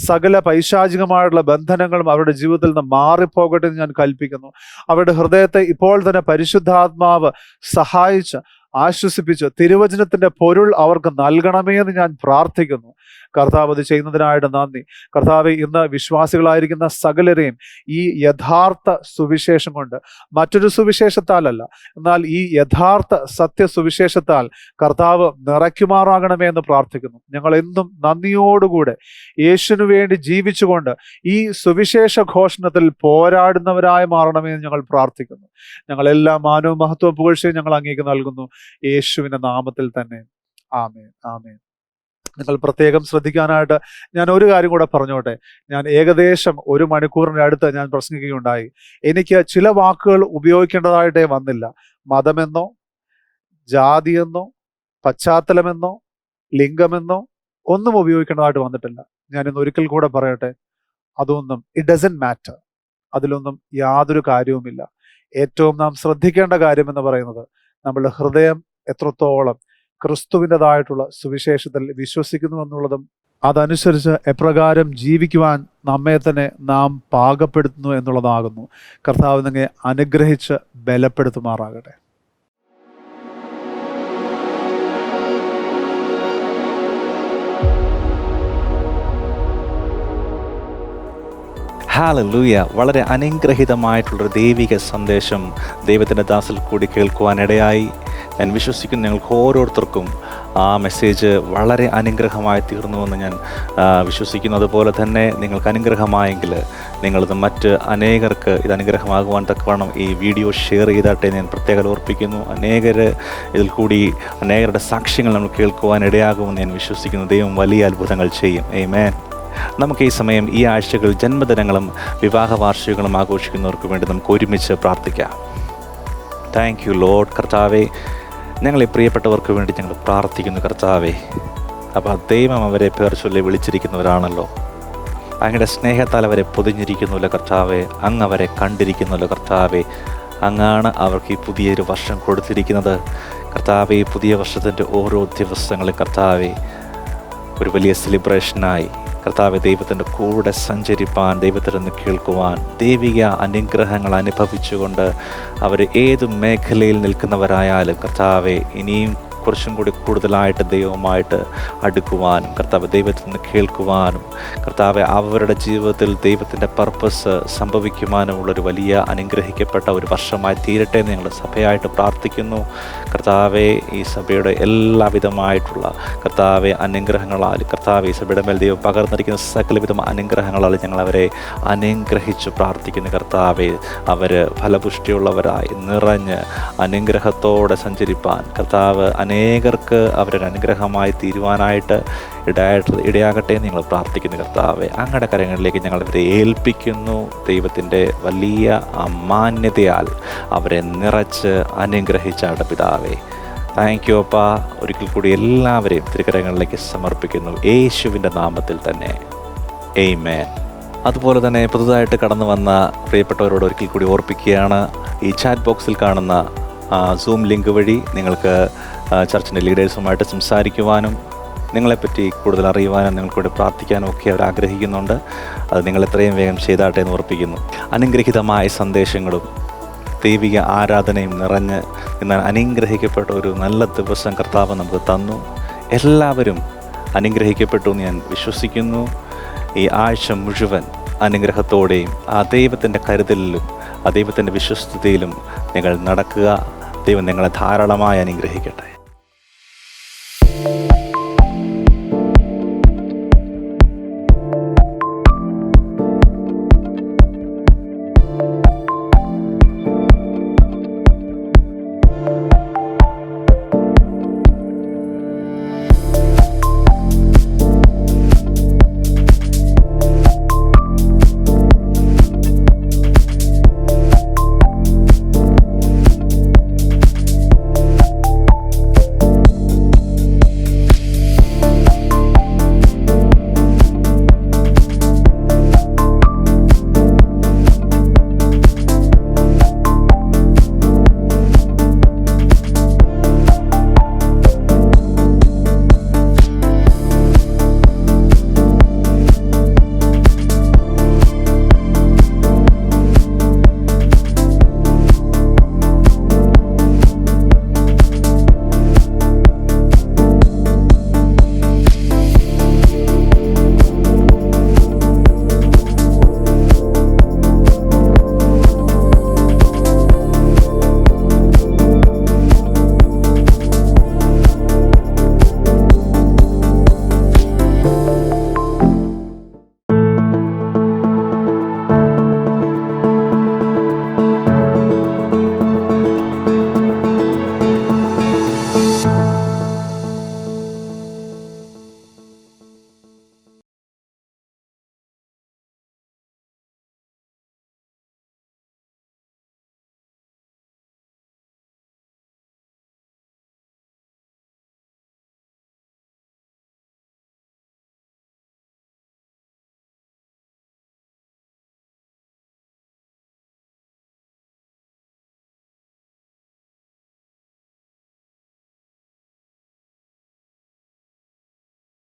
സകല പൈശാചികമായുള്ള ബന്ധനങ്ങളും അവരുടെ ജീവിതത്തിൽ നിന്ന് മാറിപ്പോകട്ടെ എന്ന് ഞാൻ കൽപ്പിക്കുന്നു. അവരുടെ ഹൃദയത്തെ ഇപ്പോൾ തന്നെ പരിശുദ്ധാത്മാവ് സഹായിച്ച് ആശ്വസിപ്പിച്ച് തിരുവചനത്തിന്റെ പൊരുൾ അവർക്ക് നൽകണമേ എന്ന് ഞാൻ പ്രാർത്ഥിക്കുന്നു. കർത്താവ് അത് ചെയ്യുന്നതിനായിട്ട് നന്ദി. കർത്താവ്, ഇന്ന് വിശ്വാസികളായിരിക്കുന്ന സകലരെയും ഈ യഥാർത്ഥ സുവിശേഷം കൊണ്ട്, മറ്റൊരു സുവിശേഷത്താലല്ല, എന്നാൽ ഈ യഥാർത്ഥ സത്യസുവിശേഷത്താൽ കർത്താവ് നിറയ്ക്കുമാറാകണമേ എന്ന് പ്രാർത്ഥിക്കുന്നു. ഞങ്ങൾ എന്നും നന്ദിയോടുകൂടെ യേശുവിനു വേണ്ടി ജീവിച്ചുകൊണ്ട് ഈ സുവിശേഷ ഘോഷണത്തിൽ പോരാടുന്നവരായി മാറണമേ എന്ന് ഞങ്ങൾ പ്രാർത്ഥിക്കുന്നു. ഞങ്ങളെല്ലാം മാനവും മഹത്വവും പുകഴ്ചയും ഞങ്ങൾ അങ്ങേക്ക് നൽകുന്നു, യേശുവിന്റെ നാമത്തിൽ തന്നെ. ആമേൻ, ആമേൻ. നിങ്ങൾ പ്രത്യേകം ശ്രദ്ധിക്കാനായിട്ട് ഞാൻ ഒരു കാര്യം കൂടെ പറഞ്ഞോട്ടെ. ഞാൻ ഏകദേശം 1 മണിക്കൂറിൻ്റെ അടുത്ത് ഞാൻ പ്രസംഗിക്കുകയുണ്ടായി. എനിക്ക് ചില വാക്കുകൾ ഉപയോഗിക്കേണ്ടതായിട്ടേ വന്നില്ല. മതമെന്നോ ജാതിയെന്നോ പശ്ചാത്തലമെന്നോ ലിംഗമെന്നോ ഒന്നും ഉപയോഗിക്കേണ്ടതായിട്ട് വന്നിട്ടില്ല. ഞാനിന്ന് ഒരിക്കൽ കൂടെ പറയട്ടെ, അതൊന്നും ഇറ്റ് ഡസൻറ്റ് മാറ്റർ. അതിലൊന്നും യാതൊരു കാര്യവുമില്ല. ഏറ്റവും നാം ശ്രദ്ധിക്കേണ്ട കാര്യം എന്ന് പറയുന്നത് നമ്മളുടെ ഹൃദയം എത്രത്തോളം ക്രിസ്തുവിൻ്റെതായിട്ടുള്ള സുവിശേഷത്തിൽ വിശ്വസിക്കുന്നു എന്നുള്ളതും അതനുസരിച്ച് എപ്രകാരം ജീവിക്കുവാൻ നമ്മെ തന്നെ നാം പാകപ്പെടുത്തുന്നു എന്നുള്ളതാകുന്നു. കർത്താവ് നിങ്ങളെ അനുഗ്രഹിച്ച് ബലപ്പെടുത്തുമാറാകട്ടെ. ഹല്ലേലൂയ. വളരെ അനുഗ്രഹീതമായിട്ടുള്ളൊരു ദൈവിക സന്ദേശം ദൈവത്തിൻ്റെ ദാസിൽ കൂടി കേൾക്കുവാനിടയായി. ഞാൻ വിശ്വസിക്കുന്നു ഞങ്ങൾക്ക് ഓരോരുത്തർക്കും ആ മെസ്സേജ് വളരെ അനുഗ്രഹമായി തീർന്നുവെന്ന് ഞാൻ വിശ്വസിക്കുന്നു. അതുപോലെ തന്നെ നിങ്ങൾക്ക് അനുഗ്രഹമായെങ്കിൽ നിങ്ങളിത് മറ്റ് അനേകർക്ക് ഇത് അനുഗ്രഹമാകുവാൻ തക്കവണ്ണം ഈ വീഡിയോ ഷെയർ ചെയ്താട്ടെ ഞാൻ പ്രത്യേകം ഓർപ്പിക്കുന്നു. ഇതിൽ കൂടി അനേകരുടെ സാക്ഷ്യങ്ങൾ നമ്മൾ കേൾക്കുവാൻ ഇടയാകുമെന്ന് ഞാൻ വിശ്വസിക്കുന്നു. ദൈവം വലിയ അത്ഭുതങ്ങൾ ചെയ്യും. ആമേൻ. നമുക്ക് ഈ സമയം, ഈ ആഴ്ചകൾ ജന്മദിനങ്ങളും വിവാഹ വാർഷികങ്ങളും ആഘോഷിക്കുന്നവർക്ക് വേണ്ടി നമുക്ക് ഒരുമിച്ച് പ്രാർത്ഥിക്കാം. Thank you Lord. കർത്താവേ, ഞങ്ങളെ പ്രിയപ്പെട്ടവർക്ക് വേണ്ടി ഞങ്ങൾ പ്രാർത്ഥിക്കുന്നു കർത്താവേ. അപ്പോൾ ദൈവം അവരെ പേർ ചൊല്ലി വിളിച്ചിരിക്കുന്നവരാണല്ലോ. അങ്ങയുടെ സ്നേഹത്താൽ അവരെ പൊതിഞ്ഞിരിക്കുന്നുല്ലോ കർത്താവേ. അങ്ങ് അവരെ കണ്ടിരിക്കുന്നുല്ലോ കർത്താവേ. അങ്ങാണ് അവർക്ക് ഈ പുതിയൊരു വർഷം കൊടുത്തിരിക്കുന്നത് കർത്താവേ. ഈ പുതിയ വർഷത്തിൻ്റെ ഓരോ ദിവസങ്ങളും കർത്താവേ ഒരു വലിയ സെലിബ്രേഷനായി കർത്താവെ ദൈവത്തിൻ്റെ കൂടെ സഞ്ചരിപ്പാൻ, ദൈവത്തിൽ നിന്ന് കേൾക്കുവാൻ, ദൈവിക അനുഗ്രഹങ്ങൾ അനുഭവിച്ചുകൊണ്ട് അവർ ഏത് മേഖലയിൽ നിൽക്കുന്നവരായാലും കർത്താവെ ഇനിയും കുറച്ചും കൂടി കൂടുതലായിട്ട് ദൈവവുമായിട്ട് അടുക്കുവാനും, കർത്താവ് ദൈവത്തിൽ നിന്ന് കേൾക്കുവാനും, കർത്താവെ അവരുടെ ജീവിതത്തിൽ ദൈവത്തിൻ്റെ പർപ്പസ് സംഭവിക്കുവാനുമുള്ളൊരു വലിയ അനുഗ്രഹിക്കപ്പെട്ട ഒരു വർഷമായി തീരട്ടെ എന്ന് ഞങ്ങൾ സഭയായിട്ട് പ്രാർത്ഥിക്കുന്നു. കർത്താവെ ഈ സഭയുടെ എല്ലാവിധമായിട്ടുള്ള കർത്താവെ അനുഗ്രഹങ്ങളാൽ, കർത്താവെ ഈ സഭയുടെ മേൽ ദൈവം പകർന്നിരിക്കുന്ന സകലവിധ അനുഗ്രഹങ്ങളാൽ ഞങ്ങളവരെ അനുഗ്രഹിച്ച് പ്രാർത്ഥിക്കുന്നു. കർത്താവെ അവർ ഫലപുഷ്ടിയുള്ളവരായി നിറഞ്ഞ് അനുഗ്രഹത്തോടെ സഞ്ചരിപ്പാൻ കർത്താവ് അനേകർക്ക് അവരൊരു അനുഗ്രഹമായി തീരുവാനായിട്ട് ഇടയാകട്ടെ എന്ന് ഞങ്ങൾ പ്രാർത്ഥിക്കുന്നു. കർത്താവെ അങ്ങയുടെ കരങ്ങളിലേക്ക് ഞങ്ങളവരെ ഏൽപ്പിക്കുന്നു. ദൈവത്തിൻ്റെ വലിയ മാന്യതയാൽ അവരെ നിറച്ച് അനുഗ്രഹിച്ചാട്ട് പിതാവേ. താങ്ക് യു അപ്പാ. ഒരിക്കൽ കൂടി എല്ലാവരെയും തിരുക്കരങ്ങളിലേക്ക് സമർപ്പിക്കുന്നു യേശുവിൻ്റെ നാമത്തിൽ തന്നെ. ആമേൻ. അതുപോലെ തന്നെ പുതുതായിട്ട് കടന്നു വന്ന പ്രിയപ്പെട്ടവരോട് ഒരിക്കൽ കൂടി ഓർപ്പിക്കുകയാണ്, ഈ ചാറ്റ് ബോക്സിൽ കാണുന്ന സൂം ലിങ്ക് വഴി നിങ്ങൾക്ക് ചർച്ചിൻ്റെ ലീഡേഴ്സുമായിട്ട് സംസാരിക്കുവാനും നിങ്ങളെപ്പറ്റി കൂടുതൽ അറിയുവാനും നിങ്ങൾക്കൂടെ പ്രാർത്ഥിക്കാനും ഒക്കെ അവർ ആഗ്രഹിക്കുന്നുണ്ട്. അത് നിങ്ങൾ എത്രയും വേഗം ചെയ്താട്ടെ എന്ന് ഓർപ്പിക്കുന്നു. അനുഗ്രഹീതമായ സന്ദേശങ്ങളും ദൈവിക ആരാധനയും നിറഞ്ഞ് എന്നാൽ അനുഗ്രഹിക്കപ്പെട്ട ഒരു നല്ല ദിവസം കർത്താവ് നമുക്ക് തന്നു. എല്ലാവരും അനുഗ്രഹിക്കപ്പെട്ടു എന്ന് ഞാൻ വിശ്വസിക്കുന്നു. ഈ ആഴ്ച മുഴുവൻ അനുഗ്രഹത്തോടെയും ആ ദൈവത്തിൻ്റെ കരുതലിലും ആ ദൈവത്തിൻ്റെ വിശ്വസ്തതയിലും നിങ്ങൾ നടക്കുക. ദൈവം നിങ്ങളെ ധാരാളമായി അനുഗ്രഹിക്കട്ടെ.